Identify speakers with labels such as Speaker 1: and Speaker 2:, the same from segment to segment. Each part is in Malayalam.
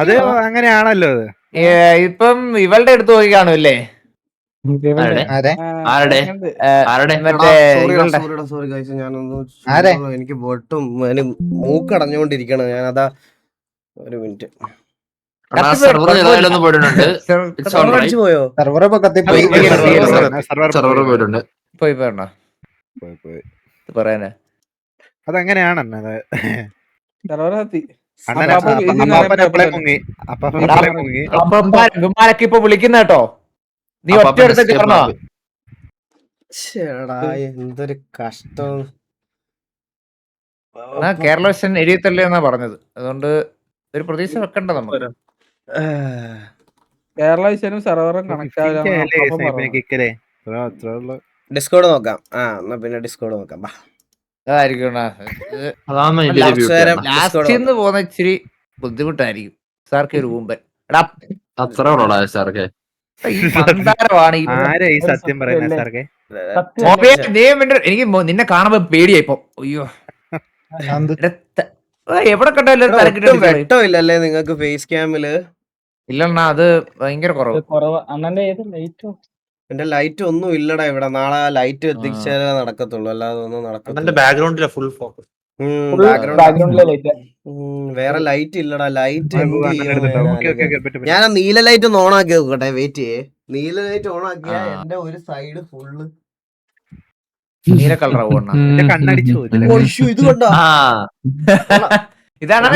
Speaker 1: അത് അങ്ങനെയാണല്ലോ അത്.
Speaker 2: ഇപ്പം ഇവളുടെ അടുത്ത് പോയി കാണുമല്ലേ മറ്റേ
Speaker 3: സോറി ഗൈസ്, ഞാനൊന്ന് എനിക്ക് ഒട്ടും മൂക്കടഞ്ഞുകൊണ്ടിരിക്കണം. ഞാൻ അതാ ഒരു മിനിറ്റ്. പോയോ
Speaker 2: പോയി പറഞ്ഞോ പറയാനാ
Speaker 1: അതെങ്ങനെയാണെന്ന്
Speaker 2: വിമാനൊക്കെ ഇപ്പൊ വിളിക്കുന്ന കേട്ടോ, നീ ഒറ്റ അടുത്ത് കയറണോ?
Speaker 3: എന്തൊരു കഷ്ടം.
Speaker 2: കേരള വിഷൻ എഴുതിത്തല്ലേ എന്നാ പറഞ്ഞത്, അതുകൊണ്ട് ഒരു പ്രതീക്ഷ വെക്കണ്ട നമുക്ക്.
Speaker 4: കേരള വിഷനും സെർവറും കണക്ട്
Speaker 3: ഡിസ്കോഡ് നോക്കാം. എന്നാ പിന്നെ ഡിസ്കോഡ് നോക്കാം.
Speaker 2: അതായിരിക്കും ലാസ്റ്റ് പോകുന്ന ഇച്ചിരി ബുദ്ധിമുട്ടായിരിക്കും. സാർക്ക് ഒരു ഊമ്പൻ
Speaker 1: സത്യം പറയുന്നത്.
Speaker 2: എനിക്ക് നിന്നെ കാണുമ്പോ പേടിയായിപ്പോ. അയ്യോ എവിടെ കണ്ടാലും
Speaker 3: വെട്ടമില്ലല്ലേ നിങ്ങക്ക് ഫേസ് ക്യാമില്?
Speaker 2: ഇല്ലണ്ണാ, അത് ഭയങ്കര കുറവ്.
Speaker 3: എന്റെ ലൈറ്റ് ഒന്നും ഇല്ലടാ ഇവിടെ. നാളെ ലൈറ്റ് എത്തിച്ചാലേ നടക്കത്തുള്ളൂ, അല്ലാതെ ഒന്നും നടക്കത്തില്ല. വേറെ ലൈറ്റ് ഇല്ലടാ. ലൈറ്റ് ഞാൻ നീല ലൈറ്റ് ഒന്ന് ഓൺ ആക്കി നോക്കട്ടെ. വെയിറ്റ് ചെയ്യേ. നീല ലൈറ്റ് ഓൺ ആക്കിയാ എന്റെ ഒരു സൈഡ് ഫുള്ള്
Speaker 2: നീല കളറാണ്.
Speaker 1: കണ്ണടിച്ചു
Speaker 3: ഇത് കണ്ടോ?
Speaker 2: ഇതാണ്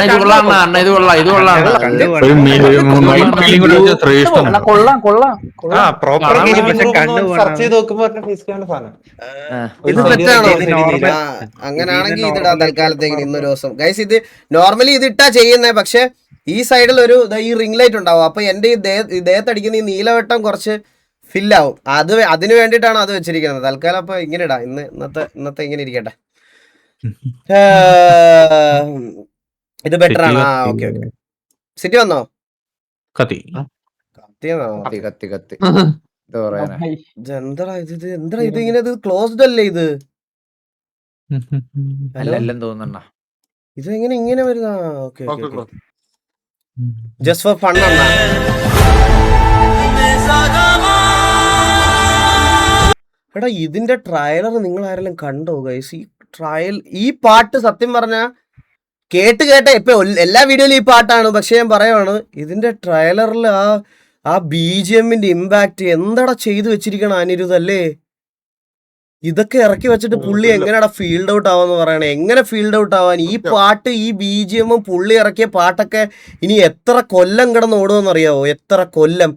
Speaker 3: അങ്ങനാണെങ്കിൽ ഇതിടാ തൽക്കാലത്തേക്ക് ഇന്നൊരു ദിവസം. ഗൈസ് ഇത് നോർമലി ഇത് ഇട്ടാ ചെയ്യുന്നേ, പക്ഷെ ഈ സൈഡിൽ ഒരു ഈ റിംഗ് ലൈറ്റ് ഉണ്ടാവും. അപ്പൊ എന്റെ ഈ ദേഹത്തടിക്കുന്ന ഈ നീലവട്ടം കുറച്ച് ഫില്ലാവും. അതിന് വേണ്ടിയിട്ടാണ് അത് വെച്ചിരിക്കുന്നത് തൽക്കാലം. അപ്പൊ ഇങ്ങനെ ഇടാം. ഇന്നത്തെ ഇങ്ങനെ ഇരിക്കട്ടെ. ഇത് ബെറ്റർ ആണ്. Okay okay. സിറ്റി വന്നോ? എന്താ ഇത് ഇങ്ങനെ? ഇത് ക്ലോസ്ഡ് അല്ലേ ഇത്? ഇത് എങ്ങനെ ഇങ്ങനെ വരുന്ന? ഓക്കെ ജസ്റ്റ് ഫോർ ഫൺ ആണ്. എടാ ഇതിന്റെ ട്രയലർ നിങ്ങൾ ആരെങ്കിലും കണ്ടോ ഗൈസ്? ഈ പാട്ട് സത്യം പറഞ്ഞ കേട്ട് ഇപ്പൊ എല്ലാ വീഡിയോയിലും ഈ പാട്ടാണ്. പക്ഷെ ഞാൻ പറയുവാണ്, ഇതിന്റെ ട്രailerൽ ആ BGMന്റെ ഇമ്പാക്ട് എന്താടാ ചെയ്തു വെച്ചിരിക്കണം അനിരുദ്ധ് അല്ലേ? ഇതൊക്കെ ഇറക്കി വെച്ചിട്ട് പുള്ളി എങ്ങനെയാടാ ഫീൽഡ് ഔട്ട് ആവാന്ന് പറയണേ? എങ്ങനെ ഫീൽഡ് ഔട്ട് ആവാൻ? ഈ പാട്ട്, ഈ BGMും പുള്ളി ഇറക്കിയ പാട്ടൊക്കെ ഇനി എത്ര കൊല്ലം കിടന്ന് ഓടുമെന്ന് അറിയാവോ? എത്ര കൊല്ലം?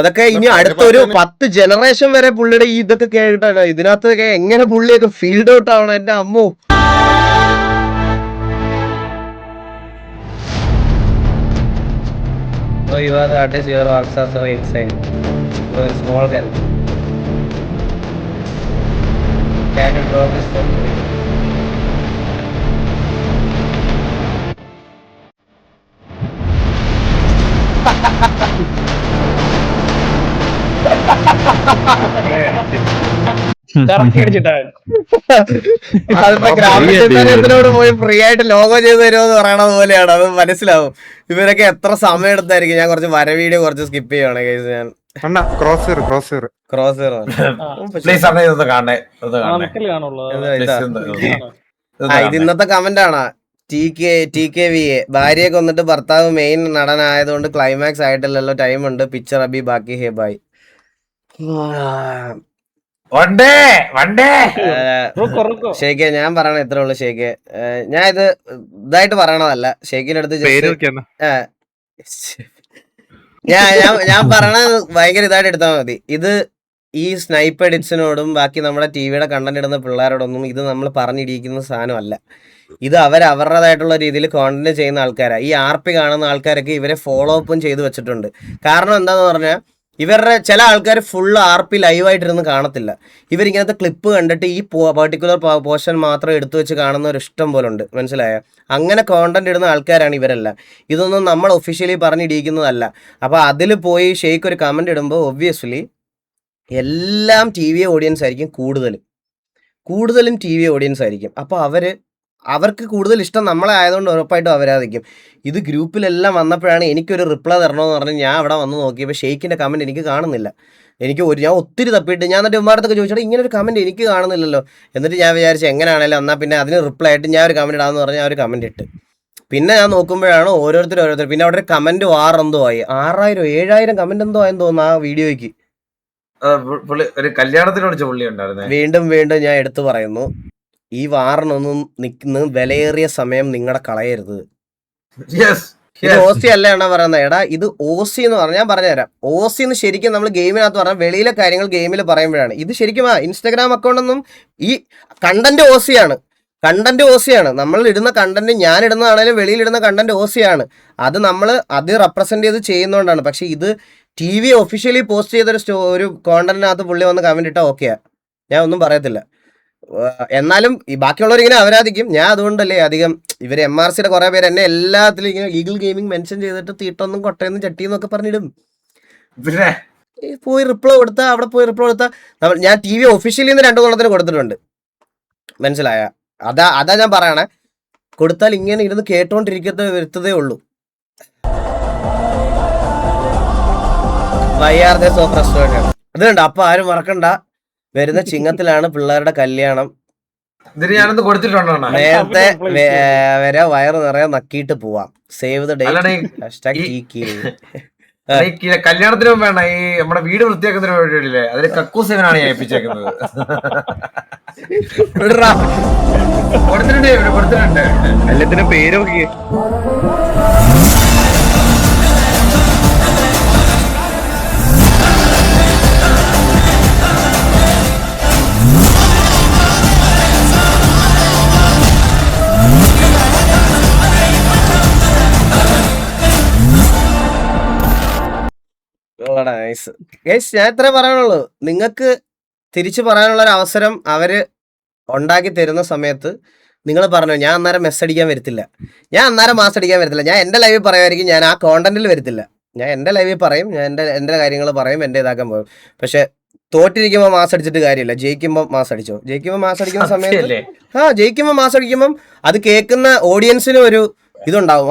Speaker 3: അതൊക്കെ ഇനി അടുത്തൊരു 10 ജനറേഷൻ വരെ പുള്ളിയുടെ ഈ ഇതൊക്കെ കേട്ടാ ഇതിനകത്തൊക്കെ എങ്ങനെ പുള്ളിയൊക്കെ ഫീൽഡ് ഔട്ട് ആവണം? എന്റെ അമ്മോ.
Speaker 5: So you are the artist, your works are so exciting. So a small girl. Can you draw this for me?
Speaker 3: ഗ്രാമത്തിനോട് പോയി ഫ്രീ ആയിട്ട് ലോഗോ ചെയ്ത് തരുമെന്ന് പറയണത് പോലെയാണ്. അത് മനസ്സിലാവും. ഇവരൊക്കെ എത്ര സമയം എടുത്തായിരിക്കും. ഞാൻ കുറച്ച് വീഡിയോ കുറച്ച് സ്കിപ്പ് ചെയ്യുവാണ് കേസ്. ഞാൻ ഇത് ഇന്നത്തെ കമന്റ് ആണ്. TKVA ഭാര്യയെ കൊന്നിട്ട് ഭർത്താവ് മെയിൻ നടനായതുകൊണ്ട് ക്ലൈമാക്സ് ആയിട്ടില്ലല്ലോ, ടൈം ഉണ്ട്, പിക്ചർ അബി ബാക്കി ഹേ ബായ്. ഷേഖെ ഞാൻ പറയണ എത്ര ഉള്ളു ഷേഖെ. ഞാൻ ഇത് ഇതായിട്ട് പറയണതല്ല. ഷേഖിന്റെ അടുത്ത് ഞാൻ പറയണത് ഭയങ്കര ഇതായിട്ട് എടുത്താൽ മതി. ഇത് ഈ സ്നൈപ്പ് എഡിറ്റ്സിനോടും ബാക്കി നമ്മുടെ ടിവിയുടെ കണ്ടന്റ് ഇടുന്ന പിള്ളേരോടൊന്നും ഇത് നമ്മൾ പറഞ്ഞിരിക്കുന്ന സാധനമല്ല. ഇത് അവരുടേതായിട്ടുള്ള രീതിയിൽ കോണ്ടന്റ് ചെയ്യുന്ന ആൾക്കാരാണ്. ഈ RP കാണുന്ന ആൾക്കാരൊക്കെ ഇവരെ ഫോളോ അപ്പും ചെയ്ത് വെച്ചിട്ടുണ്ട്. കാരണം എന്താന്ന് പറഞ്ഞാൽ ഇവരുടെ ചില ആൾക്കാർ ഫുള്ള് RP ലൈവായിട്ടിരുന്ന് കാണത്തില്ല. ഇവരിങ്ങനത്തെ ക്ലിപ്പ് കണ്ടിട്ട് ഈ പർട്ടിക്കുലർ പോർഷൻ മാത്രം എടുത്തു വെച്ച് കാണുന്നവർ ഇഷ്ടം പോലെ ഉണ്ട്. മനസ്സിലായോ? അങ്ങനെ കോണ്ടന്റ് ഇടുന്ന ആൾക്കാരാണ് ഇവരെല്ലാം. ഇതൊന്നും നമ്മൾ ഒഫീഷ്യലി പറഞ്ഞിരിക്കുന്നതല്ല. അപ്പോൾ അതിൽ പോയി ഷെയ്ക്ക് ഒരു കമന്റ് ഇടുമ്പോൾ ഒബ്വിയസ്ലി എല്ലാം TV ഓഡിയൻസ് ആയിരിക്കും, കൂടുതലും TV ഓഡിയൻസ് ആയിരിക്കും. അപ്പോൾ അവർ അവർക്ക് കൂടുതൽ ഇഷ്ടം നമ്മളെ ആയതുകൊണ്ട് ഉറപ്പായിട്ടും അവരാധിക്കും. ഇത് ഗ്രൂപ്പിലെല്ലാം വന്നപ്പോഴാണ് എനിക്കൊരു റിപ്ലൈ തരണമെന്ന് പറഞ്ഞ് ഞാൻ അവിടെ വന്ന് നോക്കിയപ്പോൾ ഷെയ്ക്കിൻ്റെ കമൻറ്റ് എനിക്ക് കാണുന്നില്ല. ഞാൻ ഒത്തിരി തപ്പിയിട്ട് ഞാൻ എന്നിട്ട് ഉമ്മാടത്തൊക്കെ ചോദിച്ചിട്ട് ഇങ്ങനെ ഒരു കമൻറ്റ് എനിക്ക് കാണുന്നില്ലല്ലോ. എന്നിട്ട് ഞാൻ വിചാരിച്ചു എങ്ങനെയാണല്ലോ എന്നാൽ പിന്നെ അതിന് റിപ്ലൈ ആയിട്ട് ഞാൻ ഒരു കമൻറ്റ് ഇടാമെന്ന് പറഞ്ഞ് ഞാൻ ഒരു കമൻറ്റ് ഇട്ട്. പിന്നെ ഞാൻ നോക്കുമ്പോഴാണ് ഓരോരുത്തർ പിന്നെ അവിടെ ഒരു കമൻറ്റ് എന്തോ ആയി 6000-7000 കമൻറ്റ് എന്തോ ആയെന്ന് തോന്നുന്നു ആ വീഡിയോയ്ക്ക്.
Speaker 6: ഒരു കല്യാണത്തിന് വിളിച്ച പുള്ളി ഉണ്ടായിരുന്നേ.
Speaker 3: വീണ്ടും ഞാൻ എടുത്തു പറയുന്നു, ഈ വാറിനൊന്നും നിൽക്കുന്ന വിലയേറിയ സമയം നിങ്ങളുടെ കളയരുത്. ഇത് ഓസി അല്ല എന്നാ പറയുന്നത്. എടാ ഇത് ഓസി എന്ന് പറഞ്ഞാൽ ഞാൻ പറഞ്ഞുതരാം. ഓസി എന്ന് ശരിക്കും നമ്മൾ ഗെയിമിനകത്ത് പറഞ്ഞാൽ വെളിയിലെ കാര്യങ്ങൾ ഗെയിമിൽ പറയുമ്പോഴാണ്. ഇത് ശരിക്കും ഇൻസ്റ്റാഗ്രാം അക്കൗണ്ടൊന്നും ഈ കണ്ടന്റ് ഓസിയാണ്. നമ്മൾ ഇടുന്ന കണ്ടന്റ്, ഞാൻ ഇടുന്നതാണെങ്കിലും വെളിയിലിടുന്ന കണ്ടന്റ് ഓസിയാണ്. അത് റെപ്രസെന്റ് ചെയ്ത് ചെയ്യുന്നതുകൊണ്ടാണ്. പക്ഷെ ഇത് TV ഒഫീഷ്യലി പോസ്റ്റ് ചെയ്തൊരു ഒരു കോണ്ടന്റിനകത്ത് പുള്ളി വന്ന് കമന്റ് ഇട്ടാൽ ഓക്കെയാ, ഞാൻ ഒന്നും പറയത്തില്ല. എന്നാലും ഈ ബാക്കിയുള്ളവരിങ്ങനെ അവരാധിക്കും. ഞാൻ അതുകൊണ്ടല്ലേ അധികം ഇവർ MRCയുടെ കുറെ പേര് എന്നെ എല്ലാത്തിലും ഇങ്ങനെ ലീഗൽ ഗെയിമിംഗ് മെൻഷൻ ചെയ്തിട്ട് തീട്ടൊന്നും കൊട്ടയൊന്നും ചട്ടിയെന്നും ഒക്കെ പറഞ്ഞിടും.
Speaker 6: പിന്നെ
Speaker 3: പോയി റിപ്ലൈ കൊടുത്താൽ അവിടെ പോയി റിപ്ലൈ കൊടുത്താൽ ഞാൻ TV ഒഫീഷ്യലി 2 കൊല്ലത്തിന് കൊടുത്തിട്ടുണ്ട്. മനസ്സിലായ? അതാ ഞാൻ പറയണേ. കൊടുത്താൽ ഇങ്ങനെ ഇരുന്ന് വരുത്തതേ ഉള്ളൂ. അതുകൊണ്ട് അപ്പൊ ആരും മറക്കണ്ട, വരുന്ന ചിങ്ങത്തിലാണ് പിള്ളേരുടെ കല്യാണം.
Speaker 6: ഞാനൊന്ന് കൊടുത്തിട്ടുണ്ടോ?
Speaker 3: നേരത്തെ വരെ വയറ് നിറയെ നക്കിയിട്ട് പോവാം. Save the date.
Speaker 6: കല്യാണത്തിന് വേണ്ട ഈ നമ്മുടെ വീട് വൃത്തിയാക്കുന്ന പരിപാടിയില്ലേ, അതിൽ കക്കൂസേവനാണ് ഞാൻ ഏൽപ്പിച്ചേക്കുന്നത്. കൊടുത്തിട്ടുണ്ട്.
Speaker 1: എല്ലാത്തിനും പേര് നോക്കിയേ.
Speaker 3: ഞാൻ ഇത്രേ പറയാനുള്ളൂ. നിങ്ങൾക്ക് തിരിച്ചു പറയാനുള്ള ഒരു അവസരം അവര് ഉണ്ടാക്കി തരുന്ന സമയത്ത് നിങ്ങൾ പറഞ്ഞു, ഞാൻ അന്നേരം മെസ്സ് അടിക്കാൻ വരത്തില്ല, ഞാൻ അന്നേരം മാസ് അടിക്കാൻ വരത്തില്ല, ഞാൻ എൻ്റെ ലൈവിൽ പറയുമായിരിക്കും, ഞാൻ ആ കോണ്ടന്റിൽ വരത്തില്ല. ഞാൻ എൻ്റെ ലൈവിൽ പറയും, ഞാൻ എൻ്റെ കാര്യങ്ങൾ പറയും, എൻ്റെ ഇതാക്കാൻ പോകും. പക്ഷെ തോറ്റിരിക്കുമ്പോൾ മാസ് അടിച്ചിട്ട് കാര്യമില്ല. ജയിക്കുമ്പോൾ മാസ് അടിച്ചോ. ജയിക്കുമ്പോൾ മാസ് അടിക്കുന്ന സമയത്ത് ജയിക്കുമ്പോൾ മാസ് അടിക്കുമ്പം അത് കേൾക്കുന്ന ഓഡിയൻസിന് ഒരു ഇതുണ്ടാവും.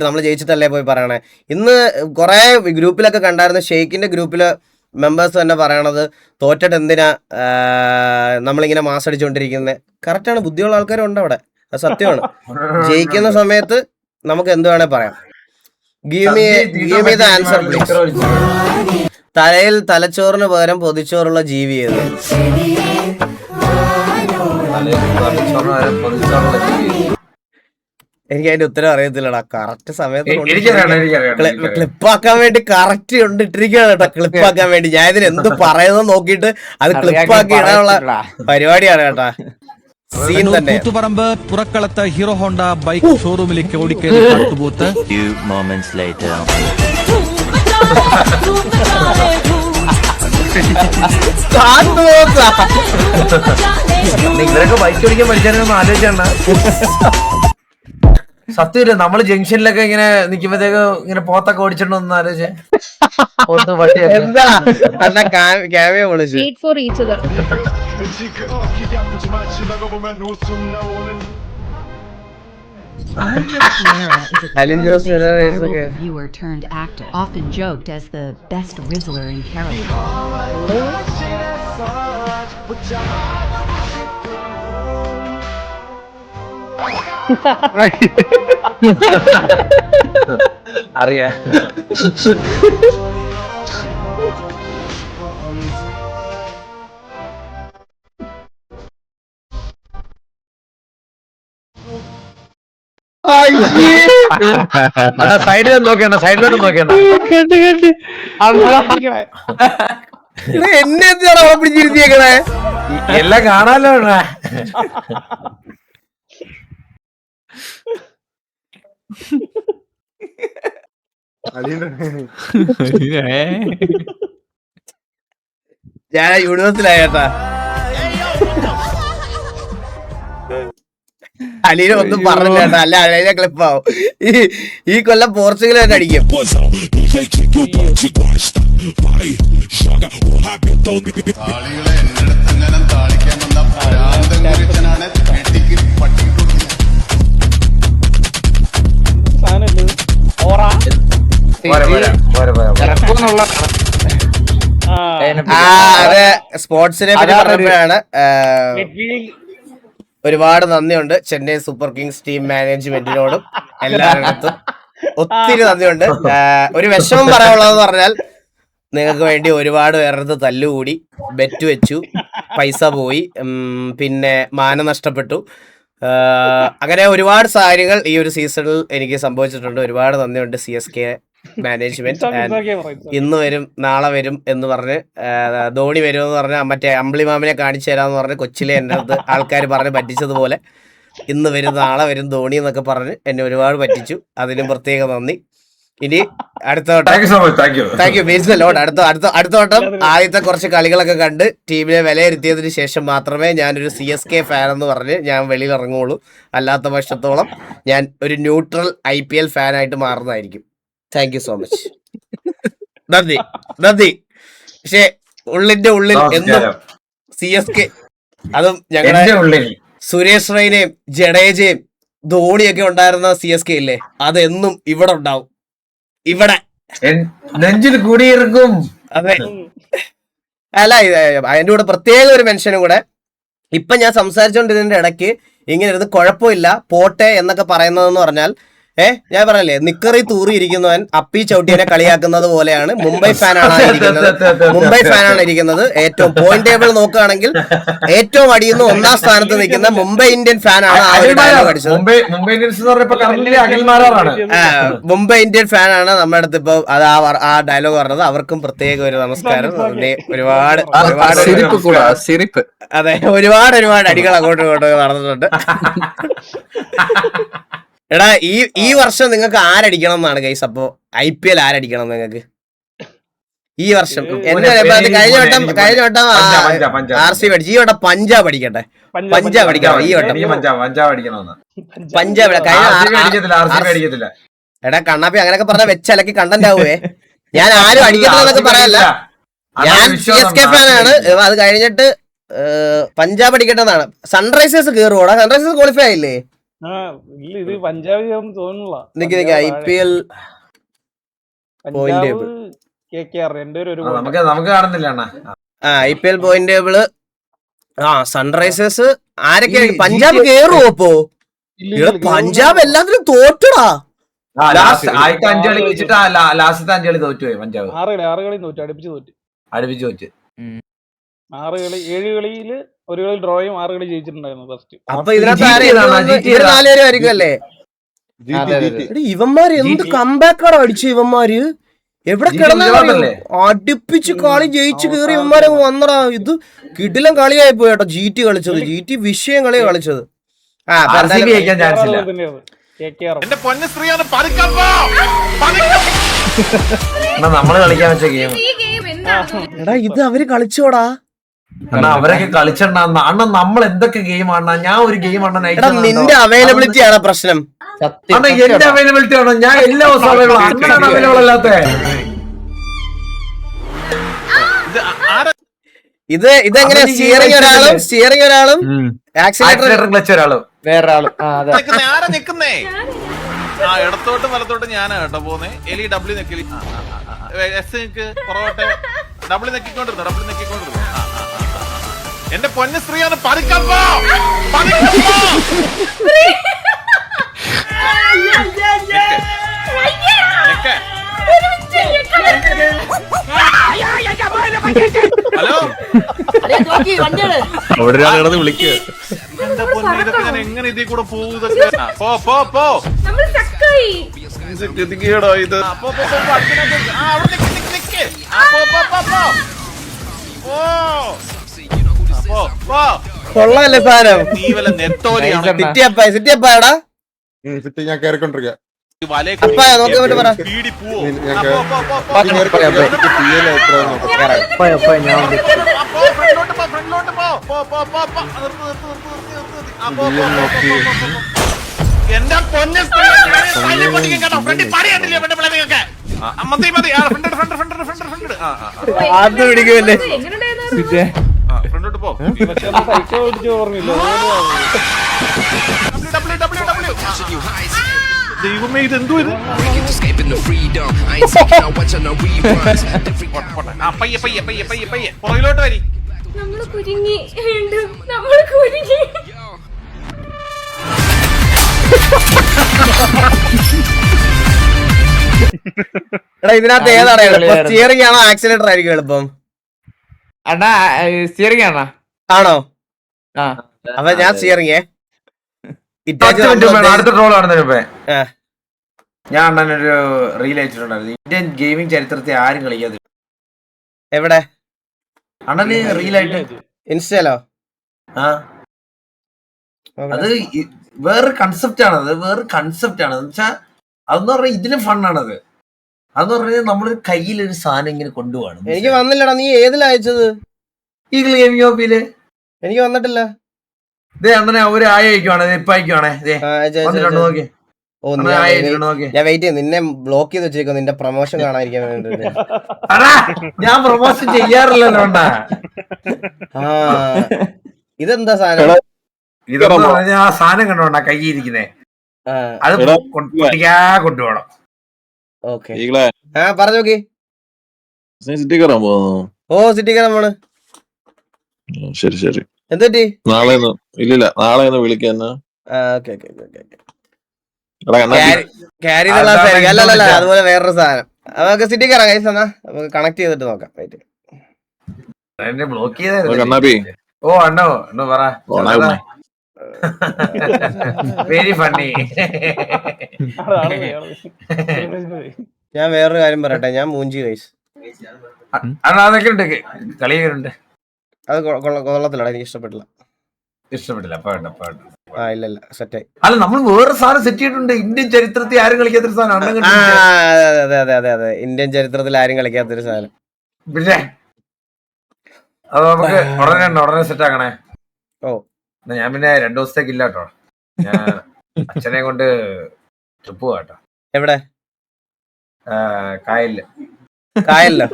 Speaker 3: നമ്മൾ ജയിച്ചിട്ടല്ലേ പോയി പറയണേ. ഇന്ന് കുറെ ഗ്രൂപ്പിലൊക്കെ കണ്ടായിരുന്നു, ഷെയ്ക്കിന്റെ ഗ്രൂപ്പില് മെമ്പേഴ്സ് തന്നെ പറയണത് തോറ്റിട്ട് എന്തിനാ നമ്മളിങ്ങനെ മാസ് അടിച്ചുകൊണ്ടിരിക്കുന്നത്. കറക്റ്റാണ്, ബുദ്ധിയുള്ള ആൾക്കാരും ഉണ്ട് അവിടെ, അത് സത്യമാണ്. ജയിക്കുന്ന സമയത്ത് നമുക്ക് എന്ത് വേണേ പറയാം. Give me the answer please. തലയിൽ തലച്ചോറിന് പകരം പൊതിച്ചോറുള്ള ജീവി ഏത്? എനിക്ക് അതിന്റെ ഉത്തരം അറിയത്തില്ലടാ. കറക്റ്റ് സമയത്ത് ക്ലിപ്പാക്കാൻ വേണ്ടി കറക്റ്റ് കൊണ്ടിട്ടിരിക്കുകയാണ് കേട്ടോ. ക്ലിപ്പാക്കാൻ വേണ്ടി ഞാൻ ഇതിന് എന്ത് പറയുന്നത് നോക്കിയിട്ട് അത് ക്ലിപ്പാക്കി ഇടാനുള്ള പരിപാടിയാണ് കേട്ടാ. സീൻ തന്നെ.
Speaker 7: കൂത്തുപറമ്പ് പുറക്കളത്ത് ഹീറോ ഹോണ്ട ബൈക്ക് ഷോറൂമിലേക്ക് ഓടിക്കയറി കാട്ടുപോത്ത്.
Speaker 6: നിങ്ങളൊക്കെ ബൈക്ക് ഓടിക്കാൻ പഠിച്ചാലൊന്നും ആലോചിച്ചാണ്. സത്യമില്ല, നമ്മള് ജംഗ്ഷനിലൊക്കെ ഇങ്ങനെ നിക്കുമ്പോഴത്തേക്ക് ഇങ്ങനെ പോത്തൊക്കെ ഓടിച്ചിട്ടുണ്ടോന്ന് ആലോചിച്ചേ.
Speaker 8: Viewer turned actor, often joked as the best Rizzler in character.
Speaker 6: അറിയാ സൈഡിലും നോക്കിയാണ്, സൈഡിലോട്ട് നോക്കിയാണ്.
Speaker 3: എന്നെ എന്തിനാണ് പിടിച്ചിരുത്തിയേക്കണേ?
Speaker 6: എല്ലാം കാണാലോ.
Speaker 3: ഞാൻ യൂണിവേഴ്സിലായേട്ടാ. അലീന ഒന്നും പറഞ്ഞില്ല കേട്ടോ, അല്ല അലീന ക്ലിപ്പാവും. ഈ കൊല്ലം പോർച്ചുഗൽ തന്നെ അടിക്കും.
Speaker 9: താളികളെ
Speaker 2: ഇറക്കുമെന്നുള്ളതാണ്
Speaker 3: അതെ, സ്പോർട്സിനെ പറ്റി പറഞ്ഞപ്പോഴാണ് ഒരുപാട് നന്ദിയുണ്ട് ചെന്നൈ സൂപ്പർ കിങ്സ് ടീം മാനേജ്മെന്റിനോടും എല്ലാവരുടെ ഒത്തിരി നന്ദിയുണ്ട്. ഒരു വിഷമം പറയാനുള്ളതെന്ന് പറഞ്ഞാൽ നിങ്ങൾക്ക് വേണ്ടി ഒരുപാട് പേരുടെ തല്ലുകൂടി, ബെറ്റ് വെച്ചു, പൈസ പോയി, പിന്നെ മാനം നഷ്ടപ്പെട്ടു. അങ്ങനെ ഒരുപാട് സാഹചര്യങ്ങൾ ഈ ഒരു സീസണിൽ എനിക്ക് സംഭവിച്ചിട്ടുണ്ട്. ഒരുപാട് നന്ദിയുണ്ട് CSK മാനേജ്മെന്റ്. ഇന്ന് വരും നാളെ വരും എന്ന് പറഞ്ഞ് ധോണി വരും എന്ന് പറഞ്ഞാൽ മറ്റേ അമ്പിളി മാമിനെ കാണിച്ചു തരാമെന്ന് പറഞ്ഞ് കൊച്ചിലെ എൻ്റെ അടുത്ത് ആൾക്കാർ പറഞ്ഞ് പറ്റിച്ചതുപോലെ ഇന്ന് വരും നാളെ വരും ധോണി എന്നൊക്കെ പറഞ്ഞ് എന്നെ ഒരുപാട് പറ്റിച്ചു. അതിനും പ്രത്യേക നന്ദി. ഇനി അടുത്ത വട്ടം താങ്ക് യു മീൻസ് ലോഡ്. അടുത്ത വട്ടം ആദ്യത്തെ കുറച്ച് കളികളൊക്കെ കണ്ട് ടീമിനെ വിലയിരുത്തിയതിന് ശേഷം മാത്രമേ ഞാനൊരു CSK ഫാൻ എന്ന് പറഞ്ഞ് ഞാൻ വെളിയിൽ ഇറങ്ങുള്ളൂ. അല്ലാത്ത പക്ഷത്തോളം ഞാൻ ഒരു ന്യൂട്രൽ IPL ഫാനായിട്ട് മാറുന്നതായിരിക്കും. Thank you so much. നന്ദി. പക്ഷെ ഉള്ളിന്റെ ഉള്ളിൽ എന്നും CSK, അതും ഞങ്ങളുടെ സുരേഷ് റെയ്നയും ജഡേജയും ധോണിയൊക്കെ ഉണ്ടായിരുന്ന CSK ഇല്ലേ, അതെന്നും ഇവിടെ ഉണ്ടാവും. ഇവിടെ
Speaker 6: നെഞ്ചിൽ കൂടിയിരിക്കും.
Speaker 3: അതെ, അല്ല അതിന്റെ കൂടെ പ്രത്യേക ഒരു മെൻഷനും കൂടെ. ഇപ്പൊ ഞാൻ സംസാരിച്ചോണ്ടിരുന്നതിന്റെ ഇടയ്ക്ക് ഇങ്ങനെ ഇരുന്ന് കുഴപ്പമില്ല പോട്ടെ എന്നൊക്കെ പറയുന്നതെന്ന് പറഞ്ഞാൽ ഞാൻ പറഞ്ഞല്ലേ, നിക്കറി തൂറി ഇരിക്കുന്നവൻ അപ്പി ചവിട്ടിയനെ കളിയാക്കുന്നത് പോലെയാണ് മുംബൈ ഫാനാണ് ഇരിക്കുന്നത്. ഏറ്റവും പോയിന്റ് ടേബിൾ നോക്കുകയാണെങ്കിൽ ഏറ്റവും അടിയുന്ന 1ാം സ്ഥാനത്ത് നിൽക്കുന്ന മുംബൈ ഇന്ത്യൻ ഫാനാണ് ആ ഒരു ഡയലോഗ് അടിച്ചത്. മുംബൈ ഇന്ത്യൻ ഫാനാണ് നമ്മുടെ അടുത്ത് ഇപ്പൊ അത് ആ ഡയലോഗ് പറഞ്ഞത്. അവർക്കും പ്രത്യേക ഒരു നമസ്കാരം. ഒരുപാട് അതെ, ഒരുപാട് അടികൾ അങ്ങോട്ടും ഇങ്ങോട്ടും നടന്നിട്ടുണ്ട്. എടാ ഈ വർഷം നിങ്ങൾക്ക് ആരടിക്കണം എന്നാണ് ഗൈസ്? അപ്പൊ IPL ആരടിക്കണം നിങ്ങൾക്ക് ഈ വർഷം? കഴിഞ്ഞ വട്ടം RCB അടിച്ചു. ഈ വട്ടം പഞ്ചാബ് അടിക്കട്ടെ. പഞ്ചാബ് അടിക്കണം ഈ വട്ടം. പഞ്ചാബ് എടാ കണ്ണാപ്പി അങ്ങനെയൊക്കെ പറഞ്ഞ വെച്ചലക്കി കണ്ടന്റ് ആവുവേ. ഞാൻ ആരും അടിക്കത്തില്ലെന്നൊക്കെ പറയല്ല. ഞാൻ CSK ഫാനാണ്. അത് കഴിഞ്ഞിട്ട് പഞ്ചാബ് അടിക്കട്ടെ എന്നാണ്. സൺറൈസേഴ്സ് കേറുവോടാ? സൺറൈസേഴ്സ് ക്വാളിഫൈ ആയില്ലേ?
Speaker 4: ഇത് പഞ്ചാബ് തോന്നുന്നില്ല.
Speaker 3: IPL
Speaker 6: നമുക്ക് കാണുന്നില്ല
Speaker 3: IPL പോയിന്റ് ടേബിള്. സൺറൈസേഴ്സ് ആരൊക്കെ? പഞ്ചാബ് കേറുവോ? അപ്പോ പഞ്ചാബ് എല്ലാത്തിനും തോറ്റടാ.
Speaker 6: ആദ്യത്തെ 5 കളി വെച്ചിട്ട് ലാസ്റ്റത്തെ 5 കളി തോറ്റുപോയി പഞ്ചാബ്.
Speaker 4: 6 കളി തോറ്റു, അടുപ്പിച്ച് തോറ്റ്. 6 കളി 7 കളിയില് ഒരു കളി ഡ്രോയും 6 കളി ജയിച്ചിട്ടുണ്ടായിരുന്നു ഫസ്റ്റ്.
Speaker 3: അപ്പൊ ഇതിനകത്ത് 4 ആയിരിക്കും അല്ലേ? ഇവന്മാര് എന്ത് കംബാക്കാണ് അടിച്ചു. ഇവന്മാര് എവിടെ കിടന്നല്ലേ അടുപ്പിച്ച് കളി ജയിച്ചു കേറി ഇവന്മാരെ വന്നടാ. ഇത് കിടിലം കളിയായി പോയി കേട്ടോ. GT കളിച്ചത്, GT വിഷയം കളിയാ കളിച്ചത്.
Speaker 6: നമ്മള് കളിക്കാൻ വെച്ച ഗെയിം
Speaker 3: എടാ ഇത് അവര് കളിച്ചോടാ.
Speaker 6: അവരൊക്കെ കളിച്ചിട്ടുണ്ടാ അണ്ണ. നമ്മൾ എന്തൊക്കെ ഗെയിം ആണ? ഞാൻ ഒരു ഗെയിം ആണ.
Speaker 3: നിന്റെ അവൈലബിലിറ്റി ആണ് പ്രശ്നം.
Speaker 6: എന്റെ അവൈലബിലിറ്റി ആണോ? ഞാൻ എല്ലാ ദിവസവും അവൈലബിൾ അല്ലാത്ത.
Speaker 3: ഇതെങ്ങനെ സ്റ്റിയറിംഗ് ഒരാളും ആക്സിലേറ്റർ
Speaker 6: ക്ലച്ച് ഒരാളും
Speaker 3: വേറൊരാളും.
Speaker 9: ഇടത്തോട്ട് വലത്തോട്ട് ഞാനാ കേട്ടോ പോന്നെ. എലി ഡബ്ല്യു നെക്കലി പുറകോട്ടെ ഡബ്ല്യു നെക്കിക്കൊണ്ടിരുന്നു. എന്റെ പൊന്ന സ്ത്രീയാണ് പറിക്കപ്പോ. ഹലോ
Speaker 1: വിളിക്കുക.
Speaker 9: എന്റെ പൊന്നെ ഇതൊക്കെ ഞാൻ എങ്ങനെ ഇതിൽ കൂടെ പോകുന്നതൊക്കെ? കേടോ ഇത്.
Speaker 3: കൊള്ളാല്ലേ സാധനം?
Speaker 9: നീ വല്ല നെത്തോലിയാണ്
Speaker 3: സിറ്റിയപ്പായടാ.
Speaker 1: ഞാൻ കേറിക്കൊണ്ടിരിക്കുക.
Speaker 3: അപ്പായ നോക്കി പറ.
Speaker 9: എന്റെ പൊന്നെ പറയാണ്ടില്ലേ നിങ്ങൾക്ക്?
Speaker 3: അത് പിടിക്കുമല്ലേ?
Speaker 9: ഫ്രണ്ടോട്ട് പോ.
Speaker 4: സൈക്കിൾ ഓടിച്ച് ഓർമ്മയില്ല.
Speaker 9: ദൈവമേ ഇത് എന്തോ ഇത് ആ പയ്യെ പയ്യെ പയ്യെ പയ്യെ പയ്യെ പുറകിലോട്ട് വരി
Speaker 10: നമ്മള് കുരുങ്ങി വീണ്ടും നമ്മള് കുരുങ്ങി
Speaker 3: എടാ ഇതിനകത്ത് ഏതാണ് എളുപ്പം? സ്റ്റിയറിംഗ് ആണോ ആക്സിലേറ്റർ ആയിരിക്കും എളുപ്പം?
Speaker 2: അണ്ണാ സ്റ്റിയറിംഗ് ആണോ?
Speaker 3: ആണോ?
Speaker 2: ആ
Speaker 3: അപ്പൊ ഞാൻ സ്റ്റിയറിംഗ്
Speaker 6: അടുത്ത ട്രോൾ കാണുന്നതിന് മുമ്പേ ഞാൻ അണ്ണനൊരു റീൽ അയച്ചിട്ടുണ്ടായിരുന്നു. ഇന്ത്യൻ ഗെയിമിംഗ് ചരിത്രത്തെ ആരും കളിക്കാതെ.
Speaker 3: എവിടെ?
Speaker 6: അണ്ണന് റീലായിട്ട്
Speaker 3: ഇൻസ്റ്റയിലോ?
Speaker 6: ആ അത് വേറൊരു കൺസെപ്റ്റ് ആണ്. അത് വേറൊരു കൺസെപ്റ്റ് ആണ്. എന്ന് വെച്ചാൽ അതെന്ന് പറഞ്ഞാൽ ഇതിലും ഫണ്ണാണത്. അതെന്ന് പറഞ്ഞാൽ നമ്മളൊരു കയ്യിലൊരു സാധനം ഇങ്ങനെ കൊണ്ടുപോകണം.
Speaker 3: എനിക്ക് വന്നില്ലടാ. നീ ഏതിലാ അയച്ചത്?
Speaker 6: ഈഗിൾ ഗെയിമിംഗ് ഓപ്പിയില്
Speaker 3: എനിക്ക് വന്നിട്ടില്ല.
Speaker 6: ഇതേ അണ്ണനെ ഒരു ആയ അയക്കുവാണ്. ഇപ്പൊ അയക്കുവാണേ. നോക്കി
Speaker 3: ഞാൻ വെയിറ്റ് ചെയ്യും. നിന്നെ ബ്ലോക്ക് ചെയ്ത് വെച്ചേക്കോ നിന്റെ പ്രൊമോഷൻ കാണാതിരിക്കാൻ വേണ്ടിട്ട്.
Speaker 6: ഞാൻ പ്രൊമോഷൻ ചെയ്യാറില്ലല്ലോ.
Speaker 3: ഇതെന്താ സാധനം?
Speaker 6: ഇതെന്ന് പറഞ്ഞാൽ ആ സാധനം കണ്ടോണ്ടാ കയ്യിരിക്കുന്നേ. അത് കൊണ്ടുപോകണം.
Speaker 3: ഓക്കെ പറഞ്ഞു നോക്കി.
Speaker 1: സിറ്റി കയറാൻ പോകുന്നു.
Speaker 3: ഓ സിറ്റി കയറാൻ പോണ്.
Speaker 1: ശരി ശരി.
Speaker 3: എന്തുപറ്റി?
Speaker 1: നാളെ ഇല്ലില്ല, നാളെ ഒന്ന് വിളിക്കാൻ.
Speaker 3: അല്ലല്ല അതുപോലെ വേറൊരു സാധനം. നമുക്ക് സിറ്റി കയറാം കൈസ്. എന്നാ നമുക്ക് കണക്ട് ചെയ്തിട്ട് നോക്കാം.
Speaker 6: ബ്ലോക്ക് ചെയ്തായിരുന്നു.
Speaker 1: കണ്ണാപ്പി
Speaker 6: ഓ അണ്ണോ അണ്ണോ പറ. Very funny.
Speaker 3: ഞാൻ വേറൊരു കാര്യം പറയട്ടെ. ഞാൻ മൂഞ്ചി കൈസ്.
Speaker 6: അതൊക്കെ ഉണ്ട്, കളിയുണ്ട്.
Speaker 3: അത് കൊള്ളത്തില്ലടാ. എനിക്ക് ഇഷ്ടപ്പെട്ടില്ല.
Speaker 6: ഇഷ്ടപ്പെട്ടില്ല.
Speaker 3: ആ ഇല്ല സെറ്റായി.
Speaker 6: അല്ല നമ്മൾ വേറെ സാധനം സെറ്റ് ചെയ്തിട്ടുണ്ട്. ഇന്ത്യൻ ചരിത്രത്തിൽ ആരും കളിക്കാത്തൊരു സാധനം.
Speaker 3: അതെ ഇന്ത്യൻ ചരിത്രത്തിൽ ആരും കളിക്കാത്തൊരു സാധനം.
Speaker 6: പിന്നെ അത് നമുക്ക് ഉടനെ സെറ്റ് ആക്കണേ.
Speaker 3: ഓ
Speaker 6: ഞാൻ പിന്നെ 2 ദിവസത്തേക്ക് ഇല്ല കേട്ടോ. ഞാൻ അച്ഛനെ കൊണ്ട് ട്രിപ്പ് പോവാട്ടോ.
Speaker 3: എവിടെ?
Speaker 6: കായലില്.
Speaker 3: കായലിലോ?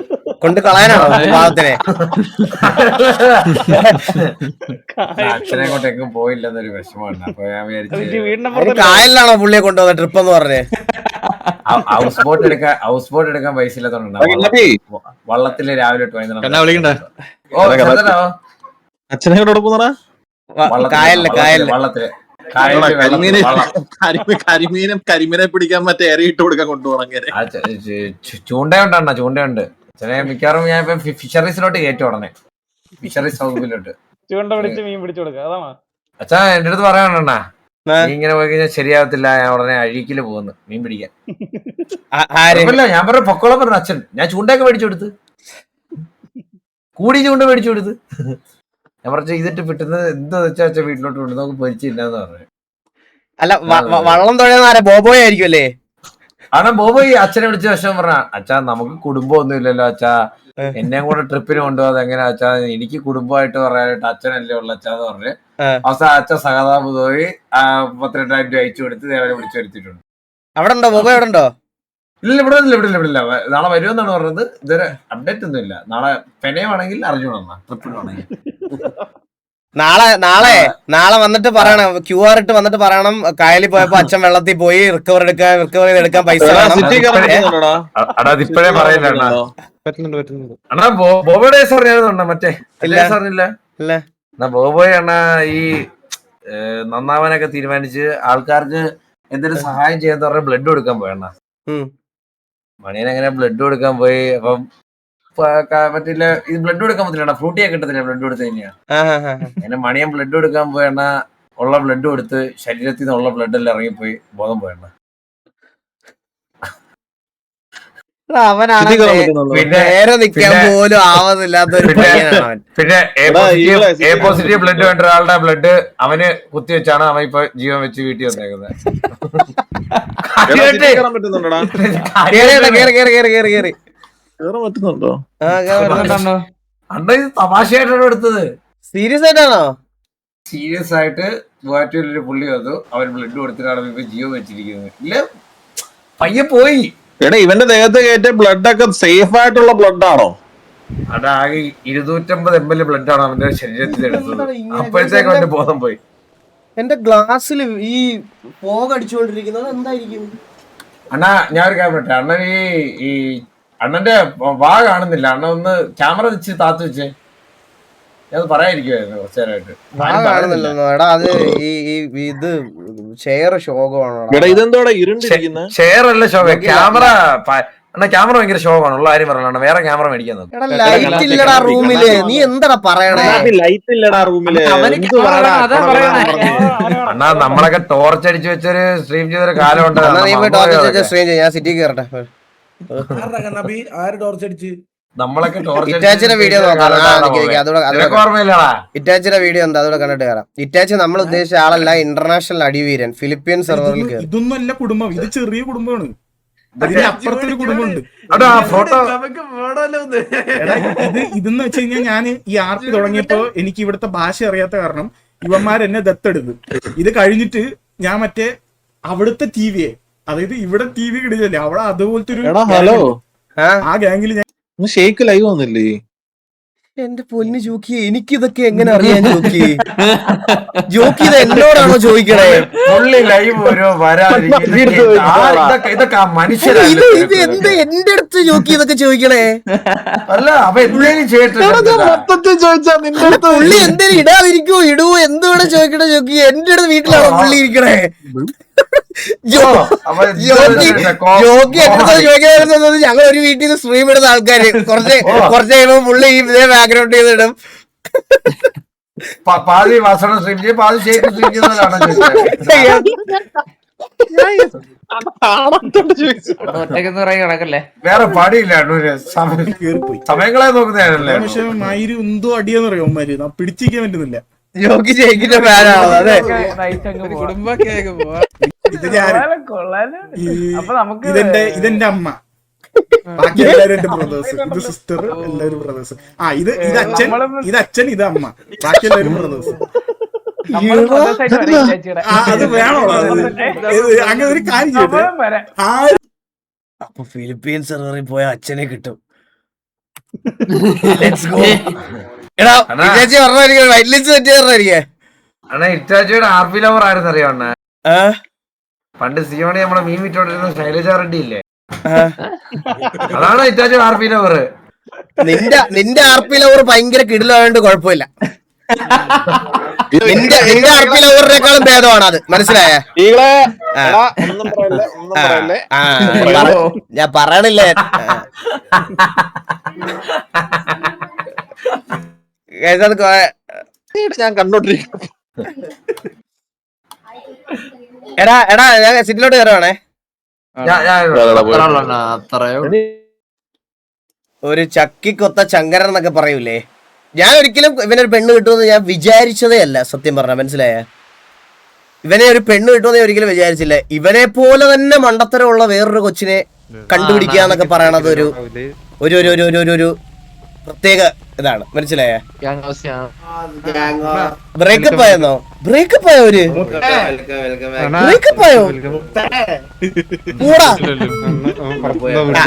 Speaker 3: കൊണ്ട് കളയാനാണോ പാവത്തിനെ?
Speaker 6: അച്ഛനെ കൊണ്ട് എങ്ങും പോയില്ലെന്നൊരു വിഷമമാണ്. അപ്പൊ ഞാൻ വിചാരിച്ചു
Speaker 3: കായലിലാണോ പുള്ളിയെ കൊണ്ടുപോകുന്ന ട്രിപ്പ് എന്ന് പറഞ്ഞേ?
Speaker 6: ഹൗസ് ബോട്ട് എടുക്കാൻ പൈസ ഇല്ലാത്തോണ്ടാ വള്ളത്തില് രാവിലെ
Speaker 1: അച്ഛനെ കൊണ്ട്
Speaker 3: കായലില്
Speaker 1: കരിമീനെ പിടിക്കാൻ മറ്റേ ഇട്ട് കൊടുക്കാൻ കൊണ്ടുപോകണം.
Speaker 6: ചൂണ്ടയുണ്ട്. അച്ഛനെ മിക്കവാറും ഞാൻ ഇപ്പൊ ഫിഷറീസിലോട്ട് കയറ്റും. ഉടനെ ഫിഷറീസ് വകുപ്പിലോട്ട്
Speaker 4: ചൂണ്ട പിടിച്ച് മീൻ പിടിച്ചു കൊടുക്കുക. അതാണോ
Speaker 6: അച്ഛാ എന്റെ അടുത്ത് പറയാണ? നീ ഇങ്ങനെ പോയി കഴിഞ്ഞാൽ ശരിയാവത്തില്ല. ഞാൻ ഉടനെ അഴീക്കില് പോകുന്നു മീൻ പിടിക്കാൻ. ഞാൻ പറഞ്ഞ പൊക്കോളം പറഞ്ഞു അച്ഛൻ. ഞാൻ ചൂണ്ടയൊക്കെ മേടിച്ചു കൊടുത്ത്, കൂടി ചൂണ്ട മേടിച്ചു കൊടുത്ത്. ഞാൻ പറഞ്ഞ ഇതിട്ട് കിട്ടുന്നത് എന്താ വെച്ചാ അച്ഛൻ വീട്ടിലോട്ട് കൊണ്ട് നമുക്ക് പൊരിച്ചില്ലാന്ന് പറഞ്ഞു.
Speaker 3: അല്ല വള്ളം തുഴയുന്ന ബോബോയ് ആയിരിക്കും അല്ലേ?
Speaker 6: കാരണം ബോബോയ് അച്ഛനെ വിളിച്ച വിഷമം പറഞ്ഞ അച്ഛാ നമുക്ക് കുടുംബം ഒന്നും ഇല്ലല്ലോ അച്ഛാ, എന്നെ കൂടെ ട്രിപ്പിന് കൊണ്ടുപോകാതെ എങ്ങനെ അച്ഛാ, എനിക്ക് കുടുംബമായിട്ട് പറയാനായിട്ട് അച്ഛനല്ലേ ഉള്ള അച്ഛാന്ന് പറഞ്ഞ് അവസാനം അച്ഛൻ സഹതാപ് പോയി 32,000 രൂപ അയച്ചു കൊടുത്ത് അവരെ വിളിച്ചു വരുത്തിയിട്ടുണ്ട്.
Speaker 3: അവിടെ ഉണ്ടോ ബോബോയ്? അവിടെ ഉണ്ടോ?
Speaker 6: ഇല്ല ഇവിടെ ഇല്ല. നാളെ വരുമെന്നാണ് പറഞ്ഞത്. ഇതുവരെ അപ്ഡേറ്റ് ഒന്നും ഇല്ല. നാളെ പെനയുവാണെങ്കിൽ അറിഞ്ഞോളാം ട്രിപ്പിനാണെങ്കിൽ.
Speaker 3: നാളെ വന്നിട്ട് പറയണം. QR ഇട്ട് വന്നിട്ട് പറയണം കായലിൽ പോയപ്പോ അച്ഛൻ വെള്ളത്തിൽ പോയി റിക്കവർ ചെയ്തെടുക്കാൻ പൈസ
Speaker 6: ഇപ്പഴേ പറയില്ല. അണ്ണാ ബോബോയുടെ പറഞ്ഞോ മറ്റേ സാറിനില്ല. എന്നാ ബോബോയ് അണ്ണാ ഈ നന്നാവാനൊക്കെ തീരുമാനിച്ച് ആൾക്കാർക്ക് എന്തെങ്കിലും സഹായം ചെയ്യാന്ന് പറഞ്ഞ ബ്ലഡ് കൊടുക്കാൻ പോയി. അണ്ണാ മണിയനെങ്ങനെ ബ്ലഡ് കൊടുക്കാൻ പോയി. അപ്പം പറ്റില്ല, ഇത് ബ്ലഡ് കൊടുക്കാൻ പറ്റില്ല. ഫ്രൂട്ടിയൊക്കെ കിട്ടത്തില്ല ബ്ലഡ് കൊടുത്തു കഴിഞ്ഞാൽ. അങ്ങനെ മണിയൻ ബ്ലഡ് കൊടുക്കാൻ പോയണ ഉള്ള ബ്ലഡ് കൊടുത്ത് ശരീരത്തിൽ നിന്നുള്ള ബ്ലഡ് എല്ലാം ഇറങ്ങിപ്പോയി ബോധം പോയണ.
Speaker 3: നേരെ നിൽക്കാൻ പോലും ആവുന്നില്ലാത്തൊരു
Speaker 6: പിന്നെ എ പോസിറ്റീവ് ബ്ലഡ് വേണ്ട ഒരാളുടെ ബ്ലഡ് അവന് കുത്തിവെച്ചാണ് അവൻ ഇപ്പൊ ജീവൻ വെച്ച് വീട്ടിൽ വന്നേക്കുന്നത്. അണ്ണ ഇത് തമാശയായിട്ടാണ് എടുത്തത്.
Speaker 3: സീരിയസ് ആയിട്ടാണോ?
Speaker 6: സീരിയസ് ആയിട്ട് മൂവാറ്റുപുഴയിലൊരു പുള്ളി വന്നു. അവൻ ബ്ലഡ് കൊടുത്തിട്ടാണ് ഇപ്പൊ ജീവൻ വെച്ചിരിക്കുന്നത്. ഇല്ല പയ്യെ പോയി.
Speaker 1: എടാ ഇവന്റെ ദേഹത്ത് കയറ്റിയ ബ്ലഡ് ഒക്കെ സേഫ് ആയിട്ടുള്ള ബ്ലഡ് ആണോ?
Speaker 6: അതാകെ 250 ml ബ്ലഡ് ആണ് അവന്റെ ശരീരത്തിൽ എടുത്തത്. അപ്പോഴത്തേക്ക് അവന്റെ ബോധം പോയി.
Speaker 3: എന്റെ ഗ്ലാസ്സിൽ ഈ പോക അടിച്ചുകൊണ്ടിരിക്കുന്നത് എന്തായിരിക്കും?
Speaker 6: അണ്ണാ ഞാൻ ഒരു കാര്യം പറയട്ടെ, അണ്ണൻ ഈ അണ്ണന്റെ വാ കാണുന്നില്ല, അണ്ണൻ ഒന്ന് ക്യാമറ വെച്ച് താത്ത് വെച്ചേ. ഞാൻ പറയാതിരിക്കുവായിരുന്നു കുറച്ചു നേരമായിട്ട്.
Speaker 3: കാണുന്നില്ലെന്നോ എടാ? അത് ഈ ഇത് ഷെയർ ശോകമാണോ?
Speaker 1: ഇതെന്തോടെ ഇരുണ്ടിരിക്കുന്നത്?
Speaker 6: ഷെയർ അല്ല ശോക, ക്യാമറ. അണ്ണാ ക്യാമറ ഭയങ്കര ശോകമാണ്, ഉള്ള കാര്യം പറയണം. വേറെ ക്യാമറ മേടിക്കാൻ നോക്കും.
Speaker 3: എടാ ലൈറ്റ് ഇല്ലടാ റൂമില്, നീ എന്താടാ പറയണേ?
Speaker 1: ലൈറ്റ് ഇല്ലടാ റൂമില്.
Speaker 6: അണ്ണാ നമ്മളൊക്കെ ടോർച്ച് അടിച്ചു വെച്ചൊരു സ്ട്രീം ചെയ്തൊരു കാലം ഉണ്ട്.
Speaker 3: സ്ട്രീം ചെയ്യാം, ഞാൻ സിറ്റി കയറട്ടെ.
Speaker 6: നമ്മളൊക്കെ
Speaker 3: ഇറ്റാച്ചിയുടെ വീഡിയോ നോക്കാം. ഇറ്റാച്ചിയുടെ വീഡിയോ എന്താ അതോടെ കണ്ടിട്ട് കയറാം. ഇറ്റാച്ചി നമ്മൾ ഉദ്ദേശിച്ച ആളല്ല, ഇന്റർനാഷണൽ അടിവീരൻ ഫിലിപ്പീൻ സെർവറിൽ കയറി.
Speaker 11: ഇതൊന്നും അല്ല കുടുംബം, ഇത് ചെറിയ കുടുംബമാണ്. അപ്പുറത്തൊരു കുടുംബമുണ്ട്. ഇതെന്ന് വെച്ച് കഴിഞ്ഞാൽ ഞാൻ ഈ ആർപ്പി തുടങ്ങിയപ്പോ എനിക്ക് ഇവിടുത്തെ ഭാഷ അറിയാത്ത കാരണം ഇവന്മാരെന്നെ ദത്തെടുത്തു. ഇത് കഴിഞ്ഞിട്ട് ഞാൻ മറ്റേ അവിടുത്തെ ടിവിയെ, അതായത് ഇവിടെ ടി വി കിടിച്ചല്ലേ അവിടെ അതുപോലത്തെ ഒരു ആ ഗാംഗിൽ ഞാൻ
Speaker 1: ഷേക്ക് ലൈവ് വന്നില്ലേ?
Speaker 3: എന്റെ പൊന്നു ജോക്കി, എനിക്കിതൊക്കെ എങ്ങനെ അറിയാൻ ജോക്കി? ജോക്കി ഇത് എന്നോടാണോ ചോദിക്കണേ?
Speaker 6: ഇതൊക്കെ
Speaker 3: ഇത് എന്ത് എന്റെ അടുത്ത് ജോക്കി ഇതൊക്കെ ചോദിക്കണേ?
Speaker 6: അല്ല അപ്പൊ എന്തെങ്കിലും
Speaker 3: പുള്ളി എന്തേലും ഇടാതിരിക്കോ ഇടുവോ എന്തുവേണേ ചോദിക്കണേ ജോക്കി? എന്റെ അടുത്ത് വീട്ടിലാണോ പുള്ളി ഇരിക്കണേ? ഞങ്ങൾ ഒരു വീട്ടിൽ നിന്ന് സ്ട്രീം ഇടുന്ന ആൾക്കാര് കുറച്ച് കഴിയുമ്പോ പുള്ളി ഇതേ ബാക്ക്ഗ്രൗണ്ട് ചെയ്തിടും.
Speaker 6: പാതി വാസന സ്ട്രീം ചെയ്യും, പാതി ഷേക്ക് സ്ട്രീം ചെയ്യുന്നതാണ്. വേറെ പടിയില്ല, സമയങ്ങളെ നോക്കുന്നതല്ലേ.
Speaker 11: പക്ഷെ മയിര് എന്തോ അടിയെന്ന് പറയും അവന്മാര്, പിടിച്ചിരിക്കാൻ പറ്റുന്നില്ല.
Speaker 3: ജോക്കി ജയിക്കിന്റെ ഫാനാണോ? അതെ,
Speaker 11: ഇതെന്റെ അമ്മ, ബാക്കി എല്ലാവരും എന്റെ ബ്രദേഴ്സ്. ഇത് സിസ്റ്റർ, എല്ലാവരും ബ്രദേഴ്സ്. ഇത് അച്ഛൻ, ഇത് അമ്മ, ബാക്കി എല്ലാവരും ബ്രദേഴ്സ്. അത് വേണോ? അങ്ങനെ ഒരു കാര്യം ചെയ്ത്
Speaker 3: അപ്പൊ ഫിലിപ്പീൻ സെർവറിൽ പോയ അച്ഛനെ കിട്ടും.
Speaker 6: ഇറ്റാച്ചിയുടെ ആർപി ലവർ ആയിരുന്നു അറിയോ അണ്ണ? പണ്ട് സിയോണി നമ്മളെ മീൻ വിറ്റോണ്ടിരുന്ന ശൈലജ റെഡ്ഡി ഇല്ലേ, അതാണ് ഇറ്റാച്ചിയുടെ ആർപി ലവർ.
Speaker 3: നിന്റെ ആർപി ലവർ ഭയങ്കര കിടിലായോണ്ട് കുഴപ്പമില്ല. നിന്റെ ആർപി ലവറിനേക്കാളും ഭേദമാണ് അത്, മനസ്സിലായ? ഞാൻ പറയണില്ലേ,
Speaker 1: ഞാൻ കണ്ടോണ്ടിരിക്കും.
Speaker 3: എടാ ഞാൻ സിറ്റിലോട്ട് കയറുവാണേ. ഒരു ചക്കിക്കൊത്ത ചങ്കരൻ എന്നൊക്കെ പറയൂലേ, ഞാൻ ഒരിക്കലും ഇവനൊരു പെണ്ണ് കിട്ടുമെന്ന് ഞാൻ വിചാരിച്ചതേ അല്ല, സത്യം പറഞ്ഞ. മനസ്സിലായ? ഇവനെ ഒരു പെണ്ണ് കിട്ടുമെന്ന് ഒരിക്കലും വിചാരിച്ചില്ല. ഇവനെ പോലെ തന്നെ മണ്ടത്തരമുള്ള വേറൊരു കൊച്ചിനെ കണ്ടുപിടിക്കുക എന്നൊക്കെ പറയണത് ഒരു പ്രത്യേക ഇതാണ്, മനസ്സിലായ? ബ്രേക്കപ്പ് ആയെന്നോ? ബ്രേക്കപ്പ് ആയോ? ബ്രേക്കപ്പ് ആയോ?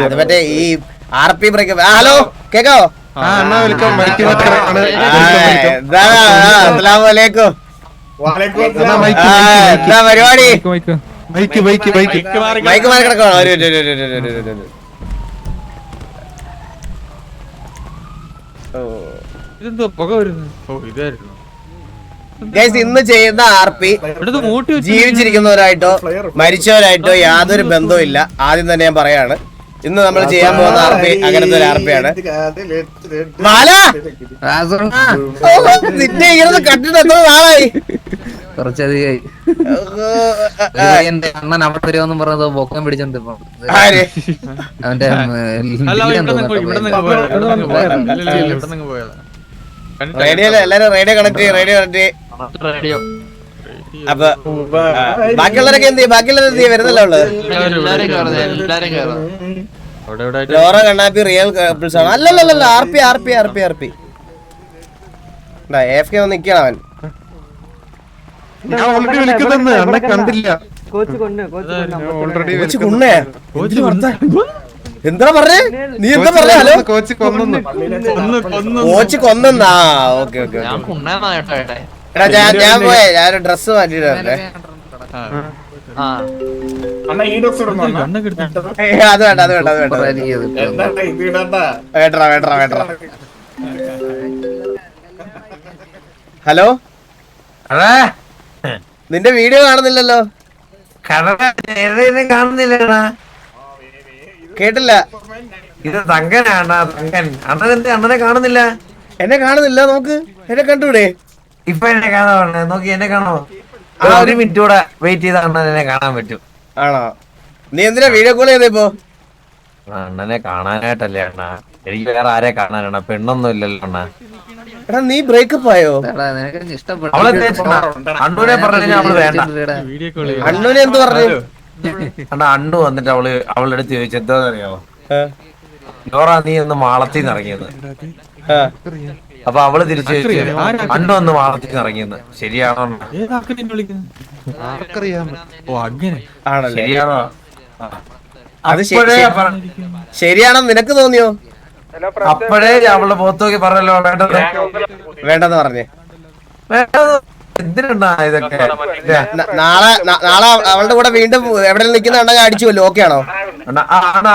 Speaker 3: അത് മറ്റേ ഈ RP ബ്രേക്കപ്പ്. ഹലോ, കേക്കാവോ? അസ്സലാമലൈക്കും. എന്താ പരിപാടി? മൈക്ക് മാറി കിടക്കണോ? ഇന്ന് ചെയ്യുന്ന RP ജീവിച്ചിരിക്കുന്നവരായിട്ടോ മരിച്ചവരായിട്ടോ യാതൊരു ബന്ധവും ഇല്ല. ആദ്യം തന്നെ ഞാൻ പറയാണ്, ഇന്ന് നമ്മൾ ചെയ്യാൻ പോകുന്ന RP അങ്ങനത്തെ ഒരു RP ആണ്. നിന്നെ ഇങ്ങനെ കണ്ടിട്ട് എത്ര നാളായി?
Speaker 5: കുറച്ചധികമായി. എന്റെ അണ്ണൻ അവിടെ വരുമെന്നും പറഞ്ഞത് പൊക്കം പിടിച്ചോണ്ട് അവന്റെ
Speaker 3: റേഡിയോ, എല്ലാരും റേഡിയോ കണക്ട് റേഡിയോ. അപ്പൊ ബാക്കിയുള്ളവരൊക്കെ എന്ത് ചെയ്യും? ബാക്കിയുള്ളവർ വരുന്നല്ലോ ഉള്ളത്. ലോറ കണ്ണാപ്പി റിയൽ കപ്പിൾസ് ആണ്. അല്ലല്ല, RP AFK വന്ന് നിക്കണം അവൻ. എന്താ പറഞ്ഞേ? നീ എന്താ പറഞ്ഞ? ഹലോ, കോച്ച് കൊന്നാ? ഓക്കെ. എടാ ഞാൻ പോയേ, ഞാനൊരു ഡ്രസ് മാറ്റിയിട്ടുണ്ട്.
Speaker 11: അണ്ണാ ഈ ഡ്രസ് ഇടുന്നു അണ്ണാ.
Speaker 3: അത് വേണ്ട അത് വേണ്ട അത് വേണ്ട
Speaker 11: എന്താ ഇത് ഇടണ്ട.
Speaker 3: വേട്ടറ വേട്ടറ വേട്ടറ. ഹലോ,
Speaker 6: അതാ
Speaker 3: നിന്റെ വീഡിയോ കാണുന്നില്ലല്ലോ.
Speaker 6: കാണുന്നില്ല.
Speaker 3: കേട്ടില്ല.
Speaker 6: ഇത് തങ്കനാണ് തങ്കൻ. അണ്ണനെന്ത് അണ്ണനെ കാണുന്നില്ല?
Speaker 3: എന്നെ കാണുന്നില്ല. നോക്ക്, എന്നെ കണ്ടൂടെ?
Speaker 6: ഇപ്പൊ എന്നെ കാണാൻ നോക്കി, എന്നെ കാണാമോ? ഒരു മിനിറ്റ് കൂടെ വെയിറ്റ് ചെയ്ത അണ്ണനെ കാണാൻ പറ്റും.
Speaker 3: ആണോ? നീ എന്തിനാ വീഡിയോ കോൾ ചെയ്തേ ഇപ്പോ?
Speaker 6: അണ്ണനെ കാണാനായിട്ടല്ലേ അണ്ണ, എനിക്ക് വേറെ ആരെ കാണാനാണ്? പെണ്ണൊന്നും ഇല്ലല്ലോ അണ്ണ.
Speaker 3: എടാ നീ ബ്രേക്കപ്പ് ആയോ?
Speaker 6: അവളെ അണ്ണൂനെ പറഞ്ഞു അവള് വേണ്ട.
Speaker 3: അണ്ണൂനെ എന്ത് പറഞ്ഞു?
Speaker 6: അണ്ണ അണ്ണു വന്നിട്ട് അവളുടെ അടുത്ത് ചോദിച്ചു എന്താന്ന് അറിയാമോ? നോറ നീ ഒന്ന് മാളത്തിന്ന് ഇറങ്ങിയെന്ന്. അപ്പൊ അവള് തിരിച്ചു ചോദിച്ചു അണ്ണു ഒന്ന് മാളത്തിന്ന് ഇറങ്ങിയെന്ന്. ശരിയാണോ? ശരിയാണോ?
Speaker 3: അത് ശരിയാണോ നിനക്ക് തോന്നിയോ?
Speaker 6: അപ്പോഴേ അവളുടെ മുഖത്ത് നോക്കി പറഞ്ഞല്ലോ വേണ്ടത്
Speaker 3: വേണ്ടെന്ന് പറഞ്ഞേ.
Speaker 6: എന്തിനാ ഇതൊക്കെ?
Speaker 3: നാളെ അവളുടെ കൂടെ വീണ്ടും എവിടെ നിൽക്കുന്ന അണ്ണ അടിച്ചുവല്ലോ. ഓക്കെ ആണോ?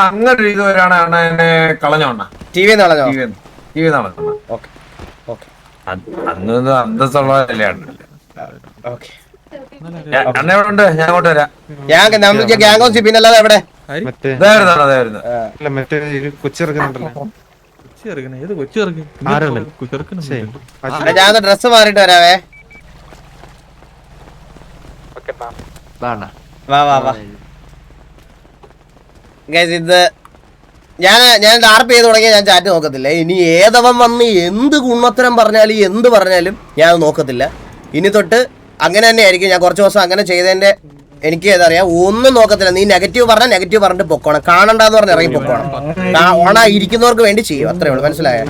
Speaker 6: അങ്ങനെ ഒരു ഇത് വരാണ് അണ്ണ എന്നെ കളഞ്ഞോണ്ണ.
Speaker 3: ടി വി കളഞ്ഞോ?
Speaker 6: ടി വി കളഞ്ഞോ. അന്ന് അന്തസ്സുള്ളതല്ലേ അണ്ണ. അണ്ണ എവിടെ ഉണ്ട്? ഞാൻ അങ്ങോട്ട് വരാം.
Speaker 3: ഗ്യാങ് ഹൗസ് പിന്നല്ലാതെ എവിടെ? ഞാൻ ഡ്രസ് മാറിട്ട് വരാവേ. വാ വാ വാ. ഇത് ഞാൻ ആർപ്പ് ചെയ്ത് തുടങ്ങിയ ഞാൻ ചാറ്റ് നോക്കത്തില്ല. ഇനി ഏതവൻ വന്ന് എന്ത് കുണ്ണത്തരം പറഞ്ഞാലും എന്ത് പറഞ്ഞാലും ഞാൻ നോക്കത്തില്ല. ഇനി തൊട്ട് അങ്ങനെ തന്നെ ആയിരിക്കും. ഞാൻ കുറച്ച് ദിവസം അങ്ങനെ ചെയ്തതിന്റെ എനിക്ക് ഏതറിയാം. ഒന്നും നോക്കത്തില്ല. നീ നെഗറ്റീവ് പറഞ്ഞാൽ നെഗറ്റീവ് പറഞ്ഞിട്ട് പൊക്കോണം. കാണണ്ടെന്ന് പറഞ്ഞ് ഇറങ്ങി പൊക്കോണം. ഓണ ഇരിക്കുന്നവർക്ക് വേണ്ടി ചെയ്യും. അത്രേ ഉള്ളൂ. മനസ്സിലായോ?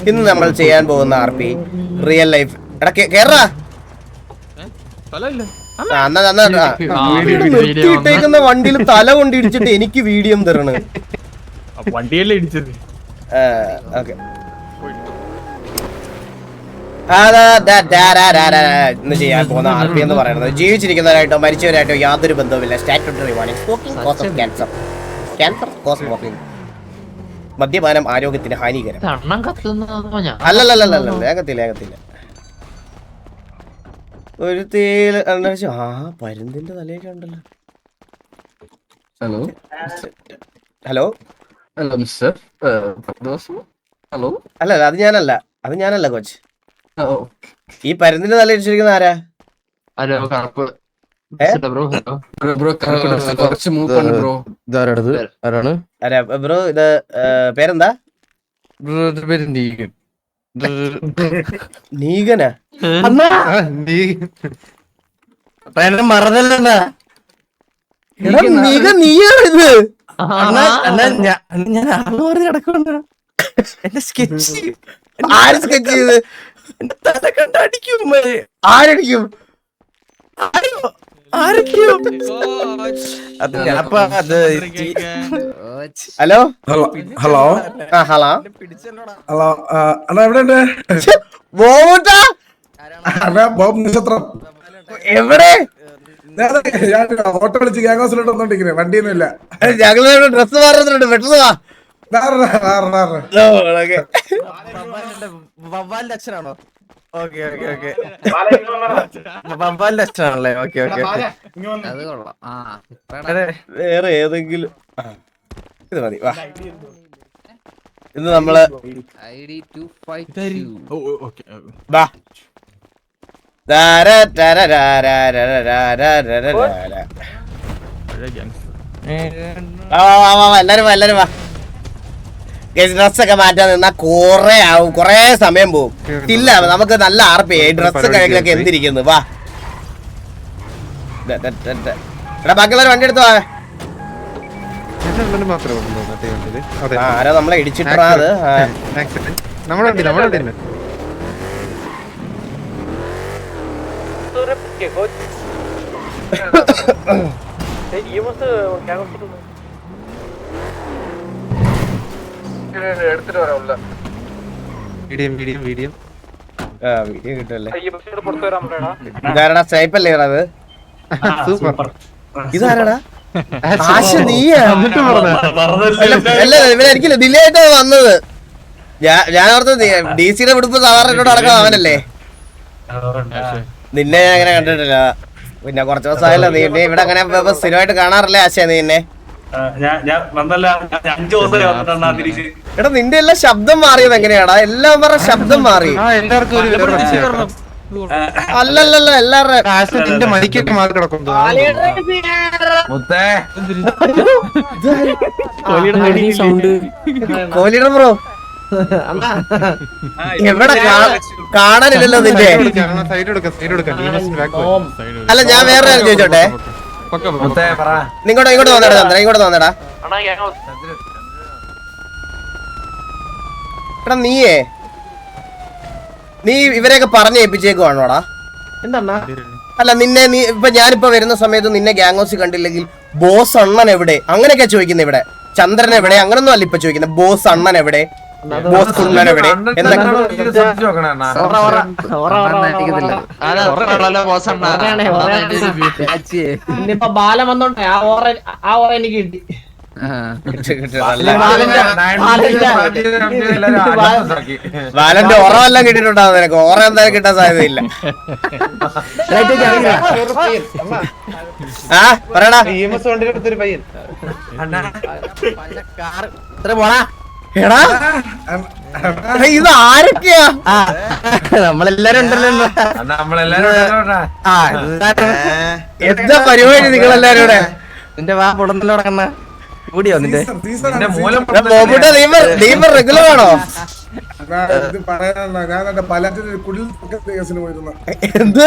Speaker 3: ഇന്ന് നമ്മൾ ചെയ്യാൻ പോകുന്ന ആർപി റിയൽ ലൈഫ്. എടാ കേറാ. നിർത്തിയിട്ടേക്കുന്ന വണ്ടിയിൽ തല കൊണ്ട് ഇടിച്ചിട്ട് എനിക്ക് വീഡിയോ തരണം.
Speaker 11: വണ്ടിയല്ലേ ഇടിച്ചത്?
Speaker 3: ഓക്കെ. ഇന്ന് ചെയ്യാൻ പോകുന്ന ആർപി എന്ന് പറയുന്നത് ജീവിച്ചിരിക്കുന്നവരായിട്ടോ മരിച്ചവരായിട്ടോ യാതൊരു ബന്ധവുമില്ല. Statutory warning. Smoking cause of cancer. Cancer cause smoking. മദ്യപാനം ആരോഗ്യത്തിന് ഹാനികരം. അല്ലല്ലല്ല ഏകത്തില്ല. ഒരു തേയില പരുന്തിന്റെ തലയൊക്കെ ഉണ്ടല്ലോ. Hello
Speaker 5: hello mister hello.
Speaker 3: അല്ല അത് ഞാനല്ല കോച്ച്. ഈ പരുന്തിന്റെ തല ഇടിച്ചിരിക്കുന്ന ആരാ? ബ്രോ ഇത് പേരെന്താ? നീഗനാ?
Speaker 5: മറന്നല്ലോ.
Speaker 3: നീയാണിത്?
Speaker 5: ഞാൻ നടക്കണ്ട. എന്റെ സ്കെച്ച്
Speaker 3: ആര് സ്കെച്ച് ചെയ്ത്?
Speaker 5: തല കണ്ട് അടിക്കും.
Speaker 3: ആരടിക്കും? ഹലോ
Speaker 6: ഹലോ
Speaker 3: ഹലോ
Speaker 6: ഹലോ അണ്ണാ എവിടെയുണ്ട്? ബോബ് നക്ഷത്രം
Speaker 3: എവിടെ?
Speaker 6: ഞാൻ ഓട്ടോ വിളിച്ച് ഗ്യാങ് ഹൗസിലോട്ട് വന്നോണ്ടിരിക്കുന്നത്. വണ്ടിയൊന്നുമില്ല.
Speaker 3: ഞങ്ങള് ഡ്രസ് മാറുന്നുണ്ട്. പെട്ടെന്ന് വാ.
Speaker 5: വവ്വാലിന്റെ അച്ഛനാണോ? ഓക്കെ വവ്വാലിന്റെ അച്ഛനാണല്ലേ? ഓക്കെ
Speaker 3: വേറെ ഏതെങ്കിലും ഇത് മതി. വാ. ഇന്ന് നമ്മള് വാ. എല്ലാരും വാ. ഡ്രസ്സൊക്കെ മാറ്റാൻ നിന്നാ കൊറേ സമയം പോകും. ഇല്ല നമുക്ക് നല്ല ആർപ്പി ഡ്രസ്സ് കഴിക്കലൊക്കെ എന്തിരിക്കുന്നു. വാ. എടാ ബാക്കിയുള്ളവർ വണ്ടി എടുത്തു വാ. ആരാ നമ്മളെ ഇടിച്ചിട്ടാ? അത്
Speaker 5: മീഡിയം
Speaker 3: വീഡിയോ കിട്ടുമല്ലേ. ഇതാരടാ സ്നൈപ്പല്ലേ അത്? ഇതാരടാ ആശ നീയാ? അല്ല ഇവനായിരിക്കില്ല, ഡിലേ ആയിട്ടാ വന്നത്. ഞാൻ ഓർത്ത് DC-യുടെ വിടുപ്പ് സാധാരണ നടക്കാൻ അവനല്ലേ. നിന്നെ ഞാൻ അങ്ങനെ കണ്ടിട്ടില്ല. പിന്നെ കുറച്ച് ദിവസമായല്ലോ നീ ഇവിടെ അങ്ങനെ സ്ഥിരമായിട്ട് കാണാറില്ലേ ആശയ നീ എന്നെ? എടാ നിന്റെ എല്ലാം ശബ്ദം മാറിയത് എങ്ങനെയാടാ? എല്ലാം പറഞ്ഞ ശബ്ദം മാറി. അല്ലല്ല എല്ലാവരുടെ
Speaker 1: മൈക്കൊക്കെ മാറി കിടക്കും.
Speaker 3: കോഹ്ലിയുടെ ബ്രോ എവിടെ കാണാനില്ലല്ലോ നിന്റെ. അല്ല ഞാൻ വേറെ കാര്യം ചോദിച്ചോട്ടെ, ഇങ്ങോട്ട് വന്നേടാ ചന്ദ്ര, ഇങ്ങോട്ട് വന്നേടാ. എടാ നീ ഇവരെയൊക്കെ പറഞ്ഞ് ഏൽപ്പിച്ചേക്കുവാണോടാ? അല്ല നിന്നെ ഇപ്പൊ ഞാനിപ്പോ വരുന്ന സമയത്ത് നിന്നെ ഗ്യാങ് ഹൗസിൽ കണ്ടില്ലെങ്കിൽ ബോസ് അണ്ണൻ എവിടെ അങ്ങനെയൊക്കെ ചോദിക്കുന്നത്. ഇവിടെ ചന്ദ്രൻ എവിടെ അങ്ങനൊന്നും അല്ല ഇപ്പൊ ചോദിക്കുന്നത്. ബോസ് അണ്ണൻ എവിടെ, ബോസ് ഉണ്ണൻ എവിടെ എന്നൊക്കെ.
Speaker 5: ബാലം വന്നോണ്ടേ ആ ഓറ എനിക്ക് കിട്ടി.
Speaker 3: ബാലന്റെ ഓറമെല്ലാം കിട്ടിയിട്ടുണ്ടാവും നിനക്ക്. ഓറ എന്തായാലും കിട്ടാൻ സാധ്യതയില്ല. ആ പറയടാ. എടാ ഇത് ആരൊക്കെയാ?
Speaker 5: നമ്മളെല്ലാരും ഉണ്ടല്ലോ.
Speaker 3: എന്താ പരിപാടി നിങ്ങളെല്ലാരും കൂടെ?
Speaker 5: നിന്റെ വാ പൊടന്നല്ലോ കണ്ണ കൂടിയോ നിന്റെ
Speaker 3: റെഗുലർ ആണോ? എന്ത്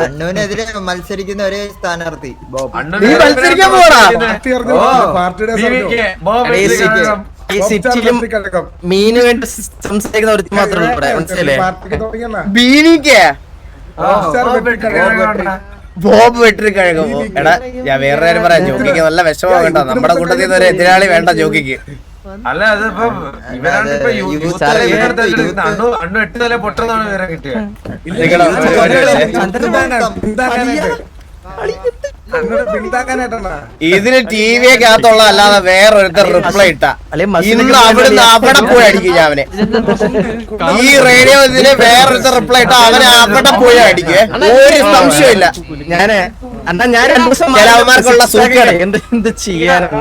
Speaker 5: അണ്ണുവിനെതിരെ മത്സരിക്കുന്ന ഒരേ സ്ഥാനാർത്ഥി
Speaker 3: നീ മത്സരിക്കാൻ പോടാ?
Speaker 5: ഈ സിറ്റിയിലും മീന് വേണ്ടി സംസാരിക്കുന്ന ഒരു മാത്രമേ ഇവിടെ മനസ്സിലേ. ബോബ് വെട്ടി കഴകും. എടാ ഞാൻ വേറെ കാര്യം പറയാം, ജോക്കിക്ക് നല്ല വിഷമം വേണ്ട. നമ്മുടെ കൂട്ടത്തിൽ നിന്ന് ഒരു എതിരാളി വേണ്ട ജോക്കിക്ക്.
Speaker 6: അല്ല അതിപ്പോ അണ്ണു 8 നില പൊട്ടെന്നാണ് വേറെ കിട്ടിയത്.
Speaker 3: ഇതിന് TV-ക്കകത്തുള്ള അല്ലാതെ വേറൊരുത്തർ റിപ്ലൈ ഇട്ട ഇന്ന് അവിടുന്ന് അവിടെ പോയി അടിക്കും ഞാൻ അവനെ. ഈ റേഡിയോ ഇതിന് വേറൊരുത്തർ റിപ്ലൈ ഇട്ട അവനെ അവിടെ പോയി അടിക്കേ, ഒരു സംശയമില്ല.
Speaker 5: ഞാന് അണ്ണാ ഞാൻ
Speaker 3: ചിലവന്മാർക്കുള്ള സൂക്കേട്
Speaker 5: എന്ത് ചെയ്യാനാണ്.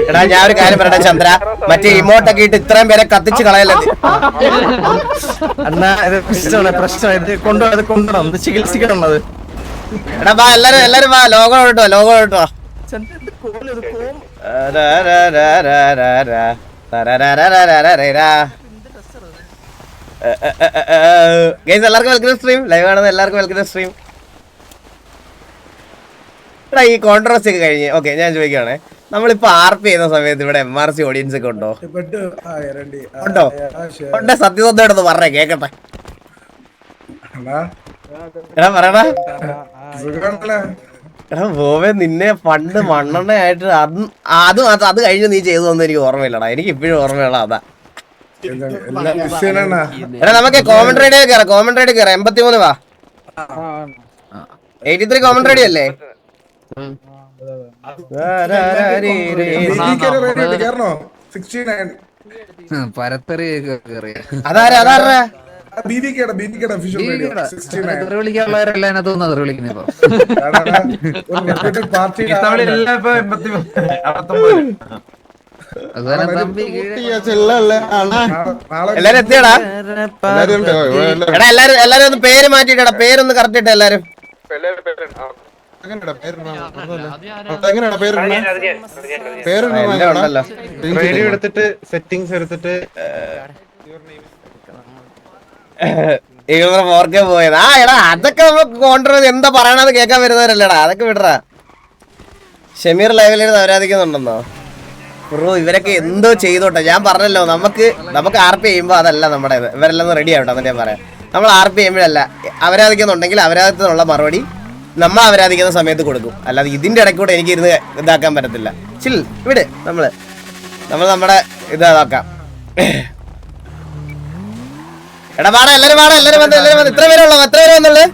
Speaker 3: എടാ ഞാൻ ഒരു കാര്യം പറയട്ടെ ചന്ദ്ര, മറ്റേ ഇമോട്ടൊക്കെ ഇട്ട് ഇത്രയും പേരെ കത്തിച്ച് കളയല്ലേ.
Speaker 5: അണ്ണാ ഇത് പ്രശ്നം ഇത് കൊണ്ടുപോകണം ചികിത്സിക്കണം. അത്
Speaker 3: എടാ വാ എല്ലാരും വാ. ലോഗോ കേട്ടോ എല്ലാവർക്കും വെൽക്കം സ്ട്രീം. ലൈവ് ആണെന്ന് എല്ലാവർക്കും വെൽക്കം സ്ട്രീം. എടാ ഈ കോൺട്രവേഴ്സി ഒക്കെ കഴിഞ്ഞ് ഓക്കെ ഞാൻ ചോദിക്കുകയാണെ, നമ്മളിപ്പോ RP ചെയ്യുന്ന സമയത്ത് ഇവിടെ MRC ഓഡിയൻസ് ഒക്കെ ഉണ്ടോ? ഉണ്ടോ? സത്യസന്ധമായിട്ടൊന്ന് പറഞ്ഞേ കേക്കട്ടെ. എടാ പറയടാ. എടാ ബോബേ നിന്നെ പണ്ട് മണ്ണെണ്ണയായിട്ട് അത് കഴിഞ്ഞ് നീ ചെയ്തതൊന്നും എനിക്ക് ഓർമ്മയില്ലടാ. എനിക്ക് ഇപ്പോഴും ഓർമ്മയുള്ള അതാ. എടാ നമുക്ക് കോമന്റ് റേഡിയോ കയറാം. 83 വാ. 83 കോമന്റ് റേഡിയോ അല്ലേ? അതാരാ എല്ലാരും എത്തിയടാ? എടാ എല്ലാരും ഒന്ന് പേര് മാറ്റിട്ടാ, പേരൊന്ന് കറക്റ്റ് ഇട്ട എല്ലാരും.
Speaker 1: എടുത്തിട്ട് സെറ്റിംഗ്സ് എടുത്തിട്ട്
Speaker 3: 4K പോയത്. ആ എടാ അതൊക്കെ കോൺട്രവേഴ്സി എന്താ പറയണത് കേൾക്കാൻ വരുന്നവരല്ലേടാ, അതൊക്കെ വിടറാ. ഷമീർ ലൈവിലിരുന്ന് അവരാധിക്കുന്നുണ്ടെന്നോ ബ്രോ? ഇവരൊക്കെ എന്തോ ചെയ്തോട്ടെ. ഞാൻ പറഞ്ഞല്ലോ നമുക്ക് RP ചെയ്യുമ്പോ അതല്ല നമ്മുടെ ഇവരെല്ലാം റെഡി ആവട്ടെ. എന്നിട്ട് ഞാൻ പറയാം, നമ്മൾ RP ചെയ്യുമ്പോഴല്ല അവരാധിക്കുന്നുണ്ടെങ്കിൽ അവരാധിക്കുന്നുള്ള മറുപടി
Speaker 5: നമ്മൾ അവരാധിക്കുന്ന സമയത്ത് കൊടുക്കും. അല്ലാതെ ഇതിന്റെ ഇടയ്ക്ക് കൂടെ എനിക്ക് ഇരുന്ന് ഇതാക്കാൻ പറ്റത്തില്ല. ചിൽ വിട്, നമ്മൾ നമ്മുടെ ഇതാക്കാം. എടാ പാടാ, എല്ലാരും വന്ന് എത്ര പേര് വന്നുള്ളു?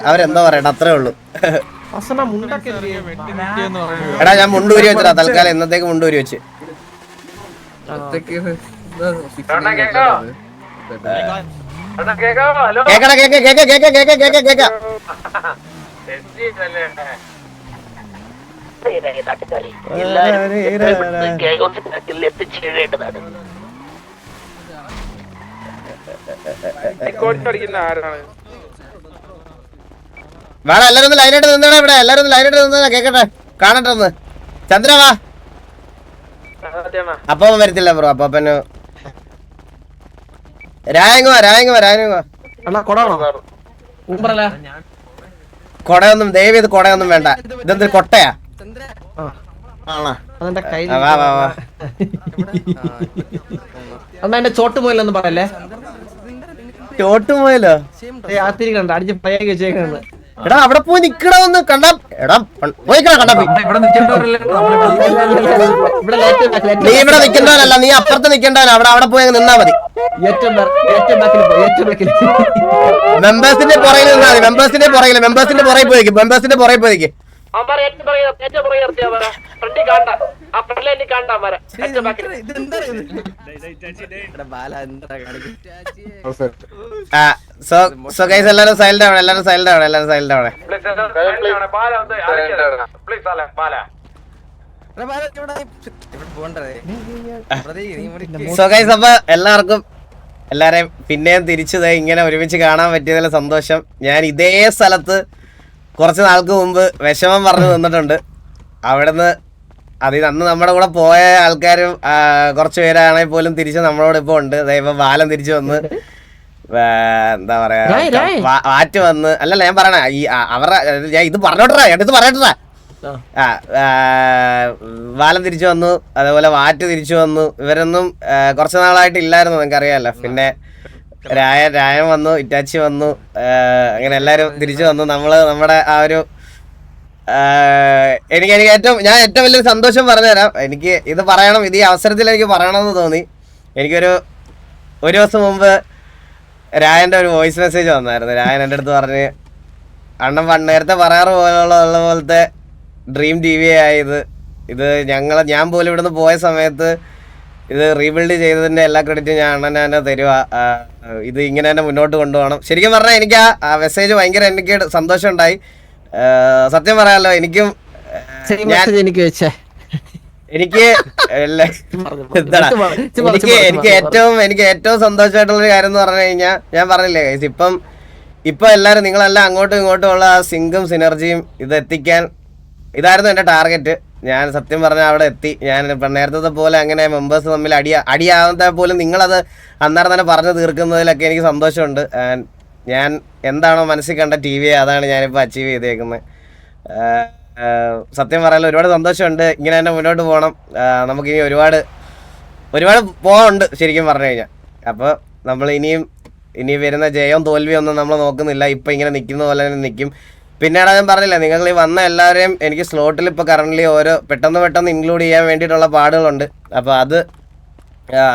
Speaker 5: അവരെന്താ പറയണ്ട, അത്രേ ഉള്ളൂ. എടാ ഞാൻ മുണ്ടൂരി വെച്ചടാ, തൽക്കാലം ഇന്നത്തേക്ക് മുണ്ടൂരി വെച്ച്. കേക്കാം. വേണം എല്ലാരും ഒന്ന് ലൈനായിട്ട് നിന്നാ ഇവിടെ, എല്ലാരും ഒന്ന് ലൈനായിട്ട് നിന്നാ കേക്കട്ടെ, കാണട്ടെ ഒന്ന്. ചന്ദ്ര വാ. അപ്പം വരത്തില്ല ബ്രോ, അപ്പന് രായങ്ങ കൊടയൊന്നും ദയവ് ചെയ്ത് കൊടയൊന്നും വേണ്ട. ഇതെന്തൊരു കൊട്ടയാ?
Speaker 12: എന്റെ ചോട്ടുപോയില്ലെന്ന് പറയല്ലേ?
Speaker 5: ചോട്ടുപോയല്ലോ
Speaker 12: ആത്തിരിക്കണ്ട, അടിച്ച് പയ്യാക്കി വെച്ചേക്കാണ്.
Speaker 5: എടാ അവിടെ പോയി നിക്കടാ, ഒന്ന് കണ്ടാ. എടാ പോയിക്കടാ, കണ്ടാ പോയി. നീ ഇവിടെ നിക്കണ്ടവനല്ല, നീ അപ്പുറത്ത് നിക്കണ്ടവനാ. അവിടെ പോയി നിന്നാ മതി. മെമ്പേഴ്സിന്റെ പുറകിൽ നിന്നാ മതി. മെമ്പേഴ്സിന്റെ പുറകിൽ പോയിക്ക്. എല്ലാരും സൈലന്റ് ആവണേ, എല്ലാരും സൈലന്റ് ആവണേ. സോ ഗൈസ്, അപ്പൊ എല്ലാരെയും പിന്നെയും തിരിച്ചു ഇങ്ങനെ ഒരുമിച്ച് കാണാൻ പറ്റിയതിൽ സന്തോഷം. ഞാൻ ഇതേ സ്ഥലത്ത് കുറച്ച് നാൾക്ക് മുമ്പ് വിഷമം പറഞ്ഞു നിന്നിട്ടുണ്ട്. അവിടുന്ന് അന്ന് നമ്മുടെ കൂടെ പോയ ആൾക്കാരും കുറച്ച് പേരാണെങ്കിൽ പോലും തിരിച്ച് നമ്മളോട് ഇപ്പൊ ഉണ്ട്. ഇപ്പൊ ബാലം തിരിച്ചു വന്ന്, എന്താ പറയാ, വാറ്റ് വന്ന്. അല്ലല്ല ഞാൻ പറയണ ഈ അവരുടെ, ഞാൻ ഇത് പറയട്ടാ. ബാലം തിരിച്ചു വന്നു, അതേപോലെ വാറ്റ് തിരിച്ചു വന്നു. ഇവരൊന്നും കുറച്ച് നാളായിട്ട് ഇല്ലായിരുന്നു, നിങ്ങൾക്ക് അറിയാമല്ലോ. പിന്നെ രായൻ വന്നു, ഇറ്റാച്ചി വന്നു, അങ്ങനെ എല്ലാരും തിരിച്ചു വന്നു. നമ്മുടെ ആ ഒരു എനിക്ക് ഞാൻ ഏറ്റവും വലിയൊരു സന്തോഷം പറഞ്ഞുതരാം. എനിക്ക് ഇത് പറയണം, ഇത് ഈ അവസരത്തിൽ എനിക്ക് പറയണമെന്ന് തോന്നി. എനിക്കൊരു ദിവസം മുമ്പ് രായൻ്റെ ഒരു വോയിസ് മെസ്സേജ് വന്നായിരുന്നു. രായൻ എൻ്റെ അടുത്ത് പറഞ്ഞ്, അണ്ണൻ നേരത്തെ പറയാറ് പോലത്തെ ഡ്രീം TV ആയത് ഇത് ഞാൻ പോലും ഇവിടുന്ന് പോയ സമയത്ത് ഇത് റീബിൽഡ് ചെയ്തതിൻ്റെ എല്ലാ ക്രെഡിറ്റും ഞാൻ അണ്ണനെ തരുക. ഇത് ഇങ്ങനെ തന്നെ മുന്നോട്ട് കൊണ്ടുപോകണം. ശരിക്കും പറഞ്ഞാൽ എനിക്ക് ആ മെസ്സേജ് ഭയങ്കര എനിക്ക് സന്തോഷം ഉണ്ടായി. സത്യം പറയാമല്ലോ, എനിക്ക് ഏറ്റവും സന്തോഷമായിട്ടുള്ളൊരു കാര്യം എന്ന് പറഞ്ഞു കഴിഞ്ഞാൽ, ഞാൻ പറഞ്ഞില്ലേ ഗൈസ്, ഇപ്പം എല്ലാവരും നിങ്ങളെല്ലാം അങ്ങോട്ടും ഇങ്ങോട്ടും ഉള്ള ആ സിങ്കും സിനർജിയും ഇത് എത്തിക്കാൻ ഇതായിരുന്നു എൻ്റെ ടാർഗറ്റ്. ഞാൻ സത്യം പറഞ്ഞാൽ അവിടെ എത്തി. ഞാൻ ഇപ്പം നേരത്തെ പോലെ അങ്ങനെ മെമ്പേഴ്സ് തമ്മിൽ അടിയാവാത്ത പോലും നിങ്ങളത് അന്നേരം തന്നെ പറഞ്ഞു തീർക്കുന്നതിലൊക്കെ എനിക്ക് സന്തോഷമുണ്ട്. ഞാൻ എന്താണോ മനസ്സിൽ കണ്ട TV അതാണ് ഞാനിപ്പോൾ അച്ചീവ് ചെയ്തേക്കുന്നത്. സത്യം പറയാൻ ഒരുപാട് സന്തോഷമുണ്ട്. ഇങ്ങനെ തന്നെ മുന്നോട്ട് പോകണം. നമുക്കിനി ഒരുപാട് പോകാനുണ്ട് ശരിക്കും പറഞ്ഞു കഴിഞ്ഞാൽ. അപ്പോൾ നമ്മൾ ഇനി വരുന്ന ജയവും തോൽവിയും ഒന്നും നമ്മൾ നോക്കുന്നില്ല. ഇപ്പം ഇങ്ങനെ നിൽക്കുന്ന പോലെ തന്നെ നിൽക്കും. പിന്നീട് ഞാൻ പറഞ്ഞില്ല, നിങ്ങൾ ഈ വന്ന എല്ലാവരെയും എനിക്ക് സ്ലോട്ടിൽ ഇപ്പോൾ കറൻ്റ്ലി പെട്ടെന്ന് ഇൻക്ലൂഡ് ചെയ്യാൻ വേണ്ടിയിട്ടുള്ള പാടുകളുണ്ട്. അപ്പോൾ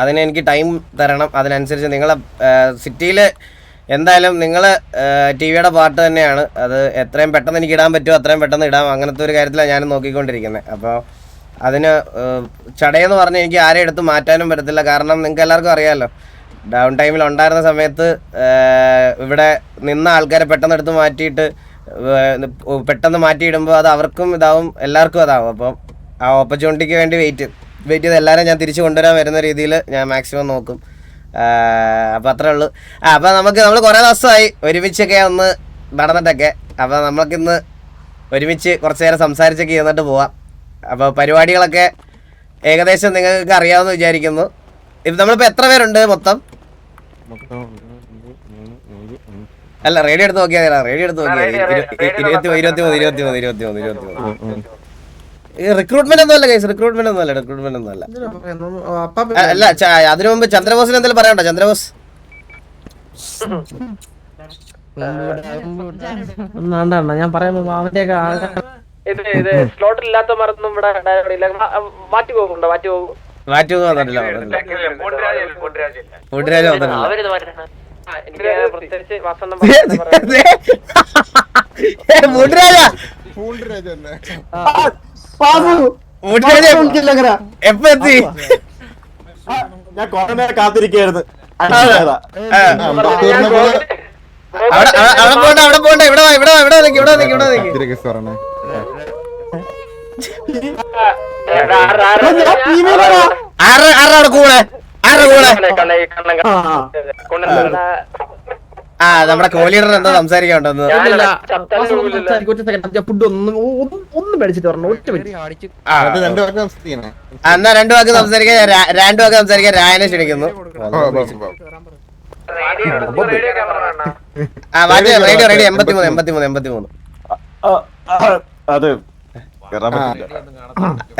Speaker 5: അതിന് എനിക്ക് ടൈം തരണം. അതിനനുസരിച്ച് നിങ്ങളെ സിറ്റിയിൽ എന്തായാലും നിങ്ങൾ TV-യുടെ പാർട്ട് തന്നെയാണ്. അത് എത്രയും പെട്ടെന്ന് എനിക്ക് ഇടാൻ പറ്റുമോ അത്രയും പെട്ടെന്ന് ഇടാം. അങ്ങനത്തെ ഒരു കാര്യത്തിലാണ് ഞാൻ നോക്കിക്കൊണ്ടിരിക്കുന്നത്. അപ്പോൾ അതിന് ചടയെന്ന് പറഞ്ഞ് എനിക്ക് ആരെയും എടുത്ത് മാറ്റാനും പറ്റത്തില്ല. കാരണം നിങ്ങൾക്ക് എല്ലാവർക്കും അറിയാമല്ലോ, ഡൗൺ ടൈമിൽ ഉണ്ടായിരുന്ന സമയത്ത് ഇവിടെ നിന്ന ആൾക്കാരെ പെട്ടെന്ന് മാറ്റിയിടുമ്പോൾ അത് അവർക്കും ഇതാവും, എല്ലാവർക്കും അതാവും. അപ്പം ആ ഓപ്പർച്യൂണിറ്റിക്ക് വേണ്ടി വെയിറ്റ് ചെയ്ത് എല്ലാവരും ഞാൻ തിരിച്ചു കൊണ്ടുവരാൻ വരുന്ന രീതിയിൽ ഞാൻ മാക്സിമം നോക്കും. അപ്പോൾ അത്രേ ഉള്ളൂ. അപ്പോൾ നമ്മൾ കുറേ ദിവസമായി ഒരുമിച്ചൊക്കെ ഒന്ന് നടന്നിട്ടൊക്കെ. അപ്പോൾ നമുക്കിന്ന് ഒരുമിച്ച് കുറച്ച് നേരം സംസാരിച്ചൊക്കെ ഇരുന്നിട്ട് പോവാം. അപ്പോൾ പരിപാടികളൊക്കെ ഏകദേശം നിങ്ങൾക്ക് അറിയാമെന്ന് വിചാരിക്കുന്നു. നമ്മളിപ്പോൾ എത്ര പേരുണ്ട് മൊത്തം? അല്ല റേഡിയോ എടുത്ത് നോക്കിയാ റേഡിയോ എടുത്ത് നോക്കിയാ 23 റിക്രൂട്ട്മെന്റ് ഒന്നും അല്ല ഗൈസ്, റിക്രൂട്ട്മെന്റ് ഒന്നും അല്ല. അല്ല അതിനു മുമ്പ് ചന്ദ്രബോസിന് എന്തെങ്കിലും പറയണ്ടോ? ചന്ദ്രബോസ്
Speaker 12: ഞാൻ പറയുമ്പോ അവന്റെ
Speaker 3: ഇത് സ്ലോട്ടിൽ ഇല്ലാത്ത മറന്നും ഇവിടെ മാറ്റി പോകുന്നുണ്ടോ?
Speaker 5: മാറ്റി വന്നിട്ടില്ല. കൂട്ടുരാജ് വന്നിട്ടില്ല.
Speaker 3: പ്രത്യേകിച്ച് വസന്തം
Speaker 5: എപ്പ എത്തി?
Speaker 12: ഞാൻ കൊറേ നേരം കാത്തിരിക്കായിരുന്നു.
Speaker 5: അവിടെ പോണ്ട ഇവിടെ കൂടെ ആ നമ്മുടെ കോഹ്ലിയുടെ എന്താ സംസാരിക്കാണ്ടെന്ന്
Speaker 12: ഒന്നും മേടിച്ചിട്ട് പറഞ്ഞു. ഒറ്റ
Speaker 5: എന്നാ രണ്ടു വാക്ക് സംസാരിക്കാൻ രായനെ ക്ഷണിക്കുന്നു. റേഡിയോ 83
Speaker 12: അത്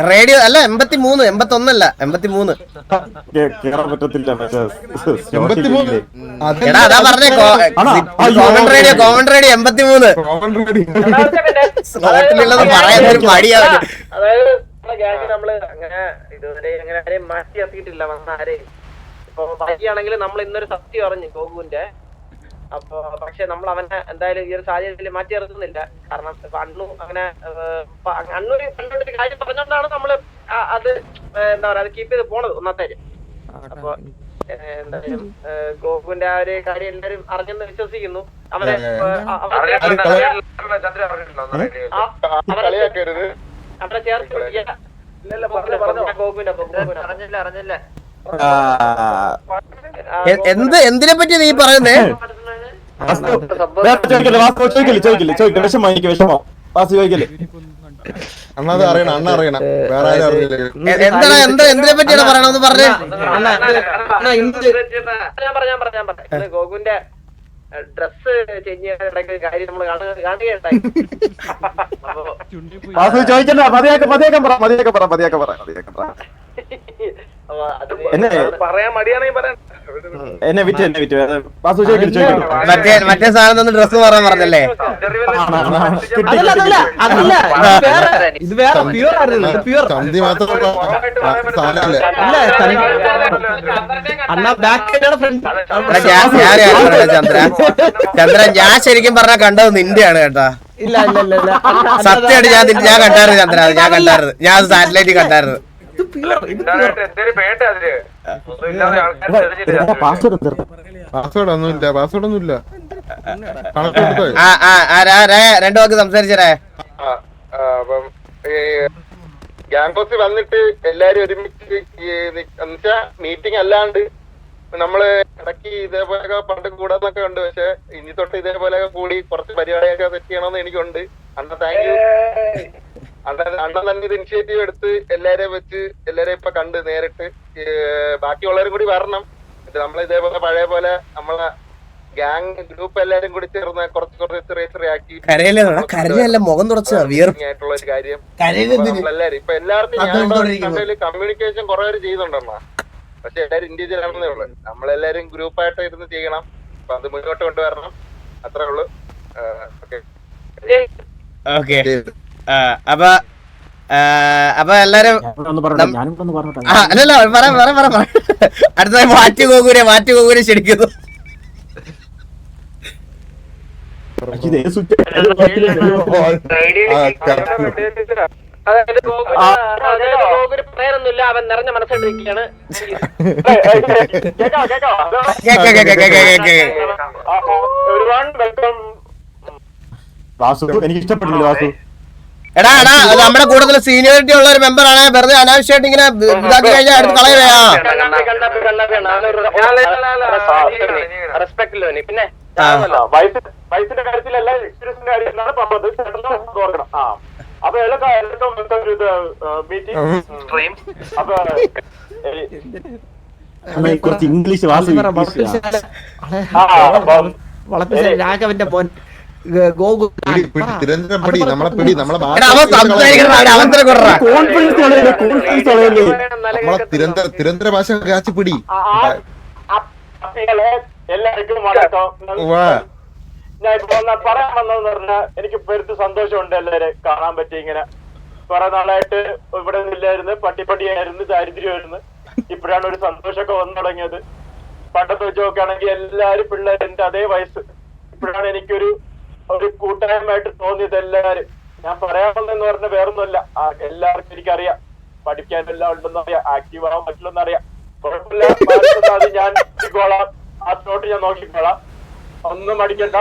Speaker 5: റേഡിയോ അല്ല 83 81 അല്ല 83. എടാ അതാ പറഞ്ഞേ കോമൺ റേഡിയോ 83. സ്ലോട്ടിലുള്ളത് പറയാൻ ഒരു മടിയാവും.
Speaker 3: അതായത് നമ്മള് അങ്ങനെ ഇതുവരെ അങ്ങനെ ആരെയും മാറ്റി എത്തിയിട്ടില്ല. വന്ന ആരെയും ഇപ്പൊ ബാക്കിയാണെങ്കിൽ നമ്മൾ ഇന്നൊരു സത്യം അറിഞ്ഞു ഗോകുവിന്റെ. അപ്പൊ പക്ഷെ നമ്മൾ അവനെ എന്തായാലും ഈ ഒരു സാഹചര്യത്തിൽ മാറ്റി ഇറക്കുന്നില്ല. കാരണം ഇപ്പൊ അണ്ണു അങ്ങനെ അണ്ണൂര് കണ്ടൊരു കാര്യം പറഞ്ഞോണ്ടാണ് നമ്മള് അത് എന്താ പറയാ അത് കീപ്പ് ചെയ്ത് പോണത് ഒന്നാമത്തെ. അപ്പൊ എന്തായാലും ഗോകുവിന്റെ ആ ഒരു കാര്യം എല്ലാരും അറിഞ്ഞെന്ന് വിശ്വസിക്കുന്നു. അവരെ അവരെ ചേർത്ത് ഗോകുവിന്റെ അറിഞ്ഞില്ല
Speaker 5: എന്തിനെ പറ്റി നീ പറയുന്നേ? എന്തിനെ പറ്റിയാണ് പറയണെന്ന് പറഞ്ഞേ?
Speaker 3: ഗോകുവിന്റെ ഡ്രസ് ചേഞ്ച് ചെയ്യാൻ കാര്യം നമ്മള് കാണുകയുണ്ടായി. പറയാൻ മടിയാണെങ്കിൽ പറയാൻ
Speaker 5: മറ്റേ സാധനം ഒന്ന് ഡ്രസ് മാറാൻ പറഞ്ഞല്ലേ? ചന്ദ്ര ഞാൻ ശരിക്കും പറഞ്ഞാ കണ്ടത് നിന്റെയാണ് കേട്ടാ. സത്യമായിട്ട് ഞാൻ കണ്ടായിരുന്നു ചന്ദ്ര, ഞാൻ സാറ്റലൈറ്റ് കണ്ടായിരുന്നു.
Speaker 1: പാസ്വേഡ് ഒന്നുമില്ല.
Speaker 5: രണ്ടു വാക്ക് സംസാരിച്ചേ.
Speaker 1: ഗ്യാങ്പോസ് വന്നിട്ട് എല്ലാരും ഒരുമിച്ച് മീറ്റിംഗ് അല്ലാണ്ട് നമ്മള് ഇടയ്ക്ക് ഇതേപോലെയൊക്കെ പണ്ട് കൂടാന്നൊക്കെ ഉണ്ട്. പക്ഷെ ഇനി തൊട്ട് ഇതേപോലെയൊക്കെ കൂടി കുറച്ച് പരിപാടിയൊക്കെ സെറ്റ് ചെയ്യണമെന്ന് എനിക്കുണ്ട്. അണ്ണ താങ്ക് യു. അണ്ണൻ തന്നെ ഇത് ഇനിഷ്യേറ്റീവ് എടുത്ത് എല്ലാരെയും വെച്ച് എല്ലാരെയും ഇപ്പൊ കണ്ട് നേരിട്ട് ബാക്കിയുള്ളവരും കൂടി വരണം. നമ്മൾ ഇതേപോലെ പഴയ പോലെ നമ്മളെ ഗ്യാങ് ഗ്രൂപ്പ് എല്ലാരും കൂടി ചേർന്ന് കുറച്ച് ചെറിയ ആക്കി
Speaker 5: മുഖം
Speaker 1: ആയിട്ടുള്ള ഒരു കാര്യം എല്ലാരും ഇപ്പൊ എല്ലാവർക്കും കമ്മ്യൂണിക്കേഷൻ കുറെ പേര് ചെയ്യുന്നുണ്ടെന്നാ. പക്ഷെ എല്ലാരും ഇൻഡിവിജ്വൽ ആണെന്നേ ഉള്ളു. നമ്മളെല്ലാരും ഗ്രൂപ്പായിട്ട് ഇരുന്ന് ചെയ്യണം. അപ്പൊ അത് മുന്നോട്ട് കൊണ്ടുവരണം. അത്രേ ഉള്ളു.
Speaker 5: ഓക്കെ അപ്പൊ എല്ലാരും അല്ലല്ല പറ അടുത്തതായി മാറ്റി കോകൂരെ ക്ഷണിക്കുന്നു.
Speaker 3: പറയാനൊന്നുമില്ല, അവൻ നിറഞ്ഞ മനസ്സിലിരിക്കുകയാണ്.
Speaker 12: എനിക്ക് ഇഷ്ടപ്പെട്ടില്ല വാസു.
Speaker 5: എടാ നമ്മുടെ കൂടുതൽ സീനിയോറിറ്റി ഉള്ള ഒരു മെമ്പറാണ്. വെറുതെ അനാവശ്യമായിട്ട് ഇങ്ങനെ ഇതാക്കി കഴിഞ്ഞാൽ അടുത്ത് കളയുകയാ.
Speaker 3: പിന്നെ
Speaker 4: വയസ്സിന്റെ കാര്യത്തിൽ എല്ലാ എക്സ്പീരിയൻസിന്റെ കാര്യത്തിലാണ് പറഞ്ഞത്. അപ്പൊ മീറ്റിംഗ്
Speaker 12: കുറച്ച് ഇംഗ്ലീഷ് വാസു. വളപ്പിച്ച രാഘവന്റെ പോൻ ഗോകുൽ
Speaker 1: തിരുവനന്തപുരം ഭാഷ കാച്ചി പിടി.
Speaker 13: എല്ലാവർക്കും വണക്കം. ഞാൻ ഇപ്പൊ പറയാൻ വന്നതെന്ന് പറഞ്ഞാൽ എനിക്ക് പെരുത്ത് സന്തോഷമുണ്ട് എല്ലാവരും കാണാൻ പറ്റി. ഇങ്ങനെ കുറെ നാളായിട്ട് ഇവിടെ ഇല്ലായിരുന്നു, പട്ടിപ്പട്ടിയായിരുന്നു, ദാരിദ്ര്യമായിരുന്നു. ഇപ്പോഴാണ് ഒരു സന്തോഷമൊക്കെ വന്നു തുടങ്ങിയത്. പണ്ടത്തെ വെച്ച് നോക്കുകയാണെങ്കിൽ എല്ലാരും പിള്ളേർ എന്റെ അതേ വയസ്സ്. ഇപ്പോഴാണ് എനിക്കൊരു കൂട്ടായ്മയായിട്ട് തോന്നിയത്. എല്ലാരും ഞാൻ പറയാൻ വന്നതെന്ന് പറഞ്ഞാൽ വേറൊന്നുമല്ല, എല്ലാവർക്കും എനിക്കറിയാം പഠിക്കാൻ എല്ലാം ഉണ്ടെന്ന് അറിയാം, ആക്റ്റീവ് ആവാൻ പറ്റില്ലെന്ന് അറിയാം. കുഴപ്പമില്ല, അത് ഞാൻ നോക്കിക്കോളാം, ആ സ്ലോട്ട് ഞാൻ നോക്കിക്കോളാം. ഒന്നും മടിക്കണ്ട.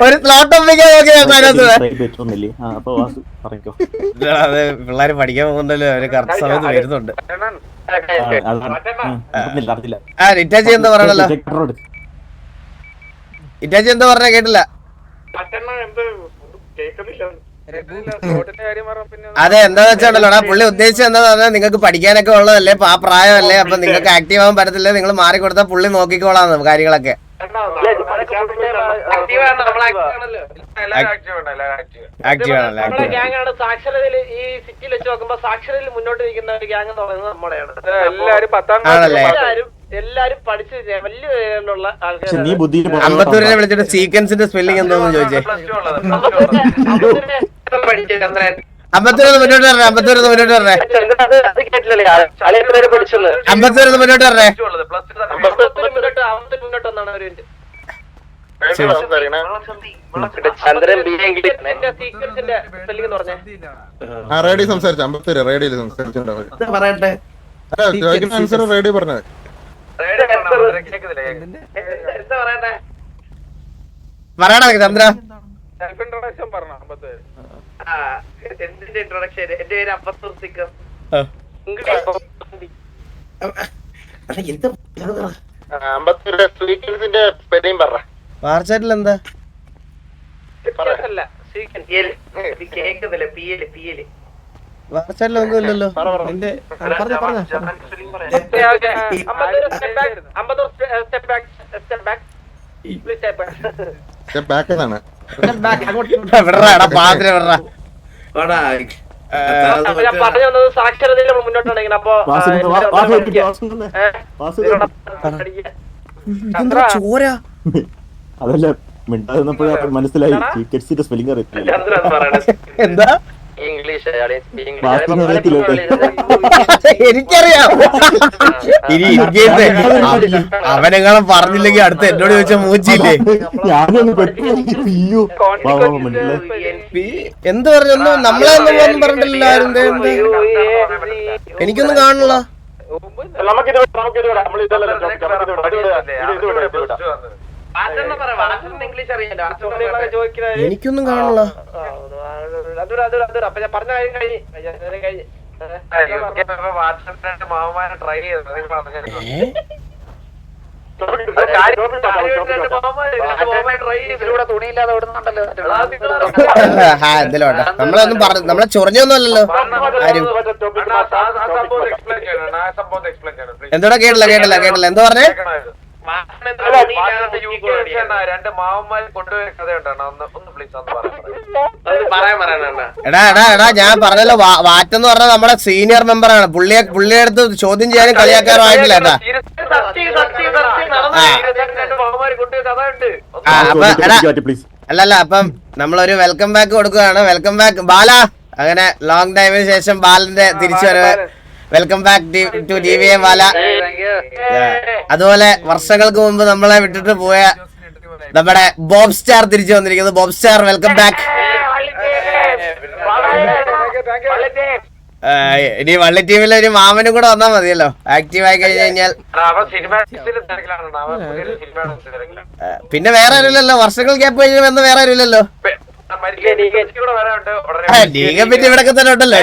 Speaker 5: ഒരു സ്ലോട്ട് പിള്ളേര് പഠിക്കാൻ പോകുന്നുണ്ടല്ലോ, അവര് കറക്റ്റ് സമയത്ത് വരുന്നുണ്ട്. ഇറ്റാച്ചി എന്താ പറയണല്ലോ? ഇറ്റാച്ചി എന്താ പറഞ്ഞ കേട്ടില്ല? അതെ, എന്താന്ന് വെച്ചാണ്ടല്ലോ പുള്ളി ഉദ്ദേശിച്ചത് എന്താ പറഞ്ഞാൽ നിങ്ങൾക്ക് പഠിക്കാനൊക്കെ ഉള്ളതല്ലേ, ആ പ്രായമല്ലേ, അപ്പൊ നിങ്ങൾക്ക് ആക്റ്റീവ് ആവാൻ പറ്റത്തില്ല, നിങ്ങൾ മാറിക്കൊടുത്താൽ പുള്ളി നോക്കിക്കോളാന്ന് കാര്യങ്ങളൊക്കെ.
Speaker 13: സാക്ഷരതയിൽ ഈ സിറ്റിയിൽ വെച്ച് നോക്കുമ്പോ സാക്ഷരതയിൽ മുന്നോട്ട് നിൽക്കുന്ന ഒരു ഗ്യാങ് എന്ന് പറയുന്നത് നമ്മുടെയാണ്. എല്ലാരും പഠിച്ച് വലിയ ആൾക്കാർ.
Speaker 5: അമ്പത്തൂരിനെ വിളിച്ചിട്ട് സീക്വൻസിന്റെ സ്പെല്ലിംഗ് എന്തോന്ന് ചോദിച്ചേ. അമ്പത്തൂരിന്ന് മുന്നോട്ട് പറഞ്ഞേ, അമ്പത്തൂരിന്ന് മുന്നോട്ട് പറഞ്ഞേ, അമ്പത്തൂരിന്ന് മുന്നോട്ട് പറഞ്ഞേ.
Speaker 1: റേഡിയോ സംസാരിച്ചു, അമ്പത്തൂര് റേഡിയോയിൽ സംസാരിച്ചിട്ടുണ്ടാവും. ആൻസർ റേഡിയോ പറഞ്ഞത്.
Speaker 5: പറയണ ചന്ദ്ര.
Speaker 13: എന്തിന്റെ ഇൻട്രൊഡക്ഷൻ? എന്റെ പേര് അമ്പത്തൂർ സിക്കർ.
Speaker 1: അമ്പത്തൂരിന്റെ സീക്വൻസിന്റെ സ്പെല്ലിംഗ് പറ.
Speaker 5: വാർച്ചാറ്റിൽ എന്താ വാർച്ചാറ്റിൽ ഒന്നും ഇല്ലല്ലോ.
Speaker 13: പറഞ്ഞു വന്നത് സാക്ഷരതയിൽ മുന്നോട്ടുണ്ടെങ്കിൽ അപ്പൊ
Speaker 12: ചോര അതല്ല മിണ്ടായിരുന്നപ്പോഴേ മനസ്സിലായി സ്പെല്ലിംഗ്
Speaker 5: എന്താ
Speaker 13: ഇംഗ്ലീഷ്
Speaker 5: എനിക്കറിയാം. ഇനി ഇന്ത്യത്തെ അവനെങ്ങാനും പറഞ്ഞില്ലെങ്കിൽ അടുത്ത് എന്നോട് ചോദിച്ച മൂച്ചില്ലേ എന്ത് പറഞ്ഞു? നമ്മളെ ഒന്നും പറഞ്ഞിട്ടില്ലല്ലോ ആരും. എനിക്കൊന്നും കാണില്ല. എനിക്കൊന്നും കാണില്ല.
Speaker 13: അപ്പൊ ഞാൻ പറഞ്ഞ കാര്യം കഴിഞ്ഞ് ട്രൈ ചെയ്തത് തുണിയില്ലാതെ ഓടുന്നുണ്ടല്ലോ.
Speaker 5: എന്തിലോട്ടെ നമ്മളൊന്നും പറഞ്ഞു, നമ്മളെ ചൊറിഞ്ഞൊന്നും അല്ലല്ലോ ആരും. എന്തോടാ കേട്ടില്ല കേട്ടില്ല കേട്ടില്ല എന്താ പറഞ്ഞേ?
Speaker 13: രണ്ട് മാവന്മാർ കൊണ്ടുപോയ കഥയുണ്ടാണ്.
Speaker 5: എടാ എടാ എടാ ഞാൻ പറഞ്ഞല്ലോ, വാറ്റെന്ന് പറഞ്ഞാൽ നമ്മുടെ സീനിയർ മെമ്പറാണ്. പുള്ളിയെ അടുത്ത് ചോദ്യം ചെയ്യാനും കളിയാക്കാനും ആയിട്ടില്ല കേട്ടാ. അപ്പൊ എടാ അല്ലല്ല, അപ്പം നമ്മളൊരു വെൽക്കം ബാക്ക് കൊടുക്കുകയാണ്. വെൽക്കം ബാക്ക് ബാല. അങ്ങനെ ലോങ് ടൈമിന് ശേഷം ബാലന്റെ തിരിച്ചു വരവ്. വെൽക്കം ബാക്ക് ടു DVM ബാല. അതുപോലെ വർഷങ്ങൾക്ക് മുമ്പ് നമ്മളെ വിട്ടിട്ട് പോയ നമ്മുടെ ബോബ് സ്റ്റാർ തിരിച്ചു വന്നിരിക്കുന്നു. Bob star welcome back. ഇനി വള്ളി ടീമിലെ ഒരു മാമനും കൂടെ വന്നാൽ മതിയല്ലോ, ആക്റ്റീവ് ആയി കഴിഞ്ഞു കഴിഞ്ഞാൽ. പിന്നെ വേറെ ആരുമില്ലല്ലോ, വർഷങ്ങൾ ഗ്യാപ്പ് കഴിഞ്ഞ് വന്ന് വേറെ ആരുമില്ലല്ലോ. ലീഗെ പറ്റി ഇവിടെ തന്നെ ഉണ്ടല്ലോ.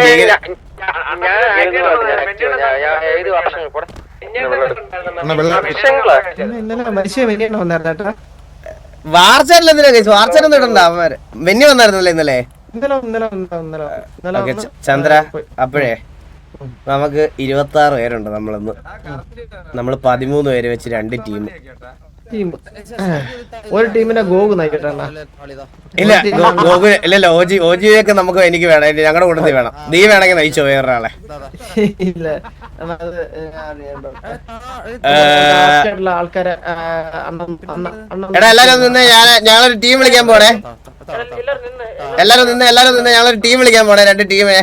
Speaker 5: വാർച്ചല്ല എന്തിനാ കഴിച്ചു? വാർച്ചൊന്നും ഇടണ്ട. അവന്മാര് വെന്നി വന്നായിരുന്നല്ലേ ഇന്നലെ? ഓക്കെ ചന്ദ്ര, അപ്പോഴേ നമുക്ക് 26 പേരുണ്ട് നമ്മളിന്ന്. നമ്മൾ 13 പേര് വെച്ച് 2 ടീം.
Speaker 12: ഒരു ടീമിനെ ഗോകു നയിക്കട്ടെ.
Speaker 5: ഇല്ല ഗോകു ഇല്ലല്ലോ. ഓജിയൊക്കെ നമുക്ക് എനിക്ക് വേണം, ഞങ്ങളുടെ കൂട്ടത്തിൽ വേണം. നീ വേണമെങ്കിൽ നയിച്ചോ വേറൊരാളെ.
Speaker 12: ഇല്ല ആൾക്കാരെ
Speaker 5: എടാ എല്ലാരും നിന്ന് ഞങ്ങളൊരു ടീം വിളിക്കാൻ പോണേ. എല്ലാരും നിന്ന് ഞങ്ങളൊരു ടീം വിളിക്കാൻ പോണേ. 2 ടീമിനെ.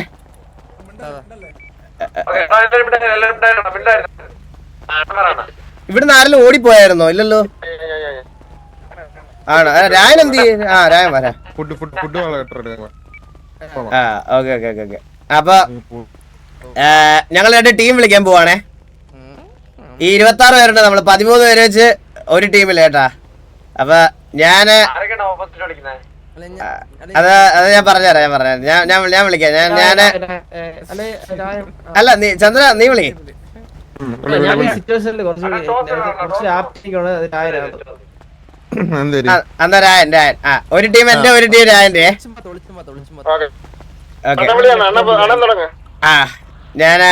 Speaker 5: ഇവിടുന്ന് ആരെങ്കിലും ഓടിപ്പോയായിരുന്നോ? ഇല്ലല്ലോ. ആണോ? രായൻ എന്ത് ചെയ്യും? രായൻ വരാ. ഓക്കെ. അപ്പൊ ഞങ്ങൾ 2 ടീം വിളിക്കാൻ പോവാണേ. ഈ 26 പേരുണ്ട്. നമ്മള് 13 പേര് വെച്ച് ഒരു ടീമിൽ കേട്ടാ. അപ്പൊ ഞാന് അത് ഞാൻ പറഞ്ഞുതരാം. ഞാൻ വിളിക്കാം. ഞാന് അല്ല നീ ചന്ദ്ര നീ വിളി. എന്നാ രായൻ ഒരു ടീം എന്റെ ഒരു ടീം രായന്റെ. ഞാന്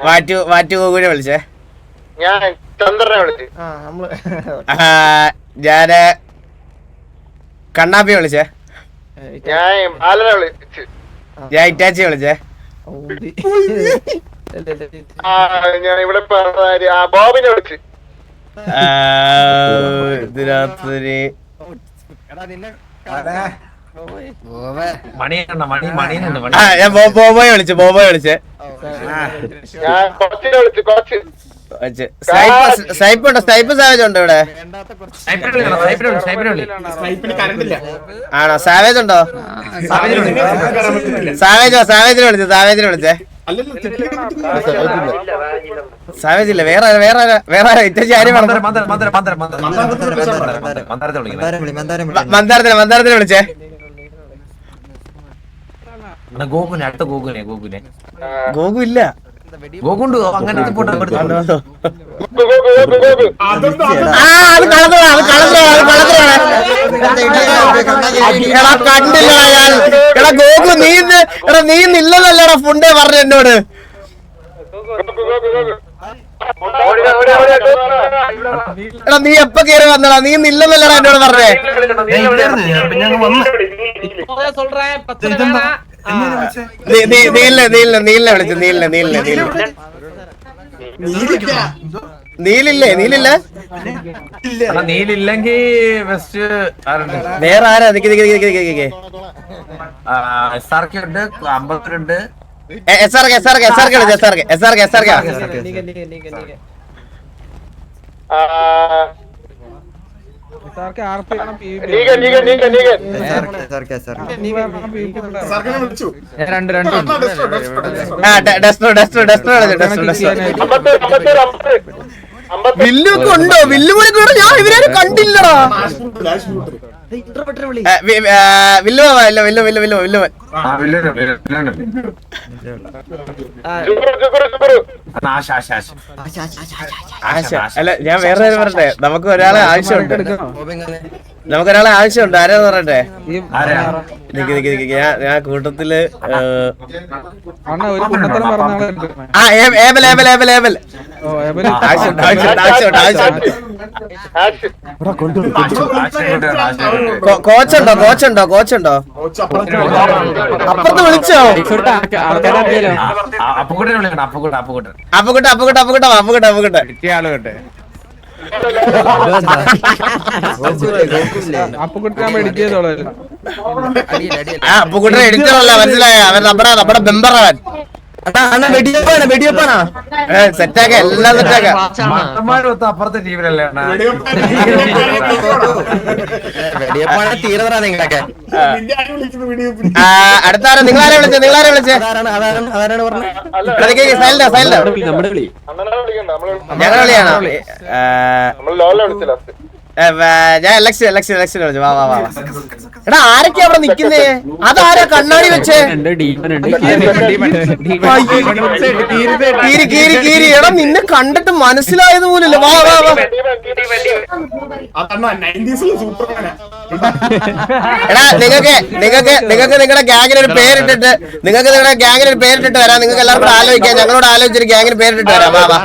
Speaker 5: വാറ്റു ഗോകുനെ വിളിച്ചേ. ഞാന് കണ്ണാപ്പി വിളിച്ചേ. ഞാൻ ഇറ്റാച്ചി വിളിച്ചേ.
Speaker 1: ബോബിനെ വിളിച്ച്
Speaker 5: ഇത് രാത്രി ഞാൻ ബോബോയെ വിളിച്ചു. സ്നൈപ്പ് സാവേജ് ഉണ്ടോ ഇവിടെ? ആണോ? സാവേജ് ഉണ്ടോ? സാവേജിനെ വിളിച്ചേ. സാവേജ് ഇല്ല. വേറെ ഇറ്റച്ചി ആരും മന്ദാരത്തിനെ വിളിച്ചേ. ഗോകു ഇല്ല. ഗോകുണ്ട് അങ്ങനത്തെ കണ്ടില്ല ഞാൻ. എടാ ഗോകു നീ ഇല്ലെന്നല്ലടാ ഫുണ്ടേ പറഞ്ഞു എന്നോട്. എടാ നീ എപ്പ കേറി വന്നടാ? നീ ഇല്ലെന്നല്ലടാ എന്നോട് പറഞ്ഞേ. നീലിനെ വിളിച്ചു. നീലില്ലെങ്കിൽ വേറെ ആരാ? ഉണ്ട് അമ്പലത്തിലുണ്ട്. വില്ലൊക്കെ ഉണ്ടോ? വില്ലുമണി കൂടെ ഞാൻ ഇവരെ കണ്ടില്ലടാ. അല്ല ഞാൻ വേറെ പറയട്ടെ. നമുക്ക് ഒരാളെ ആവശ്യമുണ്ട്. ആരാന്ന് പറയട്ടെ? ഞാൻ കൂട്ടത്തില് കോച്ചുണ്ടോ? അപ്പുറത്ത് വിളിച്ചോ? അപ്പുകുട്ടെ അപ്പുകുട്ടെ എഡിറ്ററല്ല, മനസ്സിലായ? അവൻ നമ്മുടെ മെമ്പറവൻ. സെറ്റാക്ക എല്ലാം സെറ്റാക്ക.
Speaker 6: അപ്പുറത്തെ ടീമിലല്ലേ
Speaker 5: അടുത്താരാ? നിങ്ങളാരെ വിളിച്ചേ? ഞങ്ങളെ വിളിയാണോ? ഞാൻ ഇലക്ഷൻ വിളിച്ചു. വാ വാ വാ. എടാ ആരൊക്കെയാ അവിടെ നിക്കുന്നേ? അതാരാ കണ്ണാടി വെച്ചേ? കീരി എടാ നിന്നെ കണ്ടിട്ട് മനസ്സിലായത് പോലില്ല. വാ വാ വാ. എടാ നിങ്ങൾക്ക് നിങ്ങളുടെ ഗ്യാങ്ങിന് ഒരു പേരിട്ടിട്ട് വരാം. നിങ്ങൾക്ക് എല്ലാവർക്കും ആലോചിക്കാം. ഞങ്ങളോട് ആലോചിച്ചൊരു ഗ്യാങ്ങിന് പേരിട്ടിട്ട് വരാം. വാ വാ.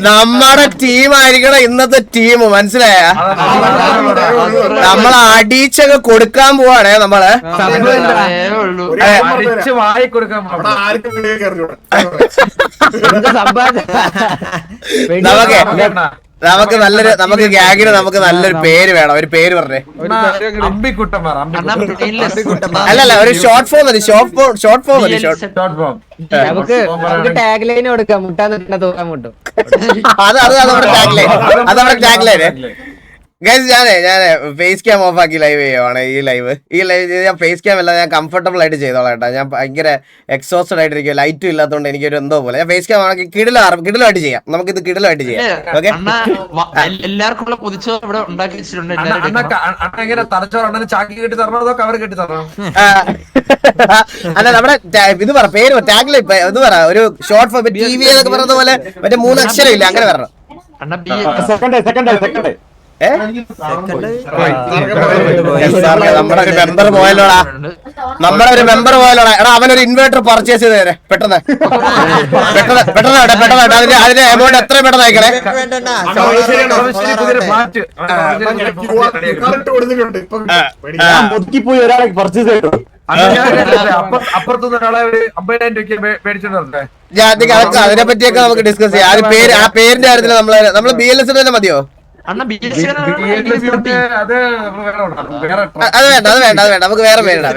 Speaker 5: നമ്മുടെ ടീമായിരിക്കണം ഇന്നത്തെ ടീം. മനസ്സിലായ? നമ്മളെ അടിച്ചൊക്കെ കൊടുക്കാൻ പോവാണേ നമ്മള്. നമുക്ക് ഗ്യാങ്ങിന് നമുക്ക് നല്ലൊരു പേര് വേണം. ഒരു പേര് പറഞ്ഞേ. അല്ലല്ല ഒരു ഷോർട്ട് ഫോം മതി. ഷോർട്ട് ഫോം മതി.
Speaker 12: നമുക്ക് ടാഗ് ലൈൻ കൊടുക്കാം. മുട്ടാൻ തോക്കാൻ മുട്ടും.
Speaker 5: അത് നമ്മുടെ ടാഗ് ലൈന്. ഗൈസ് ഞാനേ ഫേസ് ക്യാം ഓഫ് ആക്കി ലൈവ് ചെയ്യുവാണ്. ഈ ലൈവ് ഞാൻ ഫേസ് ക്യാം അല്ല, ഞാൻ കംഫർട്ടബിൾ ആയിട്ട് ചെയ്തോളാം കേട്ടോ. ഞാൻ ഭയങ്കര എക്സോസ്റ്റഡ് ആയിട്ടിരിക്കും. ലൈറ്റും ഇല്ലാത്തതുകൊണ്ട് എനിക്കൊരു എന്തോ പോലെ. ഞാൻ ഫേസ് ക്യാം ആണെങ്കിൽ കിടിലായിട്ട് ചെയ്യാം. നമുക്കിത് കിടിലായിട്ട് ചെയ്യാം. ഓക്കെ
Speaker 13: എല്ലാവർക്കും ഇവിടെ ഉണ്ടാക്കി വെച്ചിട്ടുണ്ട്.
Speaker 5: അല്ല നമ്മുടെ ഇത് പറ പേര് ടാഗ് ലൈൻ ഇത് പറ. ഒരു ഷോർട്ട് ഫോം TV എന്നൊക്കെ പറയുന്ന പോലെ മറ്റേ 3 അക്ഷരം ഇല്ല, അങ്ങനെ പറഞ്ഞു. നമ്മുടെ ഒരു മെമ്പർ പോയല്ലോടാ. എടാ അവനൊരു ഇൻവേർട്ടർ പർച്ചേസ് ചെയ്ത് തരാം പെട്ടെന്ന്. അതിന്റെ എമൗണ്ട് എത്ര പെട്ടെന്ന് അയക്കണേ.
Speaker 13: പോയി ഒരാളെ പർച്ചേസ് ചെയ്തു.
Speaker 5: അതിനെ പറ്റിയൊക്കെ നമുക്ക് ഡിസ്കസ് ചെയ്യാം. ആ പേരിന്റെ കാര്യത്തിൽ നമ്മള് BLS തന്നെ മതിയോ? അത് വേണ്ട നമുക്ക് വേറെ പേരിടാം.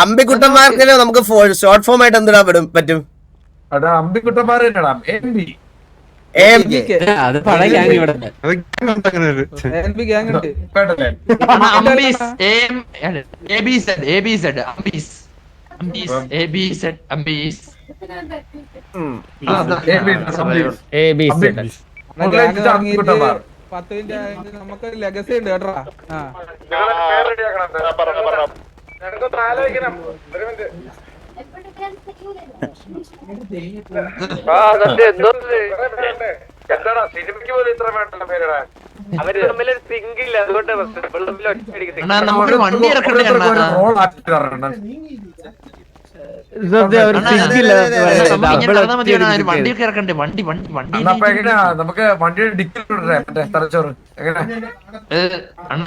Speaker 5: അമ്പിക്കുട്ടന്മാർക്ക് നമുക്ക് ഷോർട്ട് ഫോം ആയിട്ട് എന്തിടാൻ പറ്റും?
Speaker 4: നമുക്ക് ലെഗസി ഉണ്ട് കേട്ടോ.
Speaker 6: എന്താടാ സിനിമയ്ക്ക് പോലും ഇത്ര വേണ്ടല്ലോ പേരിടാൻ.
Speaker 13: അവര് തമ്മിലൊരു സിംഗില്ല, അതുകൊണ്ട്
Speaker 4: വണ്ടി
Speaker 6: നമുക്ക് വണ്ടിയുടെ ഡിക്കിലിടേ മറ്റേ തലച്ചോറ് എങ്ങനെ?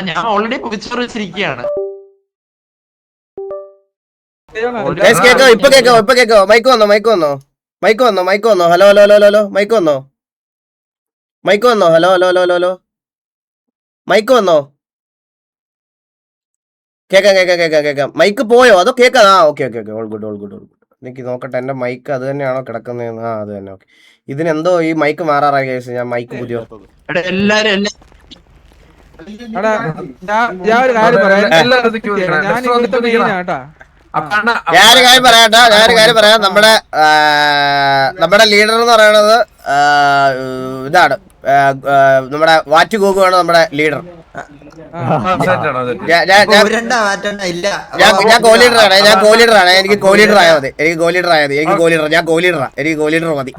Speaker 13: ഞാൻ ഓൾറെഡി പൊതിച്ചോറ് വെച്ചിരിക്കുകയാണ്.
Speaker 5: ഇപ്പൊ കേക്കോ. മൈക്ക് വന്നോ. ഹലോ മൈക്ക് വന്നോ. ഹലോ മൈക്ക് വന്നോ. കേക്കാം. മൈക്ക് പോയോ അതോ കേക്കാം? Okay all good. എനിക്ക് നോക്കട്ടെ എന്റെ മൈക്ക് അത് തന്നെയാണോ കിടക്കുന്നതെന്ന്. അത് തന്നെ. ഓക്കെ. ഇതിനെന്തോ ഈ മൈക്ക് മാറാറായി കേസ്. ഞാൻ മൈക്ക് പുതിയ ഞാനൊരു കാര്യം പറയാം. നമ്മുടെ ലീഡർ എന്ന് പറയുന്നത് ഇതാണ്. നമ്മുടെ വാറ്റ് ഗോകുവാണ് നമ്മുടെ ലീഡർ. ഞാൻ കോ ലീഡറാണ്. എനിക്ക് കോ ലീഡർ ആയാൽ മതി. എനിക്ക് കോ ലീഡർ മതി.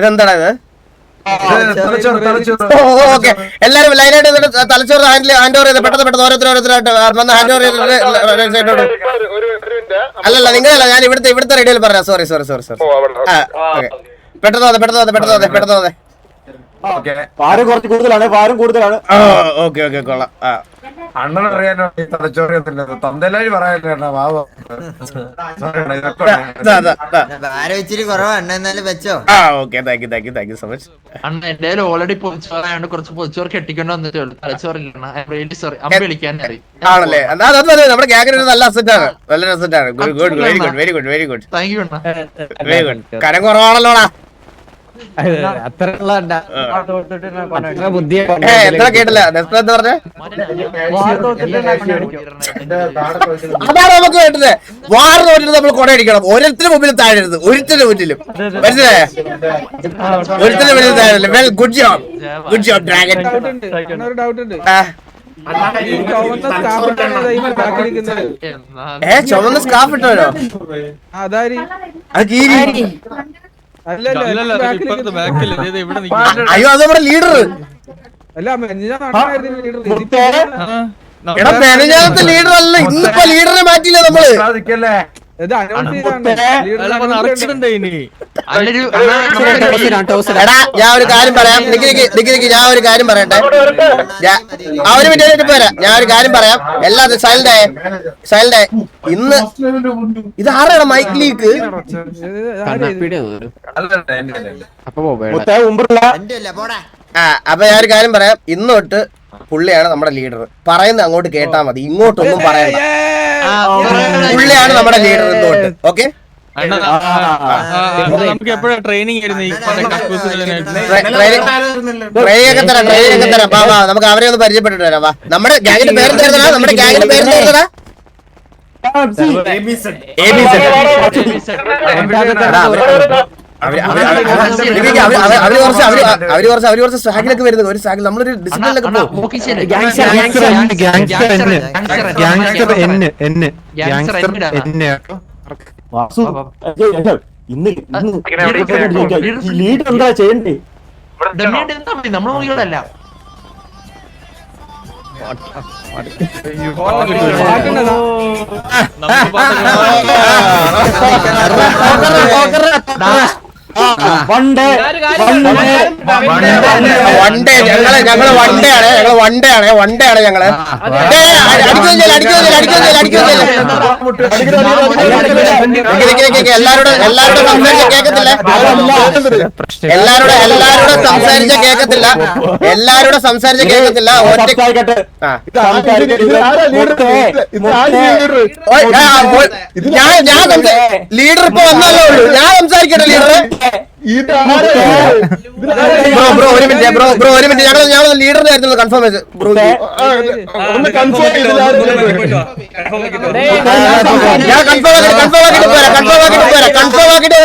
Speaker 5: ഇതെന്താടാ ഇത്? ഓക്കെ എല്ലാരും ലൈനായിട്ട് തലച്ചോറ് ഹാൻഡ് ഓവർ ചെയ്ത് പെട്ടെന്ന് ഓരോരുത്തരായിട്ട് ഹാൻഡ് ഓവർ ചെയ്തിട്ട്. അല്ലല്ല നിങ്ങളല്ല, ഞാൻ ഇവിടുത്തെ റേഡിയോയിൽ പറയാം. സോറി. പെട്ടെന്ന് വന്നേ.
Speaker 13: ഭാരം കുറച്ച് കൂടുതലാണ്.
Speaker 5: ഓക്കെ കൊള്ളാം.
Speaker 6: അണ്ണൻ അറിയാനോ തലച്ചോറിയത്തില്ല, തന്തലായി പറയാനില്ല.
Speaker 5: വെച്ചോ. Thank you so much.
Speaker 13: അണ്ണ എന്റെ ഓൾറെഡി പൊതിച്ചോറായോണ്ട് കുറച്ച് പൊതിച്ചോറ് കെട്ടിക്കൊണ്ട് വന്നിട്ടേ ഉള്ളൂ. തലച്ചോറില്ല.
Speaker 5: ആണല്ലേ? നമ്മുടെ ഗ്യാങ്ങിന് നല്ല അസറ്റാണ്. Very good.
Speaker 13: Thank you.
Speaker 5: കരം കുറവാണല്ലോടാ.
Speaker 12: അത്ര ബുദ്ധിയെ
Speaker 5: എത്ര കേട്ടില്ല നെസ്ല എന്താ പറഞ്ഞേ? അതാണ് നമുക്ക് വേണ്ടത്. വാർ നോട്ടിട്ട് നമ്മൾ കൊടയടിക്കണം. ഓരോരുത്തരുടെ മുമ്പിൽ താഴരുത്, ഒരുത്തരുടെ മുന്നിലും. മനസ്സിലായോ? ഒരുത്തരുടെ മുന്നിൽ താഴരുത്. Well good job, good job dragon. ചുവന്ന സ്കാർഫ് ഇട്ടോരോ? അയ്യോ അത് നമ്മുടെ ലീഡർ. എടാ മെനഞ്ഞാലത്തെ ലീഡർ അല്ല, ഇന്നിപ്പോ ലീഡറെ മാറ്റിയില്ല നമ്മള്. എടാ ഞാൻ ഒരു കാര്യം പറയാം. ഞാൻ ഒരു കാര്യം പറയട്ടെ. ഒരു മിനിറ്റ് പോരാ. ഞാൻ ഒരു കാര്യം പറയാം. എല്ലാവരും സൈലന്റ്. ഇന്ന് ഇത് ആരാണ് മൈക്ക് ലീക്ക്? അപ്പൊ ഞാൻ ഒരു കാര്യം പറയാം. ഇന്ന് തൊട്ട് പുള്ളിയാണ് നമ്മുടെ ലീഡർ. പറയുന്നത് അങ്ങോട്ട് കേട്ടാ മതി, ഇങ്ങോട്ടൊന്നും പറയണ്ട. പുള്ളിയാണ് നമ്മുടെ ലീഡർ ഇന്ന് തൊട്ട്. ഓക്കെ?
Speaker 7: നമുക്ക് എപ്പോഴാ ട്രെയിനിങ്
Speaker 5: ട്രെയിനിങ് ഒക്കെ തരാം. വാ നമുക്ക് അവരെ ഒന്ന് പരിചയപ്പെട്ടിട്ട് വരാം. വാ. നമ്മുടെ ഗ്യാങ്ങിന്റെ പേര് തരുന്നതാ. നമ്മുടെ ഗ്യാങ്ങിന്റെ പേര് തരുന്നതാ. അവര് കുറച്ച് സ്വാഗിലൊക്കെ വരുന്നത്. ഒരു സ്വാഗിൽ നമ്മളൊരു ഡിസിപ്ലിനൊക്കെ
Speaker 13: ലീഡ് എന്താ ചെയ്യണ്ടേ?
Speaker 12: നമ്മളെ മുറികളല്ല.
Speaker 5: വൺഡേ ഞങ്ങള് വൺഡേ ആണ് ഞങ്ങള്. എല്ലാരോടും സംസാരിച്ച കേക്കത്തില്ല. എല്ലാരോടും സംസാരിച്ച കേക്കത്തില്ല. ഞാൻ ലീഡർ ഇപ്പൊ വന്നല്ലേ ഉള്ളൂ. ഞാൻ സംസാരിക്കട്ടെ ലീഡറെ? ബ്രോ ഒരു മിനിറ്റ് ഞങ്ങൾ ലീഡറിനെ ആയിരുന്നു കൺഫേം ചെയ്ത്. ബ്രോ ഞാൻ കൺഫേം ആക്കിട്ട്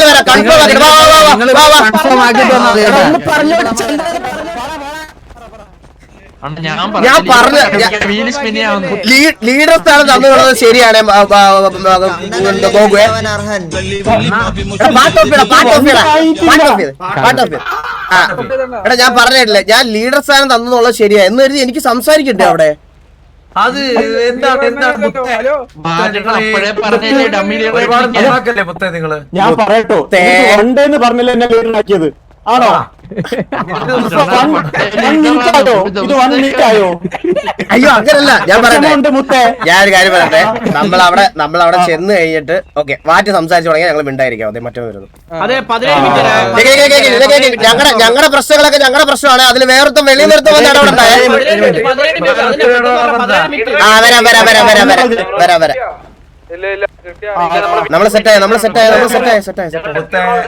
Speaker 5: ഞാൻ പറഞ്ഞു ലീഡർ സ്ഥാനം തന്നുള്ളത് ശരിയാണ്. എടാ ഞാൻ പറഞ്ഞിട്ടില്ല, ഞാൻ ലീഡർ സ്ഥാനം തന്നുള്ളത് ശരിയാ എന്ന് കരുതി എനിക്ക് സംസാരിക്കണ്ടേ അവിടെ?
Speaker 6: അത്
Speaker 13: ഞാൻ പറയട്ടോ, വണ്ടേന്ന് പറഞ്ഞില്ല എന്നെ ലീഡറാക്കിയത് ആണോ?
Speaker 5: അയ്യോ അങ്ങനല്ല ഞാൻ പറയട്ടെ. ഞാനൊരു കാര്യം പറയട്ടെ. നമ്മളവിടെ ചെന്ന് കഴിഞ്ഞിട്ട് ഓക്കെ മാറ്റി സംസാരിച്ചു തുടങ്ങിയാൽ ഞങ്ങൾ മിണ്ടായിരിക്കാം. അതെ മറ്റോ വരുന്നു. ഞങ്ങളുടെ പ്രശ്നങ്ങളൊക്കെ ഞങ്ങളുടെ പ്രശ്നമാണ്. അതിൽ വേറൊരുത്തം വെളിയിൽ നിർത്തം വന്നാണ് അവിടെ ഉണ്ടായത്. വരാം നമ്മള് സെറ്റായി.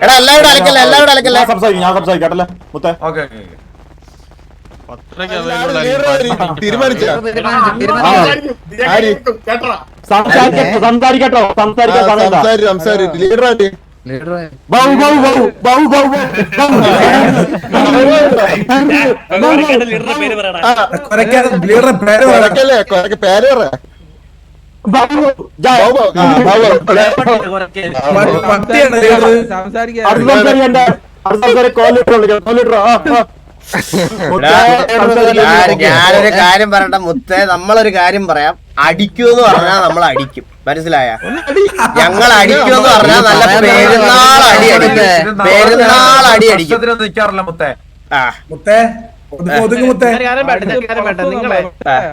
Speaker 5: എടാ എല്ലാവരും അലക്കല്ലേ.
Speaker 13: ഞാൻ സംസാരിക്കട്ടല്ലേ മുത്തേ? സംസാരിക്കട്ടോ?
Speaker 5: ഞാനൊരു കാര്യം പറയണ്ട മുത്തേ. നമ്മളൊരു കാര്യം പറയാം. അടിക്കൂന്ന് പറഞ്ഞാൽ നമ്മൾ അടിക്കും. മനസ്സിലായ? ഞങ്ങൾ അടിക്കൂന്ന് പറഞ്ഞാൽ നല്ല പെരുന്നാൾ അടി അടിക്കും.
Speaker 6: നിൽക്കാറില്ല മുത്തേ.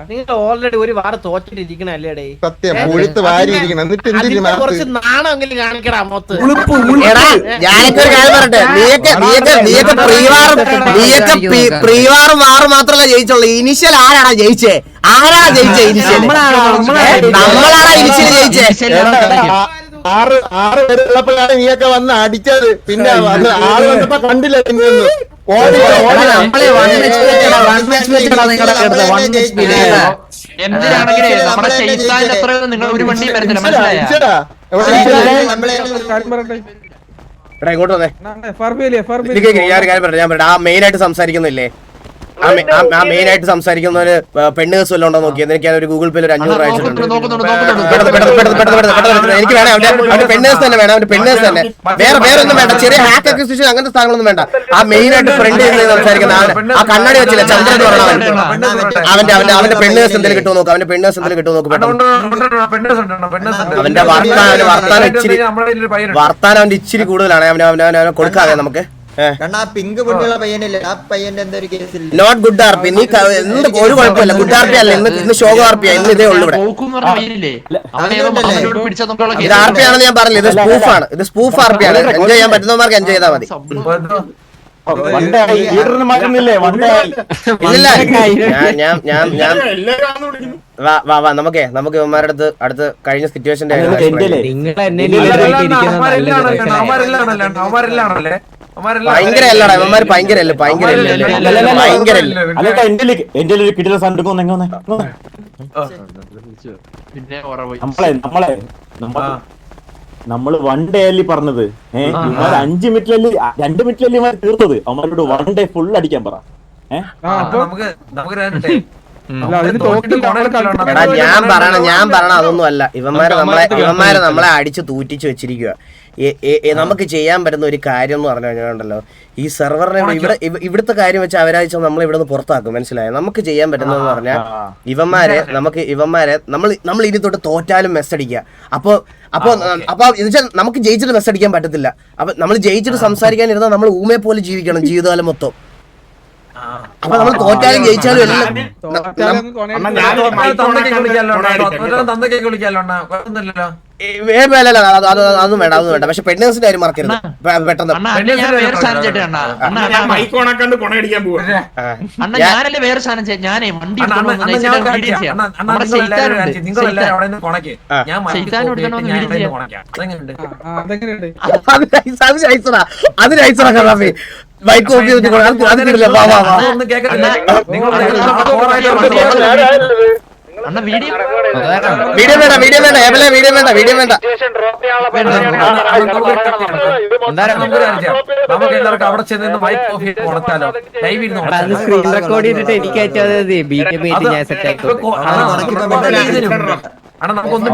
Speaker 12: നിങ്ങൾ ഓൾറെഡി ഒരു വാര തോറ്റിട്ടിരിക്കണല്ലേ?
Speaker 1: സത്യം പുഴുത്ത് വാരിയിരിക്കണം.
Speaker 12: കുറച്ച് നാണമെങ്കിലും കാണിക്കടാ മൊത്ത്.
Speaker 5: ഞാനൊക്കെ ഒരു കാര്യം പറയട്ടെ. നീയൊക്കെ പ്രീവാറും വാറും മാത്രമല്ല ജയിച്ചുള്ളൂ. ഇനിഷ്യൽ ആരാണ് ജയിച്ചേ? ഇനിഷ്യൽ നമ്മളാണ് ഇനിഷ്യൽ ജയിച്ചേ.
Speaker 1: ആറ് പേരുള്ളപ്പോഴാണ് നീയൊക്കെ വന്ന് അടിച്ചത്. പിന്നെ ആള് വന്നപ്പോ കണ്ടില്ല പിന്നെയൊന്നും.
Speaker 5: ഇങ്ങോട്ട് വന്നേ. ഞാൻ കാര്യം പറയട്ടെ. ആ മെയിൻ ആയിട്ട് സംസാരിക്കുന്നില്ലേ, ആ മെയിൻ ആയിട്ട് സംസാരിക്കുന്നവര് പെണ്ണ് കേസ് വല്ലതും ഉണ്ടോ നോക്കി. എനിക്ക് ഒരു ഗൂഗിൾ പേയിൽ 500 അയച്ചിട്ടുണ്ട്. എനിക്ക് വേണം അവന്റെ പെണ്ണ് കേസ് തന്നെ വേണം. അവന്റെ പെണ്ണ് കേസ് തന്നെ, വേറെ ഒന്നും വേണ്ട. ചെറിയ ഹാക്ക് അക്വിസിഷൻ അങ്ങനത്തെ സാധനങ്ങളൊന്നും വേണ്ട. ആ മെയിൻ ആയിട്ട് ഫ്രണ്ട് സംസാരിക്കുന്ന ആ കണ്ണാടി വെച്ചില്ല ചന്ദ്രൻ എന്ന് പറഞ്ഞ അവന്റെ പെണ്ണ് കേസ് എന്തെങ്കിലും കിട്ടുമോ നോക്കും. അവന്റെ പെണ്ണ് കേസ് എന്തെങ്കിലും കിട്ടുമോ നോക്കും. അവന്റെ വർത്താനം അവന്റെ ഇച്ചിരി കൂടുതലാണ്. അവനെ കൊടുക്കാതെ നമുക്ക്.
Speaker 12: പിങ്ക് പൊട്ടിയുള്ള പയ്യനല്ലേ, ആ പയ്യന്റെ എന്താ ഒരു കേസിൽ
Speaker 5: നോട്ട് ഗുഡ് ആർപി. നീ എന്ത് ഒരു കുഴപ്പമില്ല. ഗുഡ് ആർപി അല്ല, ഇന്ന് ഷോക ആർപിയാ. ഇന്ന് ഇതേ ഉള്ളു ഇവിടെ. ഇത് ആർപി ആണെന്ന് ഞാൻ പറഞ്ഞില്ല. ഇത് സ്പൂഫാണ്. ഇത് സ്പൂഫ് ആർപിയാണ്. എൻജോയ് ചെയ്യാൻ പറ്റുന്നവർക്ക് എൻജോയ് ചെയ്താൽ മതി. വാ നമുക്ക് ഇവന്മാരുടെ അടുത്ത് കഴിഞ്ഞ സിറ്റുവേഷന്റെ ഭയങ്കര അല്ലടാ ഇവന്മാര്. ഭയങ്കര
Speaker 13: നമ്മള് 1 ഡേ അല്ലേ പറഞ്ഞത്. 5 മിനിറ്റിലല്ലേ 2 മിനിറ്റിലല്ലേ തീർത്തത്. അവന്മാരോട് 1 ഡേ ഫുൾ അടിക്കാൻ പറ.
Speaker 5: ഞാൻ പറയണ അതൊന്നും അല്ല. ഇവന്മാരെ നമ്മളെ അടിച്ച് തൂറ്റിച്ച് വെച്ചിരിക്കുക. നമുക്ക് ചെയ്യാൻ പറ്റുന്ന ഒരു കാര്യം എന്ന് പറഞ്ഞു കഴിഞ്ഞാൽ ഈ സെർവറിനെ ഇവിടുത്തെ കാര്യം വെച്ച് അവരാഴ്ച നമ്മൾ ഇവിടെ നിന്ന് പുറത്താക്കും. മനസ്സിലായോ? നമുക്ക് ചെയ്യാൻ പറ്റുന്നതെന്ന് പറഞ്ഞാൽ ഇവന്മാരെ നമ്മൾ ഇനി തൊട്ട് തോറ്റാലും മെസ്സ് അടിക്കുക. അപ്പൊ നമുക്ക് ജയിച്ചിട്ട് മെസ്സ് അടിക്കാൻ പറ്റത്തില്ല. അപ്പൊ നമ്മൾ ജയിച്ചിട്ട് സംസാരിക്കാനിരുന്നാൽ നമ്മൾ ഊമയെ പോലെ ജീവിക്കണം ജീവിതകാലം മൊത്തം. അപ്പൊ നമ്മൾ തോറ്റാലും ജയിച്ചാലും എല്ലാം അതൊന്നും വേണ്ട. പക്ഷെ പെണ്ണേഴ്സിന്റെ കാര്യം മറക്കരുത് പെട്ടെന്ന്. അത് നൈസറാ കറാഫി. ബൈക്ക് ഓഫ് ചെയ്തിട്ട് അതില്ല. വീഡിയോ വേണ്ട.
Speaker 6: നമുക്ക് എല്ലാവർക്കും അവിടെ ചെന്ന് ബൈക്ക് ഓഫ് ചെയ്ത് ഉണക്കാലോ.
Speaker 12: സ്ക്രീൻ റെക്കോർഡ് ചെയ്തിട്ട് എനിക്ക് അയച്ചാൽ ഞാൻ സെറ്റ് ആക്കി.
Speaker 6: അണ്ണാ നമുക്കൊന്നും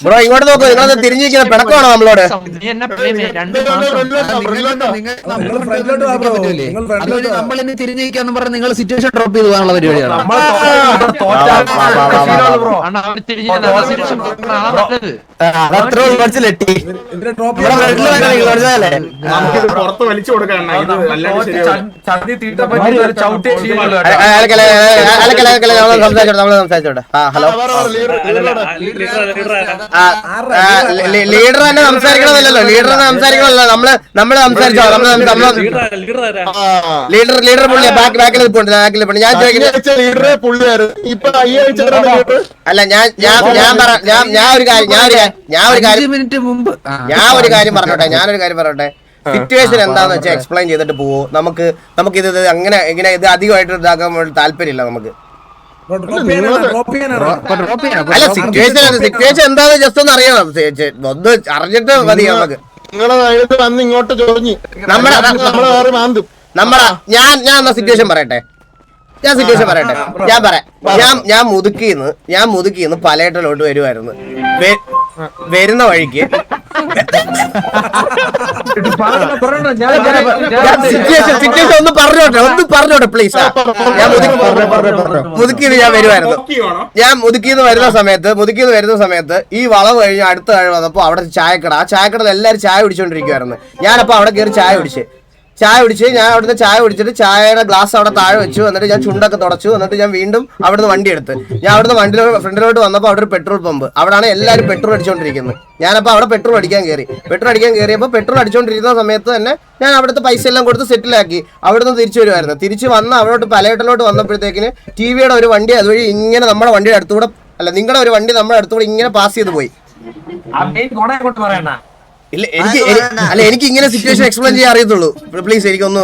Speaker 5: ബ്രോ ഇങ്ങോട്ട് നോക്കൂ. നിങ്ങളത് തിരിഞ്ഞിരിക്കുന്ന പിണക്കമാണോ നമ്മളോട്?
Speaker 2: നമ്മളിന്ന് തിരിഞ്ഞിരിക്കാന്ന് പറഞ്ഞ് നിങ്ങൾ സിറ്റുവേഷൻ ഡ്രോപ്പ് ചെയ്ത് പോകാനുള്ള പരിപാടിയാണ്.
Speaker 11: പുറത്ത് വലിച്ചു കൊടുക്കണം.
Speaker 5: സംസാരിച്ചോട്ടെ. ഹലോ ലീഡർ തന്നെ സംസാരിക്കണമെന്നല്ലോ. നമ്മള് സംസാരിച്ചോ. ലീഡർ പുള്ളിയാ. ബാക്കിൽ പോണ്ട്. ഞാൻ അല്ല ഞാനൊരു കാര്യം പറഞ്ഞോട്ടെ. സിറ്റുവേഷൻ എന്താന്ന് വെച്ചാൽ എക്സ്പ്ലെയിൻ ചെയ്തിട്ട് പോവോ. നമുക്ക് ഇത് അങ്ങനെ ഇങ്ങനെ ഇത് അധികമായിട്ട് ഇതാക്കാൻ താല്പര്യമില്ല നമുക്ക്. അല്ല സിറ്റുവേഷൻ എന്താന്ന് ജസ്റ്റ് ഒന്ന് അറിയണം. ഒന്ന് അറിഞ്ഞിട്ട് മതി നമുക്ക്.
Speaker 1: വന്ന് ഇങ്ങോട്ട് ചൊറിഞ്ഞ്
Speaker 5: ഞാൻ എന്നാ സിറ്റുവേഷൻ പറയട്ടെ. ഞാൻ മുതുക്കിന്ന് പലേട്ടലോട്ട് വരുമായിരുന്നു. വരുന്ന വഴിക്ക് സിറ്റുവേഷൻ ഒന്ന് പറഞ്ഞോട്ടെ പ്ലീസ്. മുതുക്കിന്ന് ഞാൻ വരുമായിരുന്നു. ഞാൻ മുതുക്കിന്ന് വരുന്ന സമയത്ത് ഈ വളവ് കഴിഞ്ഞ് അടുത്ത കഴിവ് വന്നപ്പോ അവിടെ ചായക്കട. ആ ചായക്കടയിൽ എല്ലാവരും ചായ കുടിച്ചോണ്ടിരിക്കുവായിരുന്നു. ഞാനപ്പോ അവിടെ കയറി ചായ കുടിച്ച് ചായ കുടിച്ച് ഞാൻ അവിടുന്ന് ചായ കുടിച്ചിട്ട് ചായയുടെ ഗ്ലാസ് അവിടെ താഴെ വെച്ചു. എന്നിട്ട് ഞാൻ ചുണ്ടൊക്കെ തുടച്ചു. എന്നിട്ട് ഞാൻ വീണ്ടും അവിടുന്ന് വണ്ടി എടുത്ത് ഞാൻ അവിടുന്ന് ഫ്രണ്ടിലോട്ട് വന്നപ്പോൾ അവിടെ ഒരു പെട്രോൾ പമ്പ്, അവിടെയാണ് എല്ലാവരും പെട്രോൾ അടിച്ചുകൊണ്ടിരിക്കുന്നത്. ഞാനപ്പോൾ അവിടെ പെട്രോൾ അടിക്കാൻ കയറിയപ്പോൾ പെട്രോൾ അടിച്ചുകൊണ്ടിരിക്കുന്ന സമയത്ത് തന്നെ ഞാൻ അവിടുത്തെ പൈസ എല്ലാം കൊടുത്ത് സെറ്റിലാക്കി അവിടുന്ന് തിരിച്ചു വരുമായിരുന്നു. തിരിച്ച് വന്ന് അവിടോട്ട് പലയിട്ടലോട്ട് വന്നപ്പോഴത്തേക്കിന് ടിവിയുടെ ഒരു വണ്ടി അതുവഴി ഇങ്ങനെ നമ്മുടെ വണ്ടിയുടെ അടുത്തുകൂടെ അല്ല നിങ്ങളുടെ ഒരു വണ്ടി നമ്മുടെ അടുത്തുകൂടെ ഇങ്ങനെ പാസ് ചെയ്ത് പോയി. ഇല്ല എനിക്ക് ഇങ്ങനെ സിറ്റുവേഷൻ എക്സ്പ്ലെയിൻ ചെയ്യാൻ അറിയത്തുള്ളൂ. പ്ലീസ് എനിക്കൊന്ന്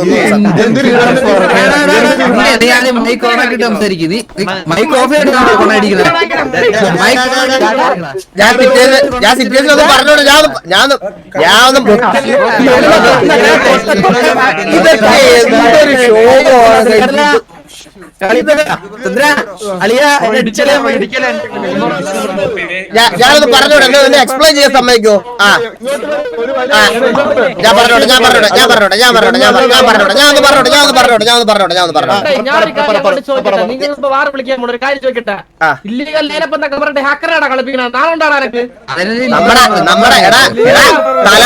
Speaker 5: ഞാൻ സിറ്റുവേഷൻ ഒന്ന് പറഞ്ഞോളൂ. ഇതൊക്കെ എന്തൊരു ഷോയാണ്. ഞാനൊന്ന് പറഞ്ഞോട്ടെ, എന്നെ എക്സ്പ്ലെയിൻ ചെയ്യാൻ സമ്മതിക്കോ? ഞാൻ പറഞ്ഞോട്ടെ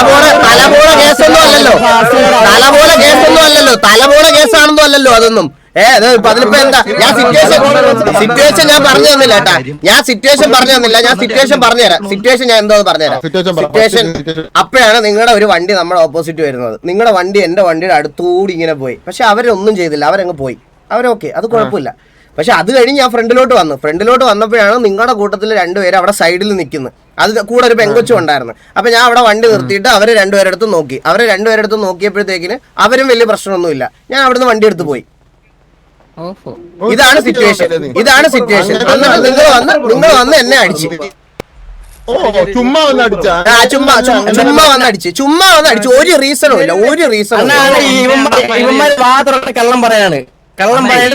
Speaker 5: നമ്മുടെ തലപോള കേസൊന്നും കേസാണെന്നും അല്ലല്ലോ അതൊന്നും. അതിലിപ്പോ എന്താ? ഞാൻ സിറ്റുവേഷൻ ഞാൻ പറഞ്ഞു തന്നില്ല കേട്ടാ. ഞാൻ സിറ്റുവേഷൻ പറഞ്ഞുതരാം. സിറ്റുവേഷൻ ഞാൻ എന്തോ പറഞ്ഞുതരാം. സിറ്റുവേഷൻ അപ്പോഴാണ് നിങ്ങളുടെ ഒരു വണ്ടി നമ്മുടെ ഓപ്പോസിറ്റ് വരുന്നത്. നിങ്ങളുടെ വണ്ടി എന്റെ വണ്ടിയുടെ അടുത്തുകൂടി ഇങ്ങനെ പോയി. പക്ഷെ അവരൊന്നും ചെയ്തില്ല, അവരങ്ങ് പോയി. അവരൊക്കെ അത് കുഴപ്പമില്ല. പക്ഷെ അത് കഴിഞ്ഞ് ഞാൻ ഫ്രണ്ടിലോട്ട് വന്നപ്പോഴാണ് നിങ്ങളുടെ കൂട്ടത്തിൽ രണ്ടുപേരും അവിടെ സൈഡിൽ നിൽക്കുന്നത്. അത് കൂടെ ഒരു പെങ്കൊച്ചും ഉണ്ടായിരുന്നു. അപ്പൊ ഞാൻ അവിടെ വണ്ടി നിർത്തിയിട്ട് അവരെ രണ്ടുപേരെടുത്ത് നോക്കിയപ്പോഴത്തേക്കിന് അവരും വലിയ പ്രശ്നമൊന്നുമില്ല. ഞാൻ അവിടുന്ന് വണ്ടി എടുത്ത് പോയി. ഇതാണ് സിറ്റുവേഷൻ. നിങ്ങൾ വന്ന് എന്നെ അടിച്ചു.
Speaker 1: ചുമ്മാ വന്ന് അടിച്ചു. ഒരു റീസണും ഇല്ല.
Speaker 12: കള്ളം പറയാണ്. കള്ളം പറയാൻ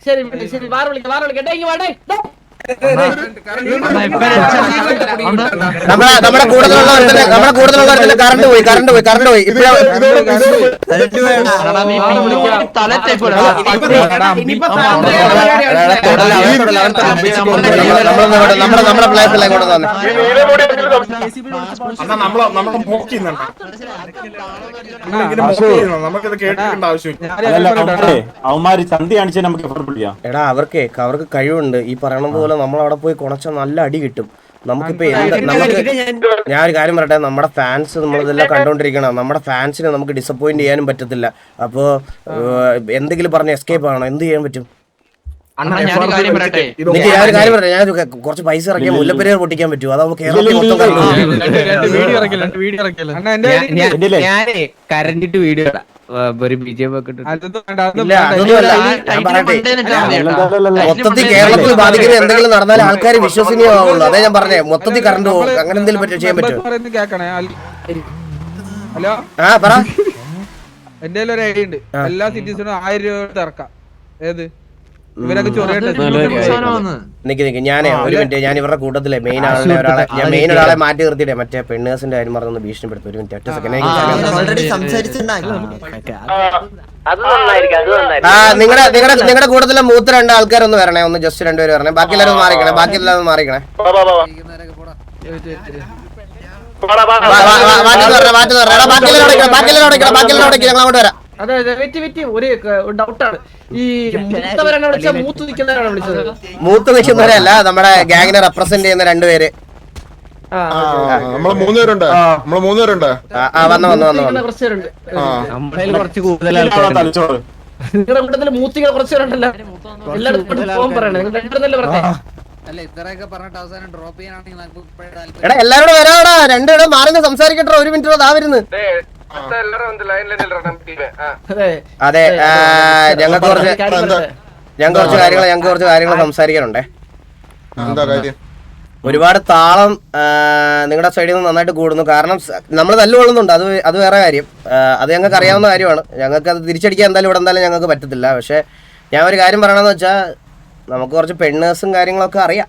Speaker 12: ശരി
Speaker 5: നമ്മുടെ കൂടുതലുള്ളവരുടെ കറണ്ട് പോയി. നമ്മുടെ പ്ലേസിലെ കൊണ്ടുവന്നു.
Speaker 13: അവന്മാര് ചന്തി കാണിച്ചാൽ നമുക്ക്
Speaker 5: എടാ അവർക്ക് കഴിവുണ്ട്. ഈ പറയണ പോലെ നമ്മൾ അവിടെ പോയി കുണച്ച നല്ല അടി കിട്ടും. നമുക്കിപ്പോ ഞാൻ ഒരു കാര്യം പറയട്ടെ, നമ്മുടെ ഫാൻസ് നമ്മളിതെല്ലാം കണ്ടോണ്ടിരിക്കണം. നമ്മുടെ ഫാൻസിനെ നമുക്ക് ഡിസപ്പോയിന്റ് ചെയ്യാനും പറ്റത്തില്ല. അപ്പോ എന്തെങ്കിലും പറഞ്ഞ് എസ്കേപ്പ് ആണോ? എന്ത് ചെയ്യാൻ പറ്റും? ഞാൻ ഒരു കാര്യം പറയട്ടെ, ഞാൻ കുറച്ച് പൈസ ഇറക്കിയാൽ മുല്ലപ്പെരിയാർ പൊട്ടിക്കാൻ പറ്റുമോ? അതാവുമ്പോ കേരളത്തിൽ മൊത്തം
Speaker 12: കരണ്ടിട്ട് വീഡിയോ
Speaker 5: മൊത്തത്തിൽ കേരളത്തിൽ ബാധിക്കുന്ന എന്തെങ്കിലും നടന്നാൽ ആൾക്കാർ വിശ്വസനീയമാവുള്ളൂ. അതേ ഞാൻ പറഞ്ഞേ, മൊത്തത്തിൽ കറണ്ട് പോകും. അങ്ങനെ എന്തെങ്കിലും ചെയ്യാൻ പറ്റുമോ?
Speaker 4: ഹലോ,
Speaker 5: പറ.
Speaker 4: എന്റെ ഒരു ഐഡിയ ഉണ്ട്. എല്ലാ സിറ്റീസിനും 1000 രൂപ ഇറക്കാം. ഏത് ഇവരൊക്കെ
Speaker 5: ഞാനേ ഒരു മിനിറ്റ്, ഞാൻ ഇവരുടെ കൂട്ടത്തിലെ മെയിൻ ഒരാളെ മാറ്റി നിർത്തിയിട്ടേ മറ്റേ പെണ്ണേഴ്സിന്റെ കാര്യം പറഞ്ഞൊന്ന് ഭീഷണിപ്പെടുത്തും. ഒരു മിനിറ്റ്, ഒറ്റ സെക്കൻഡ്. നിങ്ങളുടെ കൂട്ടത്തിലെ മൂത്ത 2 ആൾക്കാരൊന്ന് വരണേ. ഒന്ന് ജസ്റ്റ് 2 പേര് വരണേ. ബാക്കി എല്ലാവരും മാറിക്കണേ. ബാക്കി അങ്ങോട്ട് വരാം.
Speaker 12: അതെ ഒരു ഡൗട്ടാണ്. ഈ
Speaker 5: മൂത്ത് നിൽക്കുന്നവരല്ല, നമ്മുടെ ഗ്യാങ്ങിനെ റെപ്രസെന്റ് ചെയ്യുന്ന 2 പേര്.
Speaker 1: നമ്മള് 3 പേരുണ്ട്.
Speaker 5: വന്നു
Speaker 12: കുറച്ച് കൂടുതൽ നിങ്ങളുടെ കൂട്ടത്തില് മൂത്തികൾ കുറച്ച് പേരുണ്ടല്ലോ. എല്ലാവരും പറയണേ.
Speaker 5: എടാ എല്ലാരോടും വരാടാ. 2 പേരും മാറി സംസാരിക്കട്ടെ. 1 മിനിറ്റ് ദാ വരുന്നു. അതെ, ഞങ്ങൾക്ക് കുറച്ച് കാര്യങ്ങൾ സംസാരിക്കാനുണ്ടേ. ഒരുപാട് താളം നിങ്ങളുടെ സൈഡിൽ നിന്ന് നന്നായിട്ട് കൂടുന്നു. കാരണം നമ്മൾ തല്ലുകൊള്ളുന്നുണ്ട്, അത് വേറെ കാര്യം. അത് ഞങ്ങൾക്ക് അറിയാവുന്ന കാര്യമാണ്. ഞങ്ങൾക്ക് അത് തിരിച്ചടിക്കാൻ എന്തായാലും ഇവിടെ എന്തായാലും ഞങ്ങൾക്ക് പറ്റത്തില്ല. പക്ഷെ ഞാൻ ഒരു കാര്യം പറയണമെന്ന് വെച്ചാൽ നമുക്ക് കുറച്ച് പെണ്ണേഴ്സും കാര്യങ്ങളൊക്കെ അറിയാം.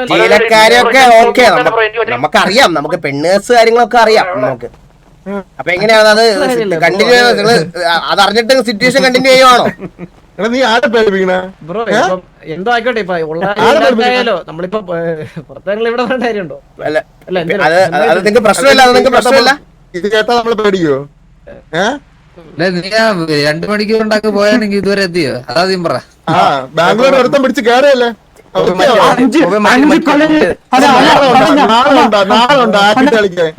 Speaker 5: സ്റ്റീലക്കാരൊക്കെ ഓക്കെ, നമുക്കറിയാം. നമുക്ക് പെണ്ണേഴ്സ് കാര്യങ്ങളൊക്കെ അറിയാം. നമുക്ക് അപ്പൊ എങ്ങനെയാണ് അത് കണ്ടിന്യൂ നിങ്ങള് അത് അറിഞ്ഞിട്ട് സിറ്റുവേഷൻ കണ്ടിന്യൂ ചെയ്യുവാണോ?
Speaker 1: നീ ആരെ പേടിപ്പിക്കണേ
Speaker 12: ബ്രോ എന്തോ ആയിക്കോട്ടെ ഇപ്പൊ ഉള്ളതായാലോ നമ്മളിപ്പോ പുറത്തെങ്കിലും ഇവിടെ വേണ്ട കാര്യമുണ്ടോ?
Speaker 5: അല്ല അത് നിങ്ങൾക്ക് പ്രശ്നമില്ല, അത് നിങ്ങൾക്ക് പ്രശ്നമില്ല.
Speaker 1: ഇത് കേട്ടാ നമ്മള് പേടിക്കോ?
Speaker 2: നീ 2 മണിക്കൂർ ഉണ്ടാക്കി പോയാണെങ്കിൽ ഇതുവരെ എത്തിയോ? അതാദ്യം പറ.
Speaker 1: ബാംഗ്ലൂർ ഒരുത്തം പിടിച്ച് കയറിയല്ലേ? നാളുണ്ടോ ആക്കി കളിക്കാൻ?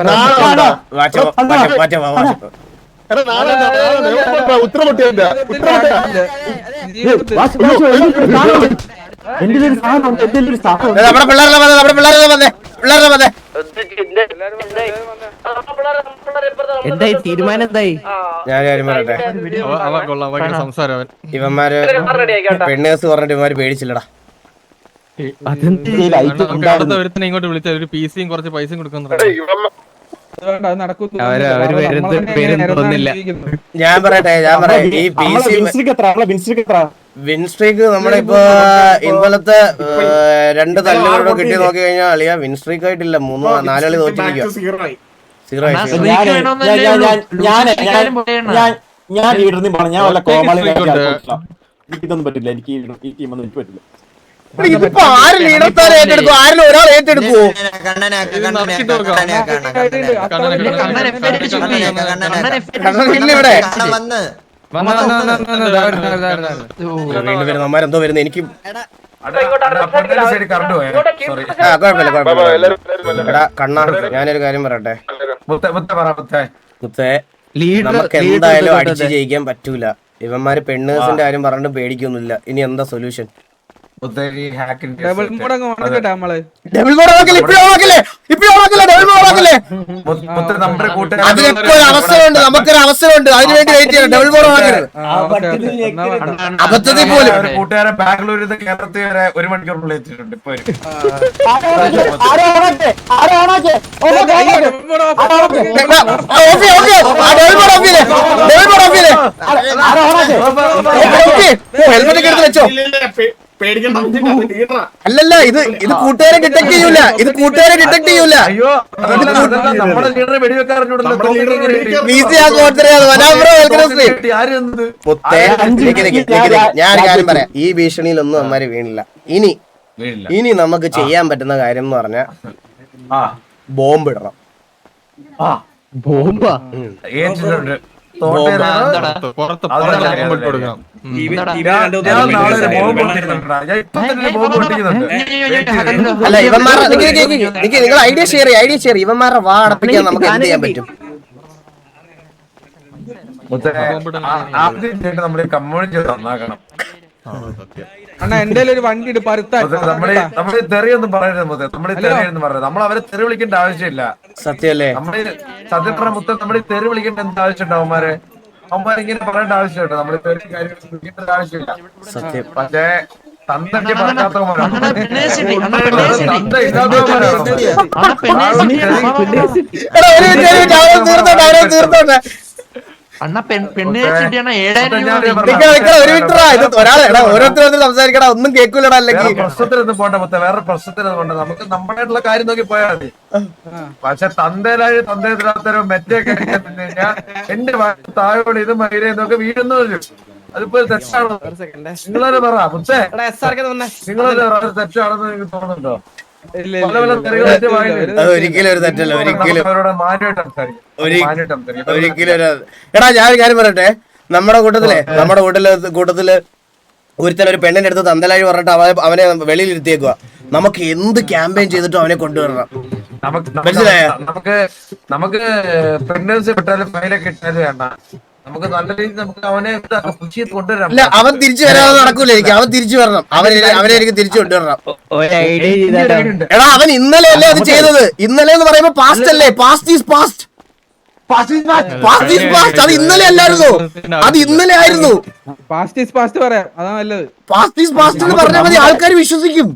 Speaker 1: ഉത്തരപൊട്ടിയല്ല
Speaker 5: നമ്മുടെ പിള്ളേരെ വന്നേ, നമ്മുടെ പിള്ളേരെ വന്നേ, പിള്ളേരെ വന്നേ.
Speaker 12: എന്തായി തീരുമാനം എന്തായി?
Speaker 5: ഞാൻ കാര്യം പറയട്ടെ, ഇവന്മാര് പെണ്ണേഴ്സ് പറഞ്ഞിട്ട് ഇവന്മാര് പേടിച്ചില്ലടാ.
Speaker 4: ഇങ്ങോട്ട് വിളിച്ച ഒരു പിസിയും കുറച്ച് പൈസയും കൊടുക്കുന്നു.
Speaker 5: ഞാൻ പറയട്ടെ, ഈ വിൻസ്ട്രീക്ക് നമ്മുടെ ഇപ്പൊ ഇന്നലത്തെ 2 തല്ലുകളോട് കിട്ടി നോക്കി കഴിഞ്ഞാൽ അളിയാ വിൻസ്ട്രീക്ക് ആയിട്ടില്ല, 3-4 കളി തോറ്റിരിക്കുക.
Speaker 13: ഞാൻ ലീഡറിന് പറഞ്ഞു, ഞാൻ വല്ല കോമാളി എനിക്കിതൊന്നും പറ്റില്ല, എനിക്ക് ഈ ടീമൊന്നും എനിക്ക് പറ്റില്ല.
Speaker 5: ഇതിപ്പോ ആര് ലീഡർ ഏറ്റെടുക്കും? ആരിലും ഒരാൾ ഏറ്റെടുക്കുവോ? ഇവിടെ വീണ്ടും നമ്മാരെന്തോ വരുന്നത് എനിക്ക് എടാ കണ്ണാ, ഞാനൊരു കാര്യം പറയട്ടെ, നമുക്ക് എന്തായാലും അടിച്ചു ജയിക്കാൻ പറ്റൂല. ഇവന്മാര് പെണ്ണേഴ്സിന്റെ കാര്യം പറഞ്ഞിട്ട് പേടിക്കൊന്നുമില്ല. ഇനി എന്താ സൊല്യൂഷൻ? അവസരമുണ്ട്, നമുക്കൊരു അവസരമുണ്ട്, അതിനുവേണ്ടി വെയിറ്റ് ചെയ്യണം. ഡബിൾ ബോർഡ് ആക്കരുത് അബദ്ധത്തിൽ പോലും.
Speaker 6: കൂട്ടുകാരെ ബാംഗ്ലൂരിൽ നിന്ന് കേരളത്തിൽ വരെ 1 മണിക്കൂറിനുള്ളിൽ എത്തിയിട്ടുണ്ട്. ഇപ്പൊ
Speaker 5: ഹെൽമെറ്റ് എടുത്ത് വെച്ചോ. അല്ലല്ല, ഇത് കൂട്ടുകാരെ ഡിറ്റക്ട് ചെയ്യൂല, ഇത് കൂട്ടുകാരെ ഡിറ്റക്ട് ചെയ്യൂല. ഞാൻ കാര്യം പറയാം, ഈ ഭീഷണിയിലൊന്നും അമ്മമാര് വീണില്ല. ഇനി നമുക്ക് ചെയ്യാൻ പറ്റുന്ന കാര്യം എന്ന് പറഞ്ഞാൽ ബോംബ് ഇടണം.
Speaker 12: ബോംബാ?
Speaker 5: അല്ല ഇവന്മാരുടെ നിങ്ങൾ ഐഡിയ ഷെയർ ചെയ്യും. ഇവന്മാരുടെ വാ അടപ്പിക്കാൻ നമുക്ക് എന്ത് ചെയ്യാൻ പറ്റും?
Speaker 6: ആദ്യം നമ്മള് കമ്മ്യൂണിറ്റി നന്നാക്കണം.
Speaker 4: എന്റെ ഒരു വണ്ടി
Speaker 6: നമ്മള് തെറിയൊന്നും പറയരുത്. നമ്മള് തെറിയെന്ന് പറയുന്നത് നമ്മൾ അവരെ തെറി വിളിക്കേണ്ട ആവശ്യമില്ല.
Speaker 5: സത്യല്ലേ?
Speaker 6: നമ്മള് സത്യം പറഞ്ഞ മുത്തം നമ്മള് തെറി വിളിക്കേണ്ട എന്താ ആവശ്യമുണ്ടോ? അവന്മാരെ ഇങ്ങനെ പറയേണ്ട ആവശ്യമുണ്ടോ? നമ്മള് തെറി കാര്യങ്ങൾ വിളിക്കേണ്ട ആവശ്യമില്ല.
Speaker 5: സത്യം.
Speaker 6: പക്ഷേ തന്തയ്ക്ക് പറയാത്തവന്മാരാണ്.
Speaker 5: ഓരോരുത്തരും സംസാരിക്കടാ, ഒന്നും കേൾക്കൂലടാ. അല്ലെങ്കിൽ
Speaker 6: പ്രശ്നത്തിനൊന്നും പോണ്ട മുത്ത, വേറെ പ്രശ്നത്തിനൊന്നും പോണ്ട. നമുക്ക് നമ്മുടേതായിട്ടുള്ള കാര്യം നോക്കി പോയാൽ മതി. പക്ഷെ തന്തയിലാത്തരോ മെറ്റൊക്കെ കഴിഞ്ഞാൽ എന്റെ താഴോട് ഇത് മൈരേന്നൊക്കെ വീഴുന്നു വരും. അതിപ്പോ തെറ്റാണോ? നിങ്ങളെ പറ മുത്തേ, നിങ്ങളെ തെറ്റാണെന്ന് നിങ്ങൾക്ക് തോന്നുന്നുണ്ടോ?
Speaker 5: ഒരിക്കലും ഒരു തെറ്റല്ല, ഒരിക്കലും ഒരിക്കലും. എടാ ഞാൻ കാര്യം പറയട്ടെ, നമ്മുടെ കൂട്ടത്തില് ഒരുത്തൻ ഒരു പെണ്ണിന്റെ അടുത്ത് തന്തലാഴി പറഞ്ഞിട്ട് അവനെ വെളിയിൽ ഇരുത്തിയേക്കുക. നമുക്ക് എന്ത് ക്യാമ്പയിൻ ചെയ്തിട്ടും അവനെ കൊണ്ടുവരണം. മനസ്സിലായ?
Speaker 6: നമുക്ക് പെണ്ണേഴ്സ് കിട്ടാലും ഫൈനൊക്കെ ഇട്ടാലും വേണ്ട, നമുക്ക് നല്ല രീതിയിൽ നമുക്ക് അവനെ കൊണ്ടുവരാം.
Speaker 5: അല്ല, അവൻ തിരിച്ചു വരാതെ നടക്കൂല. അവൻ തിരിച്ചു വരണം. അവനെ എനിക്ക് തിരിച്ചു കൊണ്ടുവരണം. എടാ അവൻ ഇന്നലെ അല്ലേ അത് ചെയ്തത്? ഇന്നലെ എന്ന് പറയുമ്പോ പാസ്റ്റ് അല്ലേ? Past is past. അത് ഇന്നലെ അല്ലായിരുന്നു, അത് ഇന്നലെ ആയിരുന്നു.
Speaker 4: പാസ്റ്റ് ഈസ് പാസ്റ്റ് പറയാം, അതാ നല്ലത്.
Speaker 5: പാസ്റ്റ് ഈസ് പാസ്റ്റ് എന്ന് പറഞ്ഞാൽ മതി, ആൾക്കാർ വിശ്വസിക്കും.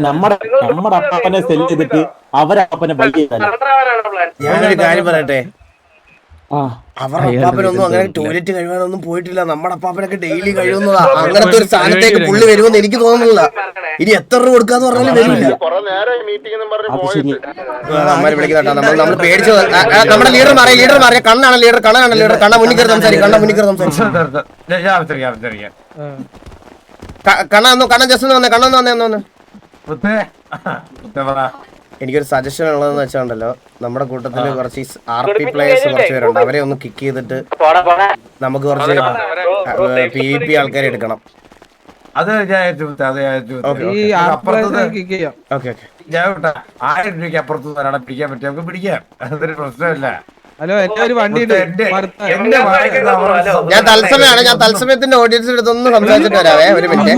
Speaker 13: നമ്മുടെ അപ്പനെ സെല് ചെയ്തിട്ട് അവരപ്പനെ ബൈ ചെയ്താൽ.
Speaker 5: ഞാനൊരു കാര്യം പറയട്ടെ, അവരുടെ അപ്പാപ്പനൊന്നും അങ്ങനെ ടോയ്ലറ്റ് കഴിവാനൊന്നും പോയിട്ടില്ല. നമ്മുടെ അപ്പാപ്പനൊക്കെ ഡെയിലി കഴിയുന്നതാ. അങ്ങനത്തെ ഒരു സ്ഥാനത്തേക്ക് പുള്ളി വരുമെന്ന് എനിക്ക് തോന്നുന്നില്ല. ഇനി എത്ര രൂപ കൊടുക്കാന്ന് പറഞ്ഞാലും വരില്ല. അമ്മ വിളിക്കുന്നുണ്ടോ? നമ്മൾ പേടിച്ചു. നമ്മുടെ ലീഡർ മാറിയ കണ്ണാണ് ലീഡർ. കണ്ണ മുന്നിൽ കയറി സംസാരിക്കും. കണ്ണ ജസ്റ്റ് വന്നേ. കണ്ണൊന്ന് വന്നേ. എനിക്കൊരു സജഷൻ ഉള്ളതെന്ന് വെച്ചാണ്ടല്ലോ, നമ്മുടെ കൂട്ടത്തിൽ കുറച്ച് RP പ്ലേയേഴ്സ് കുറച്ച് പേരുണ്ട്. അവരെ ഒന്ന് കിക്ക് ചെയ്തിട്ട് നമുക്ക് കുറച്ച് PvP ആൾക്കാരെ എടുക്കണം.
Speaker 6: അത് ആയിരം രൂപയ്ക്ക് അപ്പുറത്ത് ഒരാളെ പിടിക്കാൻ പറ്റും, നമുക്ക് പിടിക്കാം. അതൊരു പ്രശ്നമല്ല.
Speaker 12: ഹലോ, എന്റെ ഒരു വണ്ടി
Speaker 5: ഞാൻ തത്സമയത്തിന്റെ ഓഡിയൻസിന്റെ അടുത്തൊന്ന് സംസാരിച്ചിട്ട് വരാവേ, ഒരു മിനിറ്റ്.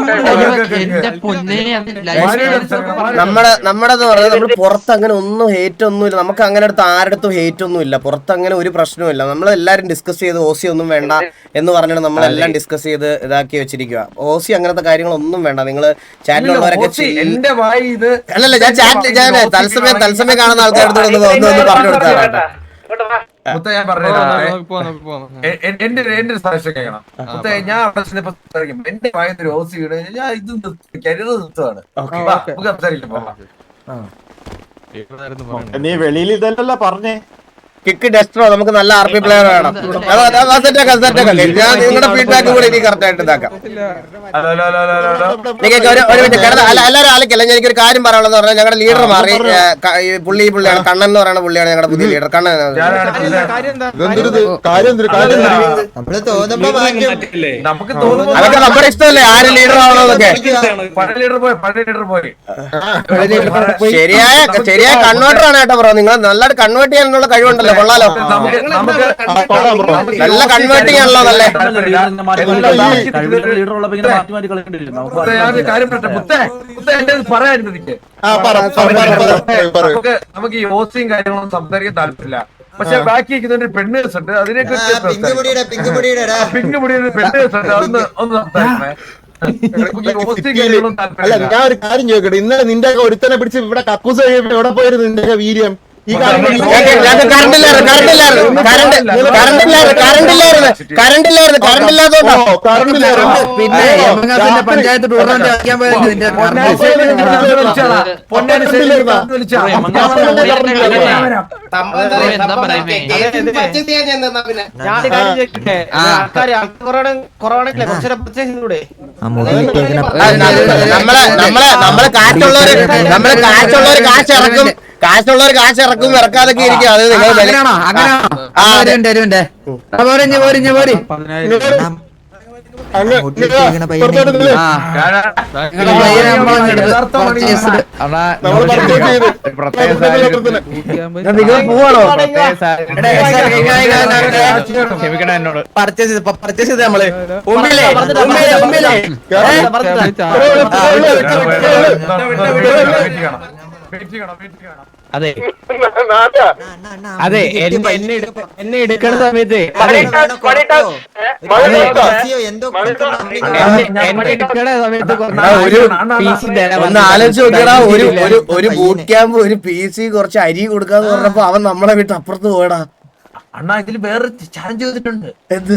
Speaker 5: നമ്മുടെന്ന് പറഞ്ഞാൽ നമ്മൾ പുറത്ത് അങ്ങനെ ഒന്നും ഹേറ്റ് ഒന്നുമില്ല. നമുക്ക് അങ്ങനെ അടുത്ത് ആരടുത്തും ഹേറ്റ് ഒന്നും ഇല്ല. പുറത്ത് അങ്ങനെ ഒരു പ്രശ്നമില്ല. നമ്മളെല്ലാരും ഡിസ്കസ് ചെയ്ത് OC ഒന്നും വേണ്ട എന്ന് പറഞ്ഞിട്ട് നമ്മളെല്ലാം ഡിസ്കസ് ചെയ്ത് ഇതാക്കി വെച്ചിരിക്കുക. OC അങ്ങനത്തെ കാര്യങ്ങളൊന്നും വേണ്ട. നിങ്ങൾ ചാറ്റിലുള്ളവരൊക്കെ അല്ലല്ല, ഞാൻ തത്സമയം കാണുന്ന ആൾക്കാരുടെ ഒന്ന് പറഞ്ഞു കൊടുത്താൽ
Speaker 6: ഞാൻ പറഞ്ഞു എന്റെ ഒരു സജഷൻ കേൾക്കണം. ഞാൻ എന്റെ വായനൊരു OC വീട് ഞാൻ ഇത് നിർത്തുവാണ്. നമുക്ക് സംസാരിക്കാം.
Speaker 13: നീ വെളിയിൽ ഇതല്ലല്ലോ പറഞ്ഞേ.
Speaker 5: കിക്ക് ഡെസ്ട്രോ നമുക്ക് നല്ല RP പ്ലെയർ വേണം. നിങ്ങളുടെ ഫീഡ്ബാക്ക് കൂടെ എനിക്ക് കറക്റ്റ് ആയിട്ട് ഇതാക്കാം. എല്ലാവരും ആളിക്കല്ല. ഞാൻ എനിക്കൊരു കാര്യം പറയാനുള്ളത് പറഞ്ഞാൽ ഞങ്ങളുടെ ലീഡർ മാറി. പുള്ളിയാണ് കണ്ണൻ എന്ന് പറയുന്ന പുള്ളിയാണ് ഞങ്ങളുടെ പുതിയ ലീഡർ. കണ്ണൻ അതൊക്കെ നമ്മുടെ ഇഷ്ടമല്ലേ ആര് ലീഡർ ആവണമെന്നൊക്കെ. ശരിയായ കൺവേർട്ടർ ആണ് കേട്ടോ ബ്രോ. നിങ്ങൾ നല്ലതായിട്ട് കൺവേർട്ട് ചെയ്യാനുള്ള കഴിവുണ്ടല്ലോ. കൊള്ളാലോ, നല്ല കൺവേർട്ടിംഗ് ആണല്ലോ. നല്ല
Speaker 6: നമുക്ക് ഈ OCയും കാര്യങ്ങളും സംസാരിക്കാൻ താല്പര്യമില്ല. പക്ഷെ ബാക്കി ഇരിക്കുന്ന പെണ്ണേഴ്സ് ഉണ്ട്, അതിനെയൊക്കെ പിങ്ക് മുടിയുടെ പെണ്ണേഴ്സ് ഉണ്ട്. ഒന്ന് സംസാരിക്കണേ.
Speaker 13: അല്ല, ഞാൻ ഒരു കാര്യം ചോദിക്കട്ടെ. ഇന്നലെ നിന്റെ ഒരുത്തനെ പിടിച്ച് ഇവിടെ കക്കൂസ് എവിടെ പോയിരുന്നു നിന്റെ വീര്യം? ഈ
Speaker 2: പഞ്ചായത്ത് ടൂർണമെന്റ് കളിക്കാൻ പോയത്
Speaker 5: നമ്മള് കാശുള്ളവർ കാശ് ഇറക്കും, ഇറക്കാതൊക്കെ ഇരിക്കും. അത് നിങ്ങൾ പോവാണോ?
Speaker 12: പർച്ചേസ് ചെയ്ത് നമ്മള് അതെ അതെ എന്നെ എടുക്കുന്ന സമയത്ത്
Speaker 5: ഒന്ന് ആലോചിച്ച് നോക്കിയടാ. ഒരു ബൂട്ട് ക്യാമ്പ്, ഒരു PC, കുറച്ച് അരി കൊടുക്കാന്ന് പറഞ്ഞപ്പോ അവൻ നമ്മളെ വീട്ട് അപ്പുറത്ത് പോയടാ.
Speaker 6: അണ്ണാ ഇതിൽ വേറെ ചാലഞ്ച് ചെയ്തിട്ടുണ്ട്.
Speaker 5: എന്ത്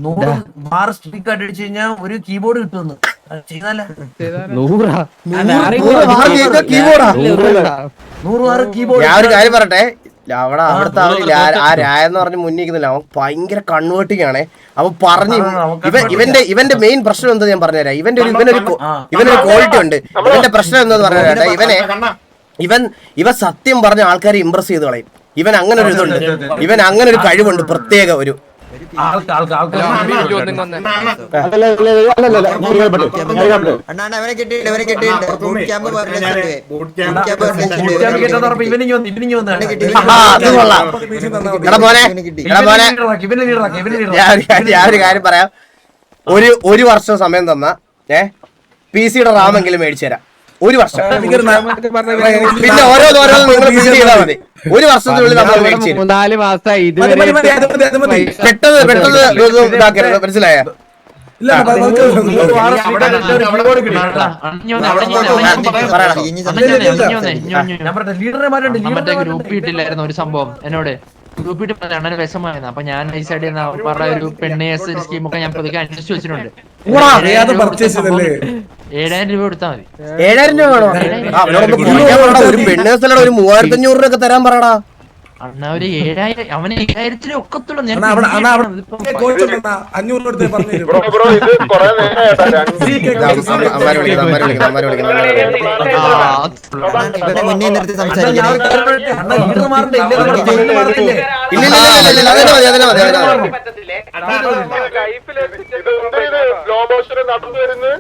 Speaker 6: 100 ബാർ സ്പീക്ക് അടിച്ചു കഴിഞ്ഞാൽ ഒരു കീബോർഡ് കിട്ടുമെന്ന്.
Speaker 5: ഞാൻ ഒരു കാര്യം പറയട്ടെ. അവിടുത്തെ ആ രായ എന്ന് പറഞ്ഞ് മുന്നിക്കുന്നില്ല. അവൻ ഭയങ്കര കൺവേർട്ടിങ് ആണേ. അവൻ പറഞ്ഞു ഇവന്റെ മെയിൻ പ്രശ്നം എന്താ ഞാൻ പറഞ്ഞുതരാം. ഇവനൊരു ക്വാളിറ്റി ഉണ്ട്. ഇവന്റെ പ്രശ്നം എന്താന്ന് പറഞ്ഞുതരാട്ടെ. ഇവൻ സത്യം പറഞ്ഞ ആൾക്കാരെ ഇംപ്രസ് ചെയ്ത് കളയും. ഇവൻ അങ്ങനെ ഒരു ഇതുണ്ട്. ഇവൻ അങ്ങനെ ഒരു കഴിവുണ്ട്, പ്രത്യേക ഒരു. ഞാനൊരു കാര്യം പറയാം. ഒരു വർഷം സമയം തന്ന PC-യുടെ റാമെങ്കിലും മേടിച്ചു തരാം. ഒരു വർഷം. പിന്നെ ഓരോന്നോരോന്ന് നിങ്ങൾ ബിൽഡ് ചെയ്താൽ മതി. ഒരു വർഷത്തിനുള്ളിൽ നമ്മൾ മേടിച്ചു
Speaker 12: 4 മാസമായി
Speaker 5: പെട്ടെന്ന് ഇതാക്കരുത്. മനസ്സിലായ?
Speaker 9: ഗ്രൂപ്പ് കിട്ടില്ലായിരുന്നു ഒരു സംഭവം എന്നോട്.
Speaker 12: ഗ്രൂപ്പിട്ട് അണ്ണന് വിഷമായിരുന്നു. അപ്പൊ ഞാൻ നൈസായിട്ട് പറഞ്ഞ ഒരു പെണ്ണ് സ്കീമൊക്കെ ഞാൻ പതുക്കെ അന്വേഷിച്ച് വെച്ചിട്ടുണ്ട്. 7,000 രൂപ കൊടുത്താൽ മതി.
Speaker 5: 7,000 രൂപ വേണോ? ഒരു പെണ്ണേഴ്സിലൂടെ ഒരു 3,500 രൂപ ഒക്കെ തരാൻ പറയടാ.
Speaker 12: അണ്ണാ ഒരു 7,000 അവന് 7,000 ഒക്കത്തുള്ളൂ. ഞാൻ
Speaker 1: ബ്രോ ഇത് കൊറേ നടന്നു വരുന്നത്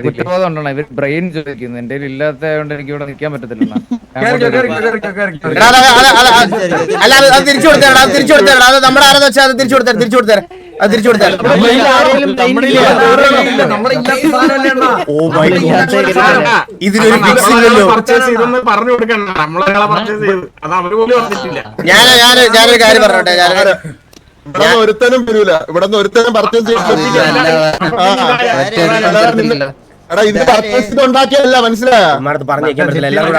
Speaker 2: കുറ്റബോധം ഉണ്ടോ? ഇവർ ബ്രെയിൻ ചോദിക്കുന്നു. എന്റെ ഇല്ലാത്തതുകൊണ്ട് എനിക്ക് ഇവിടെ നിൽക്കാൻ പറ്റത്തില്ല.
Speaker 5: അല്ല അത് തിരിച്ചു കൊടുത്തേടാ, അത് തിരിച്ചു കൊടുത്തേടാ. അത് നമ്മുടെ ആരെന്ന് വെച്ചാൽ അത് തിരിച്ചു കൊടുത്തേ, തിരിച്ചു കൊടുത്തേ, അത് തിരിച്ചു കൊടുത്തേ. ഇതിനൊരു
Speaker 11: പറഞ്ഞു കൊടുക്കണ്ട. നമ്മളൊരാളെ പർച്ചേസ് ചെയ്തു, അത് അവര് പോലും വന്നിട്ടില്ല.
Speaker 5: ഞാനൊരു കാര്യം പറഞ്ഞോട്ടെ.
Speaker 1: ഒരുത്തനും വരൂല ഇവിടെ നിന്ന്, ഒരുത്തനും പർച്ചേസ് ചെയ്തില്ല. എടാ ഇത് പർച്ചേസ് ഉണ്ടാക്കിയല്ല, മനസ്സിലായോ?
Speaker 5: അമ്മടുത്ത് പറഞ്ഞേക്കാൻ പറ്റില്ല. എല്ലാം കൂടെ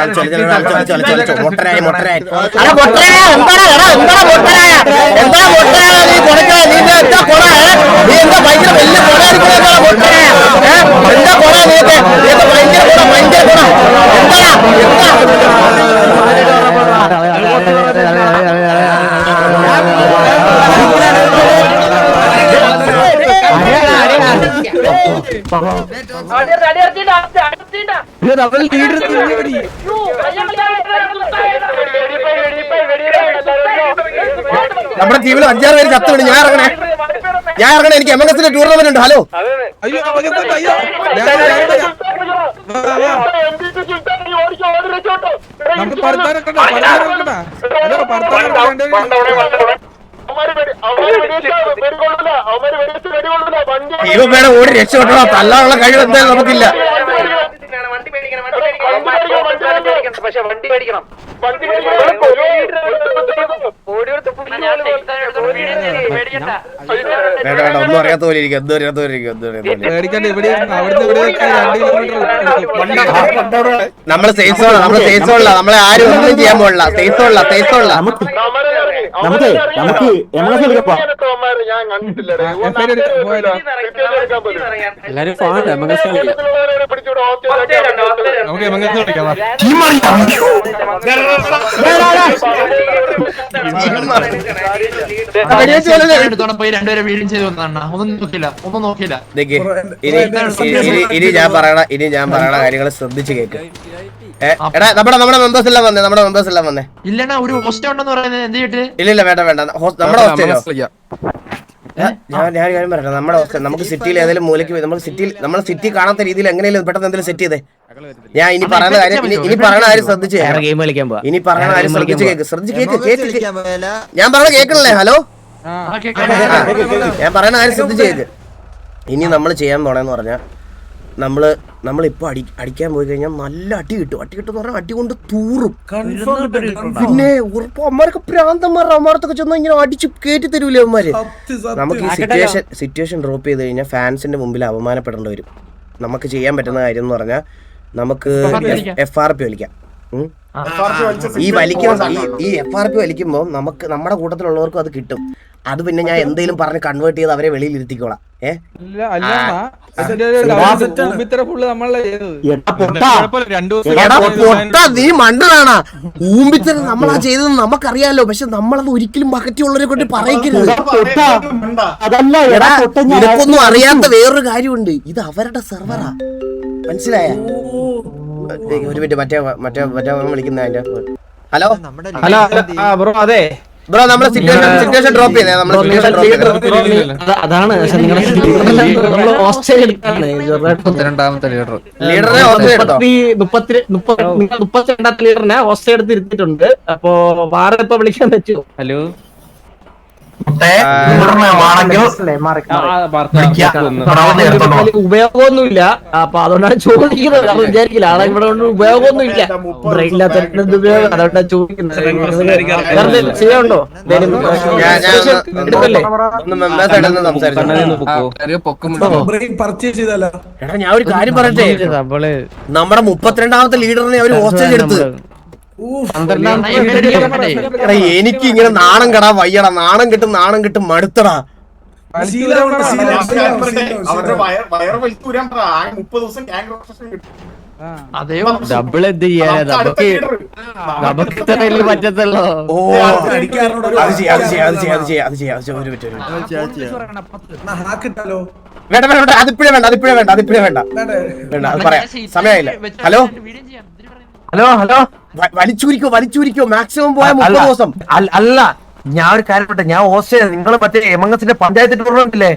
Speaker 5: നമ്മുടെ ടീമിൽ 5-6 പേര് ചത്തുണ്ട്. ഞാൻ ഇറങ്ങണേ. എനിക്ക് MNS ടൂർണമെന്റ് ഉണ്ട്. ഹലോ വേണം ഓടി രക്ഷപ്പെട്ടോ. തല്ലാനുള്ള കഴിവ് എന്തായാലും നമുക്കില്ല.
Speaker 13: പക്ഷെ വണ്ടി മേടിക്കണം.
Speaker 5: വേണ്ട ഒന്നും അറിയാത്ത പോലെ ഇരിക്കും. നമ്മള് സേഫ് സോണ, നമ്മളെ ആരും ഒന്നും ചെയ്യാൻ പോണില്ല. സേഫ് സോണില്ല.
Speaker 1: നമുക്ക് ഞാൻ കണ്ടിട്ടില്ല.
Speaker 5: ഇനി ഞാൻ പറയണ കാര്യങ്ങൾ ശ്രദ്ധിച്ച് കേക്ക്. എടാ നമ്മുടെ മെമ്പേഴ്സ് എല്ലാം വന്നേ.
Speaker 12: ഇല്ലണ്ണ ഒരു ഹോസ്റ്റൽ ഉണ്ടെന്ന് പറയുന്നത് എന്ത് ചെയ്തിട്ട്?
Speaker 5: ഇല്ല വേണ്ട നമ്മുടെ ഹോസ്റ്റലോ? ഞാൻ കാര്യം പറയട്ടെ. നമ്മുടെ ഹോസ്റ്റൽ നമുക്ക് സിറ്റിയിൽ ഏതെങ്കിലും മൂലയ്ക്ക് നമ്മൾ സിറ്റി കാണാത്ത രീതിയിൽ എങ്ങനെയും പെട്ടെന്ന് എന്തെങ്കിലും സെറ്റ് ചെയ്തേ. ഞാൻ ഇനി പറയുന്ന കാര്യം ശ്രദ്ധിച്ച് കേക്ക്. ഞാൻ പറഞ്ഞ കേൾക്കണല്ലേ? ഹലോ, ഞാൻ പറയുന്ന കാര്യം ശ്രദ്ധിച്ച് കേക്ക്. ഇനി നമ്മൾ ചെയ്യാൻ പോണെന്ന് പറഞ്ഞാൽ നമ്മളിപ്പോ അടിക്കാൻ പോയി കഴിഞ്ഞാൽ നല്ല അടി കിട്ടും എന്ന് പറഞ്ഞാൽ അടി കൊണ്ട് തൂറും. പിന്നെ ഉറപ്പ് അമ്മമാരൊക്കെ പ്രാന്തന്മാരുടെ അമ്മമാർത്തൊക്കെ ചെന്ന് ഇങ്ങനെ അടിച്ച് കയറ്റി തരൂലേ അമ്മമാര്. നമുക്ക് ഈ സിറ്റുവേഷൻ ഡ്രോപ്പ് ചെയ്ത് കഴിഞ്ഞാൽ ഫാൻസിന്റെ മുമ്പിൽ അപമാനപ്പെടേണ്ടി വരും. നമുക്ക് ചെയ്യാൻ പറ്റുന്ന കാര്യം എന്ന് പറഞ്ഞാൽ നമുക്ക് FRP വലിക്കാം. ഈ FRP വലിക്കുമ്പോൾ നമുക്ക് നമ്മുടെ കൂട്ടത്തിലുള്ളവർക്കും അത് കിട്ടും. അത് പിന്നെ ഞാൻ എന്തെങ്കിലും പറഞ്ഞ് കൺവേർട്ട് ചെയ്ത് അവരെ വെളിയിൽ ഇരുത്തിക്കോളാം. നീ മണ്ടനാണ്. ഊമ്പിത്തരം നമ്മളാ ചെയ്തത് നമുക്കറിയാലോ. പക്ഷെ നമ്മളത് ഒരിക്കലും ബക്കറ്റിയുള്ളവരെ കൊണ്ട് പറയിക്കരുത്. നിനക്കൊന്നും അറിയാത്ത വേറൊരു കാര്യമുണ്ട്. ഇത് അവരുടെ സെർവറാ, മനസ്സിലായ? ഒരു മിനിറ്റ്, മറ്റേ വിളിക്കുന്ന ഹലോ
Speaker 12: ബ്രോ. അതെ
Speaker 5: ബ്രോ, നമ്മള് സിറ്റുവേഷൻ ഡ്രോപ്പ് ചെയ്തേ.
Speaker 12: അതാണ് മുപ്പത്തിരണ്ടാമത്തെ ലീഡറിനെ ഹോസ്റ്റൽ എടുത്ത് ഇരുത്തിയിട്ടുണ്ട്. അപ്പൊ വാറ ഇപ്പൊ വിളിക്കാൻ പറ്റുമോ? ഹലോ ഉപയോഗമൊന്നുമില്ല. അപ്പൊ അതുകൊണ്ടാണ് ചോദിക്കുന്നത്. നമ്മൾ വിചാരിക്കില്ല ആളെ ഇവിടെ കൊണ്ട് ഉപയോഗമൊന്നുമില്ല. ബ്രെയിനില്ലാത്ത ഉപയോഗം, അതുകൊണ്ടാണ് ചോദിക്കുന്നത്. ചെയ്യാനുണ്ടോ?
Speaker 5: ഞാൻ ഒരു കാര്യം പറയട്ടെ, നമ്മുടെ 32ാമത്തെ ലീഡറിനെ അവർ ഹോസ്റ്റേജ് എടുത്ത്. എനിക്ക് ഇങ്ങനെ നാണം കെടാ വയ്യടാ, നാണം കിട്ടും മടുത്തടാ.
Speaker 12: ഡബിൾ എന്ത് ചെയ്യാനാ, നമുക്ക് പറ്റത്തുള്ളോ.
Speaker 5: അതിപ്പോഴേ വേണ്ട അത് പറയാം, സമയമില്ല. ഹലോ വലിച്ചൂരിക്കോ മാക്സിമം പോയാൽ 30 ദിവസം.
Speaker 6: അല്ല, ഞാൻ ഒരു കാര്യം പറയട്ടെ, ഞാൻ ഹോസ്റ്റേജ്, നിങ്ങൾ മറ്റേ എമംഗസിന്റെ പഞ്ചായത്ത് ടൂർണമെന്റ് ഇല്ലേ,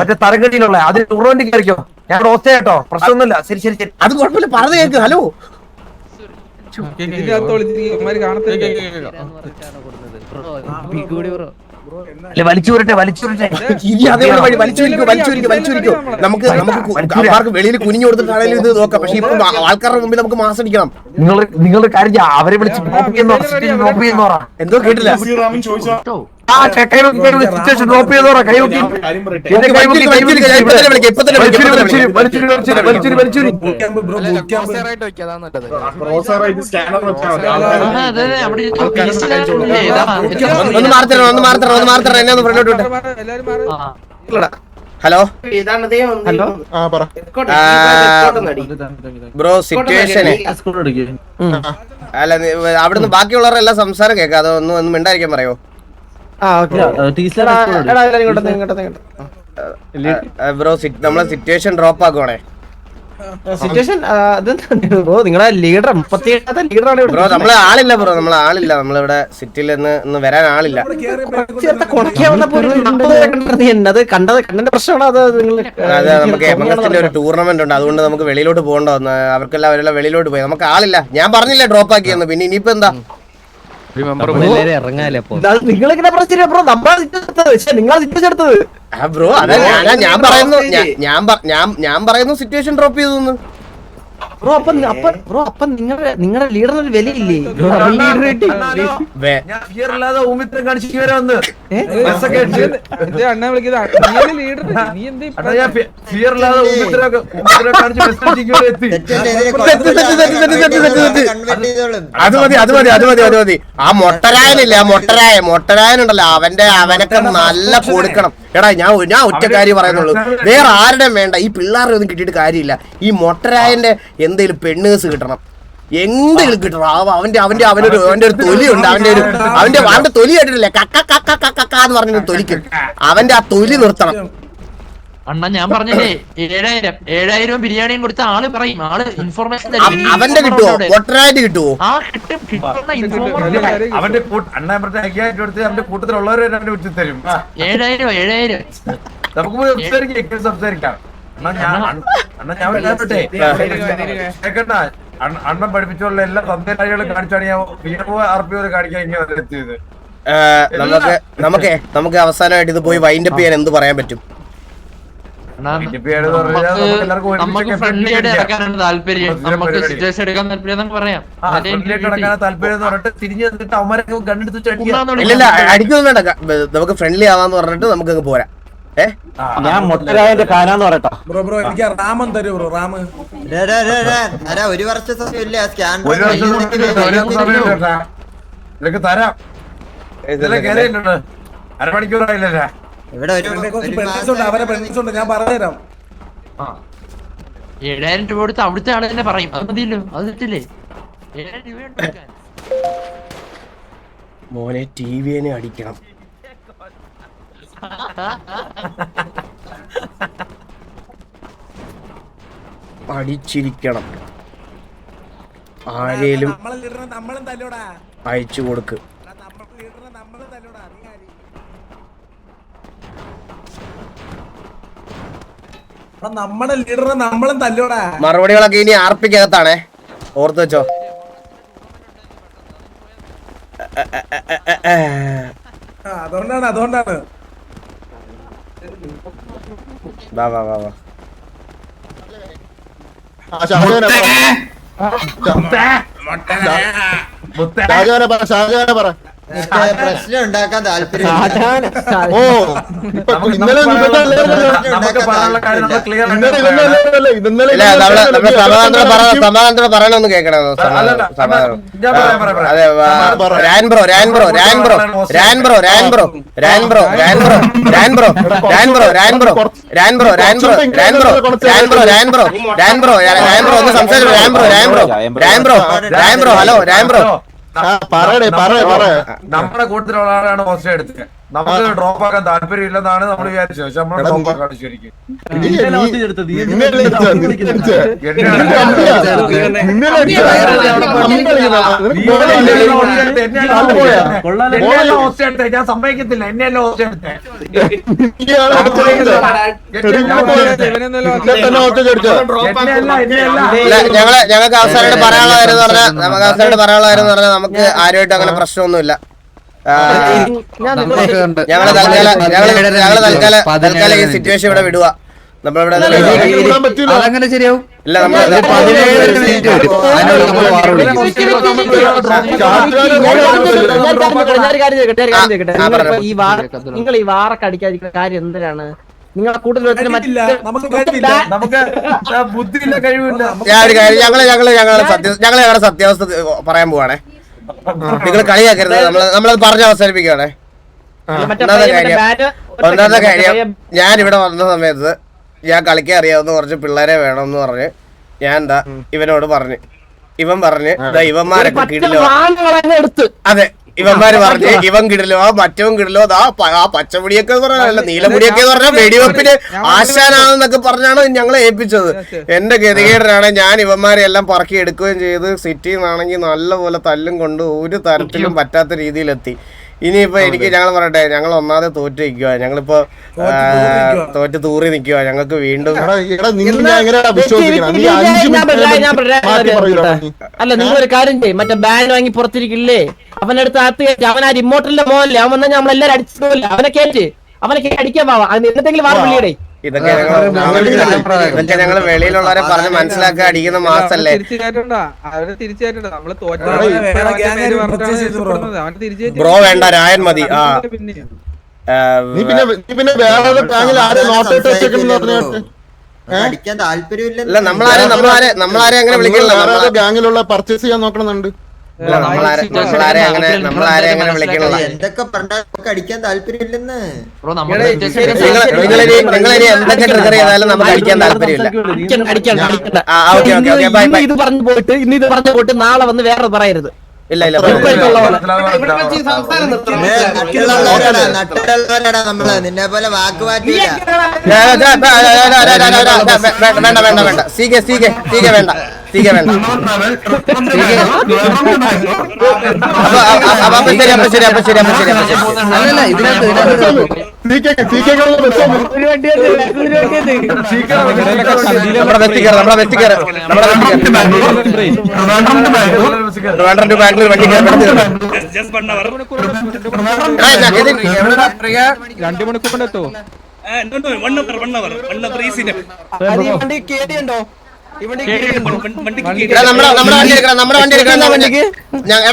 Speaker 6: മറ്റേ തരംഗടിയിലുള്ള അതിന് ടൂർണമെന്റ് കയറിക്കോ. ഞാൻ ഹോസ്റ്റേജ് കേട്ടോ, പ്രശ്നമൊന്നുമില്ല. ശരി, അത് കുഴപ്പമില്ല, പറഞ്ഞു കേക്ക്. ഹലോ വലിച്ചൂരട്ടെ നമുക്ക് വെളിയിൽ കുനിഞ്ഞു കൊടുത്തിട്ടാണെങ്കിലും ഇത് നോക്കാം. പക്ഷെ ഇപ്പൊ ആൾക്കാരുടെ മുമ്പിൽ നമുക്ക് മാസം അടിക്കണം. നിങ്ങളുടെ കാര്യം അവരെ വിളിച്ച്
Speaker 5: എന്തോ കേട്ടില്ല. ഹലോ ബ്രോ, സിറ്റുവേഷന് അല്ല, അവിടുന്ന് ബാക്കിയുള്ളവരുടെ എല്ലാം സംസാരം കേൾക്കാം. അതൊന്നും മിണ്ടായിരിക്കാൻ പറയോ? ബ്രോ, നമ്മളെ സിറ്റുവേഷൻ ഡ്രോപ്പ് ആക്കുവാണേ.
Speaker 12: നിങ്ങളെ ലീഡർ 37ാമത്തെ ലീഡറാണ്
Speaker 5: ബ്രോ. നമ്മളെ ആളില്ല നമ്മളിവിടെ സിറ്റിയിൽ ഇന്ന് വരാൻ ആളില്ല.
Speaker 12: അത് കണ്ടന്റെ പ്രശ്നമാണോ?
Speaker 5: അതെ, നമുക്ക് എമംഗസിന്റെ ഒരു ടൂർണമെന്റ് ഉണ്ട്, അതുകൊണ്ട് നമുക്ക് വെളിയിലോട്ട് പോകണ്ടോ. അവർക്കെല്ലാം അവരെല്ലാം വെളിയിലോട്ട് പോയി. നമുക്ക് ആളില്ല. ഞാൻ പറഞ്ഞില്ല ഡ്രോപ്പ് ആക്കിയെന്ന്. പിന്നെ ഇനിയിപ്പോ എന്താ?
Speaker 12: നിങ്ങളിങ്ങനെ പ്രശ്നം ബ്രോ, നിങ്ങളെ തിരിച്ചെടുത്തത്
Speaker 5: ബ്രോ. അതാ ഞാൻ പറയുന്നു സിറ്റുവേഷൻ ഡ്രോപ്പ് ചെയ്തു
Speaker 12: ബ്രോ. അപ്പൊ നിങ്ങളുടെ ലീഡറിന് വിലയില്ലേ?
Speaker 5: അത് മതി. ആ മൊട്ടരായനുണ്ടല്ലോ, അവനൊക്കെ നല്ല കൊടുക്കണം. എടാ, ഞാൻ ഒറ്റ കാര്യം പറയുന്നുള്ളൂ, വേറെ ആരുടെയും വേണ്ട. ഈ പിള്ളേരുടെ ഒന്നും കിട്ടിയിട്ട് കാര്യമില്ല. ഈ മൊട്ടരായന്റെ എന്തെങ്കിലും പെണ്ണേഴ്സ് കിട്ടണം, എന്തെങ്കിലും കിട്ടണം. അവന്റെ ഒരു തൊലിയുണ്ട്. അവന്റെ തൊലി കേട്ടിട്ടില്ലേ? കക്കാന്ന് പറഞ്ഞൊരു തൊലിക്കും. അവന്റെ ആ തൊലി നിർത്തണം.
Speaker 14: അണ്ണാ, ഞാൻ പറഞ്ഞില്ലേ 7,000 ബിരിയാണിയും കൊടുത്ത ആള് പറയും. ആള് ഇൻഫോർമേഷൻ
Speaker 5: അവന്റെ കിട്ടുവോ? മൊട്ടരായിട്ട് കിട്ടുവോ?
Speaker 6: അവന്റെ അവന്റെ കൂട്ടത്തിലുള്ളവരെ വിളിച്ചു തരും.
Speaker 14: 7,000
Speaker 6: നമുക്ക് സംസാരിക്കാം. അണ്ണൻ പഠിപ്പിച്ചുള്ള എല്ലാ തന്തേരാളികളും കാണിച്ചാണ് ഞാൻ RP കാണിക്കാൻ ഇങ്ങനെ എത്തിയത്.
Speaker 5: നമുക്ക് അവസാനമായിട്ട് ഇത് പോയി വൈൻഡപ്പ് ചെയ്യാൻ എന്ത് പറയാൻ പറ്റും?
Speaker 14: നമുക്ക് ഫ്രണ്ട്ലി ആയിട്ട് ഇറക്കാനാണ് താല്പര്യം. നമുക്ക് സിറ്റുവേഷൻ എടുക്കാൻ താല്പര്യം പറയാം.
Speaker 5: ഇല്ല, അടിക്കൊന്നും വേണ്ട. നമുക്ക് ഫ്രണ്ട്ലി ആവാന്ന് പറഞ്ഞിട്ട് നമുക്ക് പോരാ.
Speaker 13: ഞാൻ മൊത്തരായന്റെ ഫാനാന്ന് പറയട്ടോ.
Speaker 11: ബ്രോ, എനിക്ക് റാമൻ തരൂ ബ്രോ. റാമ
Speaker 13: ഒരു വർഷം സമയമില്ല.
Speaker 6: തരാം. അരമണിക്കൂറായില്ലേ?
Speaker 13: ഇവിടെ
Speaker 11: അവരെ ഫ്രണ്ട്സ് ഉണ്ട്, ഞാൻ പറഞ്ഞുതരാം.
Speaker 14: 7,000 രൂപ കൊടുത്ത് അവിടുത്തെ ആള് തന്നെ പറയും. അത് മതിയല്ലോ, അത് തെറ്റില്ലേ? 7,000 രൂപ
Speaker 5: മോനെ ടിവിനെ അടിക്കണം. അടിച്ചിരിക്കണം. ആരേലും അയച്ചു കൊടുക്ക്.
Speaker 11: നമ്മുടെ ലീഡറിനെ നമ്മളും തല്ലോടാ.
Speaker 5: മറുപടികളൊക്കെ ഇനി ആർപ്പിക്കകത്താണേ, ഓർത്ത് വെച്ചോ.
Speaker 6: അതുകൊണ്ടാണ്
Speaker 5: വാ വാ വാ വാ
Speaker 15: പ്രശ്നം ഉണ്ടാക്കാൻ താല്പര്യം
Speaker 5: സമാധാനത്തോടെ പറയണമെന്ന് കേൾക്കണോ? അതെ രാൻബ്രോ ഒന്ന് സംസാരിച്ചു. രാൻബ്രോ ഹലോ രാൻബ്രോ
Speaker 6: നമ്മുടെ കൂട്ടത്തിലുള്ള ആളാണ് ഹോസ്റ്റ് എടുത്തത്. നമുക്ക് ഡ്രോപ്പ് ആക്കാൻ താല്പര്യം ഇല്ലെന്നാണ് നമ്മൾ വിചാരിച്ചത്. പക്ഷെ നമ്മൾ ഡ്രോപ്പ് ആക്കാണ് ശരിക്കും. ഞാൻ സമ്മതിക്കത്തില്ല. എന്നെയല്ല ഹോസ്റ്റ് എടുത്തേ.
Speaker 5: ഞങ്ങൾക്ക് അവസാനമായിട്ട് പറയാനുള്ളതായിരുന്നു പറഞ്ഞാൽ നമുക്ക് ആരുമായിട്ട് അങ്ങനെ പ്രശ്നമൊന്നുമില്ല. ഞങ്ങള് തൽക്കാലം ഈ സിറ്റുവേഷൻ ഇവിടെ വിടുക. നമ്മളിവിടെ
Speaker 2: അതങ്ങനെ ശരിയാവും.
Speaker 5: ഇല്ല
Speaker 12: നിങ്ങൾ ഈ വാറൊക്കെ അടിക്കാതിരിക്കുന്ന കാര്യം എന്തിനാണ്? നിങ്ങളെ കൂടുതൽ
Speaker 5: ഞങ്ങളെ സത്യാവസ്ഥ പറയാൻ പോവാണേ. നിങ്ങൾ കളിയാക്കരുത്. നമ്മളത് പറഞ്ഞ് അവസാനിപ്പിക്കുകയാണേ. ഒന്നാമത്തെ കാര്യം ഞാൻ ഇവിടെ വന്ന സമയത്ത് ഞാൻ കളിക്കാൻ അറിയാവുന്ന കുറച്ച് പിള്ളേരെ വേണമെന്ന് പറഞ്ഞ് ഞാൻ എന്താ ഇവനോട് പറഞ്ഞു. ഇവൻ പറഞ്ഞ് ഇവന്മാരൊക്കെ കിടിലോ. അതെ ഇവന്മാര് പറഞ്ഞ് ഇവൻ കിടിലോ മറ്റവൻ കിടിലോ ആ പച്ചമുടിയൊക്കെ പറഞ്ഞല്ല നീലമുടിയൊക്കെ പറഞ്ഞാൽ വെടിവെപ്പിന് ആശാനാണെന്നൊക്കെ പറഞ്ഞാണ് ഞങ്ങളെ ഏൽപ്പിച്ചത്. എന്റെ ഗതികേടനാണ്. ഞാൻ ഇവന്മാരെ എല്ലാം പറക്കി എടുക്കുകയും ചെയ്ത് സിറ്റിയിൽ നിന്നാണെങ്കിൽ നല്ലപോലെ തല്ലും കൊണ്ട് ഒരു തരത്തിലും പറ്റാത്ത രീതിയിലെത്തി. ഇനിയിപ്പോ എനിക്ക് ഞങ്ങൾ പറയട്ടെ, ഞങ്ങൾ ഒന്നാമതെ തോറ്റ് നിൽക്കുക. ഞങ്ങളിപ്പോ തോറ്റ് തൂറി നിൽക്കുക. ഞങ്ങൾക്ക് വീണ്ടും
Speaker 12: അല്ല നിങ്ങളൊരു കാര്യം ചെയ്യും. മറ്റേ ബാൻ വാങ്ങി പുറത്തിരിക്കില്ലേ അവനടുത്ത് അവൻ ആ റിമോട്ടിന്റെ മോനല്ലേ അവൻ വന്നാൽ നമ്മളെല്ലാരും അടിച്ചിട്ടില്ല. അവനെ കേറ്റ് അടിക്കാൻ പോവാ. എന്തെങ്കിലും വാർ വിളിയടേ.
Speaker 5: ഇതൊക്കെ ഞങ്ങള് വെളിയിലുള്ളവരെ പറഞ്ഞ് മനസ്സിലാക്കി അടിക്കുന്ന മാസല്ലേ. ബ്രോ വേണ്ട രായൻ മതി.
Speaker 15: അടിക്കാൻ താല്പര്യമില്ല.
Speaker 5: നമ്മളാരെ അങ്ങനെ വിളിക്കില്ല.
Speaker 11: ഗാങ്ങിലുള്ള പർച്ചേസ് ചെയ്യാൻ നോക്കണമെന്നുണ്ട്.
Speaker 5: നമ്മളാരെ അങ്ങനെ വിളിക്കണില്ല.
Speaker 15: എന്തൊക്കെ പറഞ്ഞാൽ നമുക്ക് അടിക്കാൻ താല്പര്യമില്ലെന്ന്.
Speaker 5: നിങ്ങളിനി എന്തൊക്കെ ട്രിഗർ ചെയ്താലും നമുക്ക് അടിക്കാൻ താല്പര്യമില്ല.
Speaker 12: ഇത് പറഞ്ഞു പോയിട്ട് നാളെ വന്ന് വേറെ പറയരുത്.
Speaker 5: ഇല്ല
Speaker 15: നമ്മള് നിന്നെ പോലെ വാക്കുമാറ്റില്ല.
Speaker 5: വേണ്ട സീകെ വേണ്ട.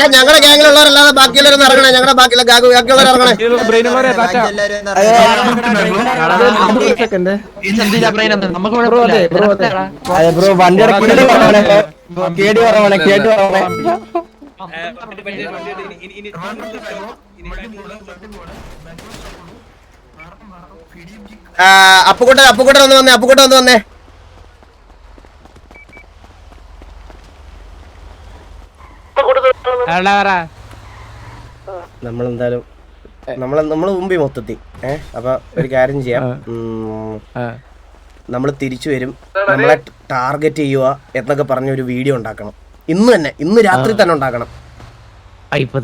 Speaker 5: ഞങ്ങളുടെ ഗ്യാങ്ങിലുള്ളവരല്ലാതെ ബാക്കിയുള്ളവരും ഇറങ്ങണേ. ഞങ്ങളുടെ ബാക്കിയുള്ളവർ ഇറങ്ങണേ. അപ്പുക്കുട്ടൻ ഒന്ന് വന്നേ. നമ്മളെന്തായാലും നമ്മള് മുമ്പിൽ മൊത്തത്തി അപ്പൊ ഒരു കാര്യം ചെയ്യാം. നമ്മൾ തിരിച്ചു വരും, നമ്മളെ ടാർഗറ്റ് ചെയ്യുക എന്നൊക്കെ പറഞ്ഞ ഒരു വീഡിയോ ഉണ്ടാക്കണം. ഇന്ന് രാത്രി തന്നെ ഉണ്ടാക്കണം. ഇപ്പൊ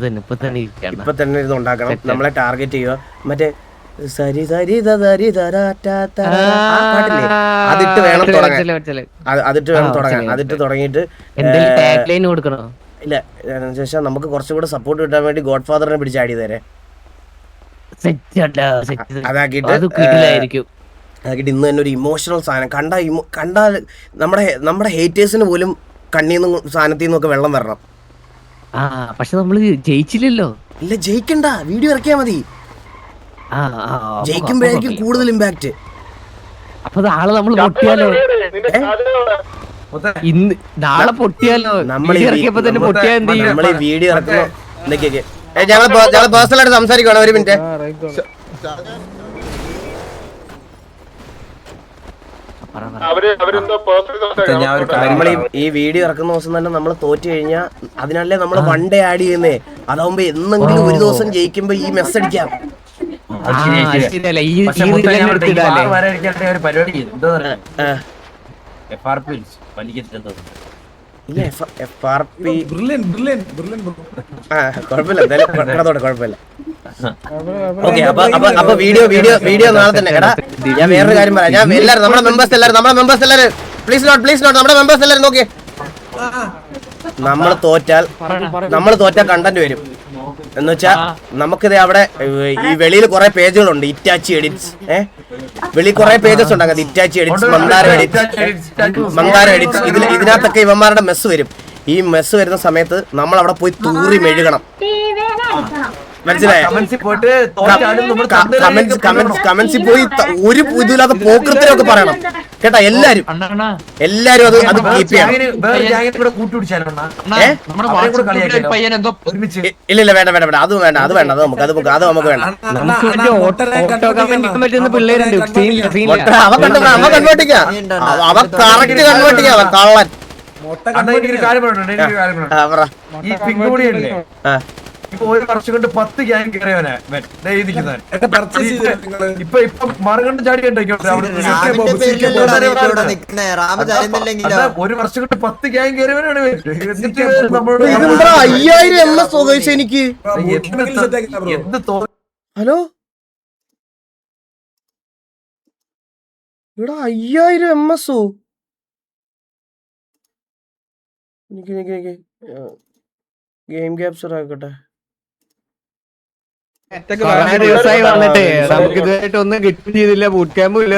Speaker 5: തന്നെ ഇത് ഉണ്ടാക്കണം. നമ്മളെ ടാർഗറ്റ് ചെയ്യുക. മറ്റേ സരി സരി തരി പാട്ടില്ലേ അതിട്ട് വേണം തുടങ്ങാൻ. അതിട്ട് തുടങ്ങിയിട്ട് ഇല്ല ശേഷം നമുക്ക് കുറച്ചുകൂടെ സപ്പോർട്ട് കിട്ടാൻ വേണ്ടി ഗോഡ് ഫാദറിനെ പിടിച്ച് ആഡ് ചെയ്തേരെ.
Speaker 3: അതാക്കിയിട്ട് അതാക്കിയിട്ട് ഇന്ന് തന്നെ ഒരു ഇമോഷണൽ സാധനം കണ്ടാൽ നമ്മുടെ ഹേറ്റേഴ്സിന് പോലും കണ്ണീന്നും സാധനത്തിൽ നിന്നൊക്കെ വെള്ളം വരണം.
Speaker 12: പക്ഷെ നമ്മള് ജയിച്ചില്ലല്ലോ.
Speaker 3: ഇല്ല, ജയിക്കണ്ട, വീഡിയോ ഇറക്കിയാ മതി. ജയിക്കുമ്പോഴായിരിക്കും കൂടുതൽ ഇമ്പാക്ട്.
Speaker 12: അപ്പൊ നാളെ നമ്മൾ പൊട്ടിയാലോ? ഇന്ന് നാളെ പൊട്ടിയാലോ? നമ്മൾ ഇറക്കിയപ്പോ തന്നെ പൊട്ടിയാ എന്ത് ചെയ്യും?
Speaker 3: നമ്മൾ വീഡിയോ ഇറക്കുന്നു. ഞങ്ങൾ പേഴ്സണലായിട്ട് സംസാരിക്കണം, ഒരു മിനിറ്റ്. നമ്മൾ ഈ വീഡിയോ ഇറക്കുന്ന ദിവസം തന്നെ നമ്മൾ തോറ്റു കഴിഞ്ഞാൽ അതിനല്ലേ നമ്മൾ വൺ ഡേ ആഡ് ചെയ്യുന്നേ. അതാവുമ്പോ എന്നെങ്കിലും ഒരു ദിവസം ജയിക്കുമ്പോ ഈ മെസ്സ് അടിക്കാം. കുഴപ്പമില്ല. ഓക്കെ, അപ്പൊ വീഡിയോ നാളെ തന്നെ. എടാ, ഞാൻ വേറൊരു കാര്യം പറയാം. ഞാൻ എല്ലാരും നമ്മുടെ മെമ്പേഴ്സ് എല്ലാരും പ്ലീസ് നോട്ട് നമ്മുടെ മെമ്പേഴ്സ് എല്ലാരും നോക്കിയേ. നമ്മൾ തോറ്റാൽ കണ്ടന്റ് വരും. എന്ന് വെച്ചാ നമുക്കിത് അവിടെ ഈ വെളിയിൽ കുറെ പേജുകളുണ്ട്. ഇറ്റാച്ചി എഡിറ്റ്സ്, വെളിയിൽ കുറെ പേജസ് ഉണ്ട്. അങ്ങനെ ഇറ്റാച്ചി എഡിറ്റ്സ്, മന്ദാര എഡിറ്റ്സ്, ഇതിനകത്തൊക്കെ ഇവന്മാരുടെ മെസ്സ് വരും. ഈ മെസ്സ് വരുന്ന സമയത്ത് നമ്മൾ അവിടെ പോയി തൂറി മെഴുകണം. മനസ്സിലായോ? കമന്റ്സിൽ പോയി ഒരു ഇതില്ലാത്ത പോക്കൃത്തിനൊക്കെ പറയണം കേട്ടാ. എല്ലാരും അത് കീപ്പ് ചെയ്യണം. ഇല്ല വേണ്ട, അത് വേണ്ട, അത് നമുക്ക് വേണ്ട. അവ കൺവേർട്ട് ചെയ്യാം, അവ കറക്റ്റ് കൺവേർട്ട് ചെയ്യാം. അവൻ കള്ളൻ.
Speaker 6: ഇപ്പൊ ഒരു വർഷം കൊണ്ട് 10 ഗ്യാങ് കയറിയവനാ ഇപ്പൊ മറുകണ്ട് ചാടി ഒരു വർഷം കൊണ്ട് 10 ഗ്യാങ് കയറിയവനാണ്.
Speaker 3: എനിക്ക് ഹലോ, ഇവിടെ 5000 MS. Game capture ആക്കട്ടെ.
Speaker 12: ദിവസമായി വന്നിട്ട് നമുക്ക് ഇതുവരെയായിട്ട് ഒന്നും കിട്ടും ചെയ്തില്ല. ബൂട്ട് ക്യാമ്പും ഇല്ല.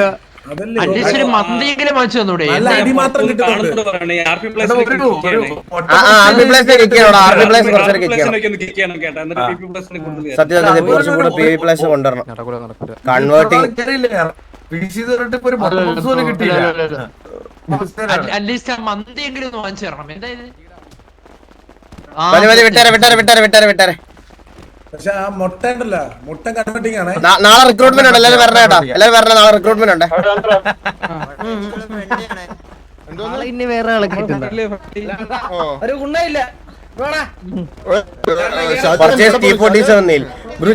Speaker 3: കൊണ്ടുവരണം. കൺവേർട്ടിംഗ് വിട്ടാരെ. നാളെ റിക്രൂട്ട്മെന്റ് ഉണ്ട്. എല്ലാവരും വരണേ കേട്ടോ. നാളെ റിക്രൂട്ട്മെന്റ് ഉണ്ട്.
Speaker 12: ഇനി വേറെ ആളെ കിട്ടുന്നില്ല.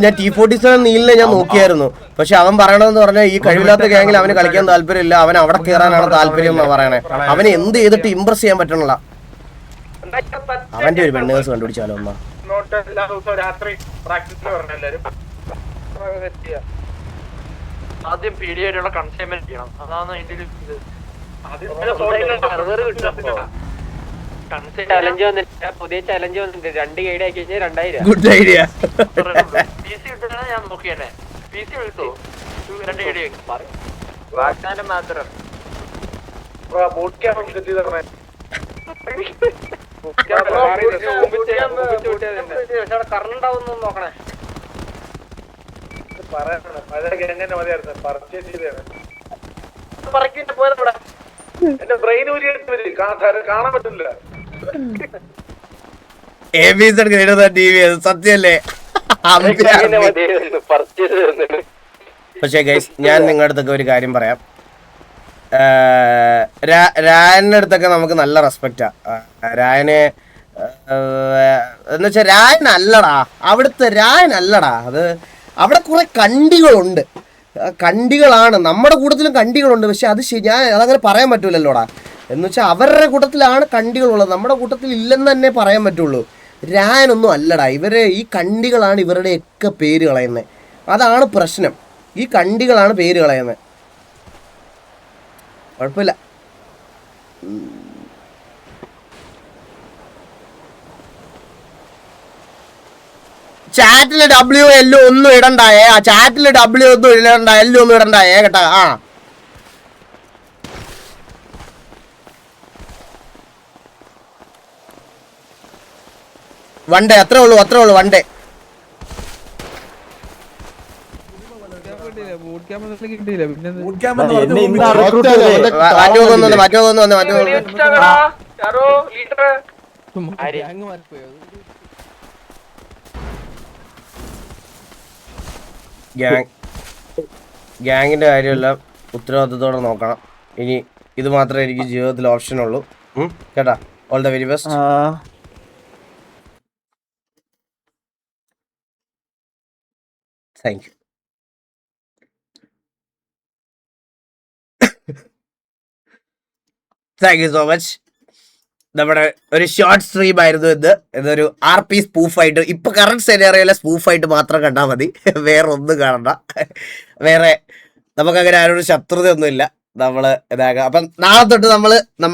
Speaker 3: ഞാൻ T47 നീലിനെ ഞാൻ നോക്കിയായിരുന്നു. പക്ഷെ അവൻ പറയണമെന്ന് പറഞ്ഞാൽ ഈ കഴിവില്ലാത്ത ഗ്യാങ്ങിൽ അവന് കളിക്കാൻ താല്പര്യമില്ല. അവൻ അവിടെ കയറാനാണ് താല്പര്യം എന്നാ പറയണേ. അവന് എന്ത് ചെയ്തിട്ട് ഇംപ്രസ് ചെയ്യാൻ പറ്റണില്ല. അവന്റെ ഒരു പെണ്ണുകേസ് കണ്ടുപിടിച്ചാലോ ഒന്നാ.
Speaker 14: ആദ്യം പീഡിയായിട്ടുള്ള കൺസൈൻമെന്റ് ചെയ്യണം. അതാണ് ചലഞ്ച് വന്നിട്ട് പുതിയ ചലഞ്ച് വന്നിട്ട് 2 ഗൈഡ് ആക്കി കഴിഞ്ഞാൽ 2000.
Speaker 3: Good idea.
Speaker 14: PC കിട്ടുന്ന ഞാൻ നോക്കിയാണേ. PC എടുത്തോ 2 ഗൈഡ് വാഗ്ദാനം മാത്രം. കറണ്ടാവുന്ന നോക്കണേ. കാണാൻ പറ്റില്ല.
Speaker 3: സത്യല്ലേ? പക്ഷേ ഗൈസ്, ഞാൻ നിങ്ങളുടെ അടുത്തൊക്കെ ഒരു കാര്യം പറയാം. രായന്റെ അടുത്തൊക്കെ നമുക്ക് നല്ല റെസ്പെക്റ്റാ. രായനെ എന്ന് വെച്ചാൽ രായനല്ലടാ, അവിടുത്തെ രായനല്ലടാ. അത് അവിടെ കുറെ കണ്ടികളുണ്ട്. കണ്ടികളാണ്. നമ്മുടെ കൂട്ടത്തിലും കണ്ടികളുണ്ട്. പക്ഷെ അത് ഞാൻ അതങ്ങനെ പറയാൻ പറ്റൂലല്ലോടാ. എന്ന് വെച്ചാൽ അവരുടെ കൂട്ടത്തിലാണ് കണ്ടികളുള്ളത്, നമ്മുടെ കൂട്ടത്തിൽ ഇല്ലെന്ന് തന്നെ പറയാൻ പറ്റുള്ളൂ. രായനൊന്നും അല്ലടാ. ഈ കണ്ടികളാണ് ഇവരുടെയൊക്കെ പേര് കളയുന്നത്. അതാണ് പ്രശ്നം. ഈ കണ്ടികളാണ് പേര് കളയുന്നത്. കുഴപ്പമില്ല.
Speaker 5: ചാറ്റില് W L ഒന്നും ഇടണ്ടായേ. ആ ചാറ്റില് W ഒന്നും ഇടണ്ട, L ഒന്നും ഇടണ്ടായേ കേട്ടാ. ആ വണ്ടേ അത്രേ ഉള്ളൂ വണ്ടേ. ഗ്യാങ്ങിന്റെ കാര്യമെല്ലാം ഉത്തരവാദിത്തത്തോടെ നോക്കണം. ഇനി ഇത് മാത്രമേ എനിക്ക് ജീവിതത്തിൽ ഓപ്ഷൻ ഉള്ളൂ കേട്ടാ. All the very best. Thank you. Thank you so much. നമ്മുടെ ഒരു ഷോർട്ട് സ്ട്രീം ആയിരുന്നു ഇതൊരു RP സ്പൂഫായിട്ട്. ഇപ്പൊ കറണ്ട് സെനാറിയോയിലെ സ്പൂഫായിട്ട് മാത്രം കണ്ടാൽ മതി, വേറെ ഒന്നും കാണണ്ട. വേറെ നമുക്കങ്ങനെ ആരോടും ശത്രുതയൊന്നുമില്ല. നമ്മള് ഇതാക്കാം. അപ്പം നാളെ തൊട്ട് നമ്മള്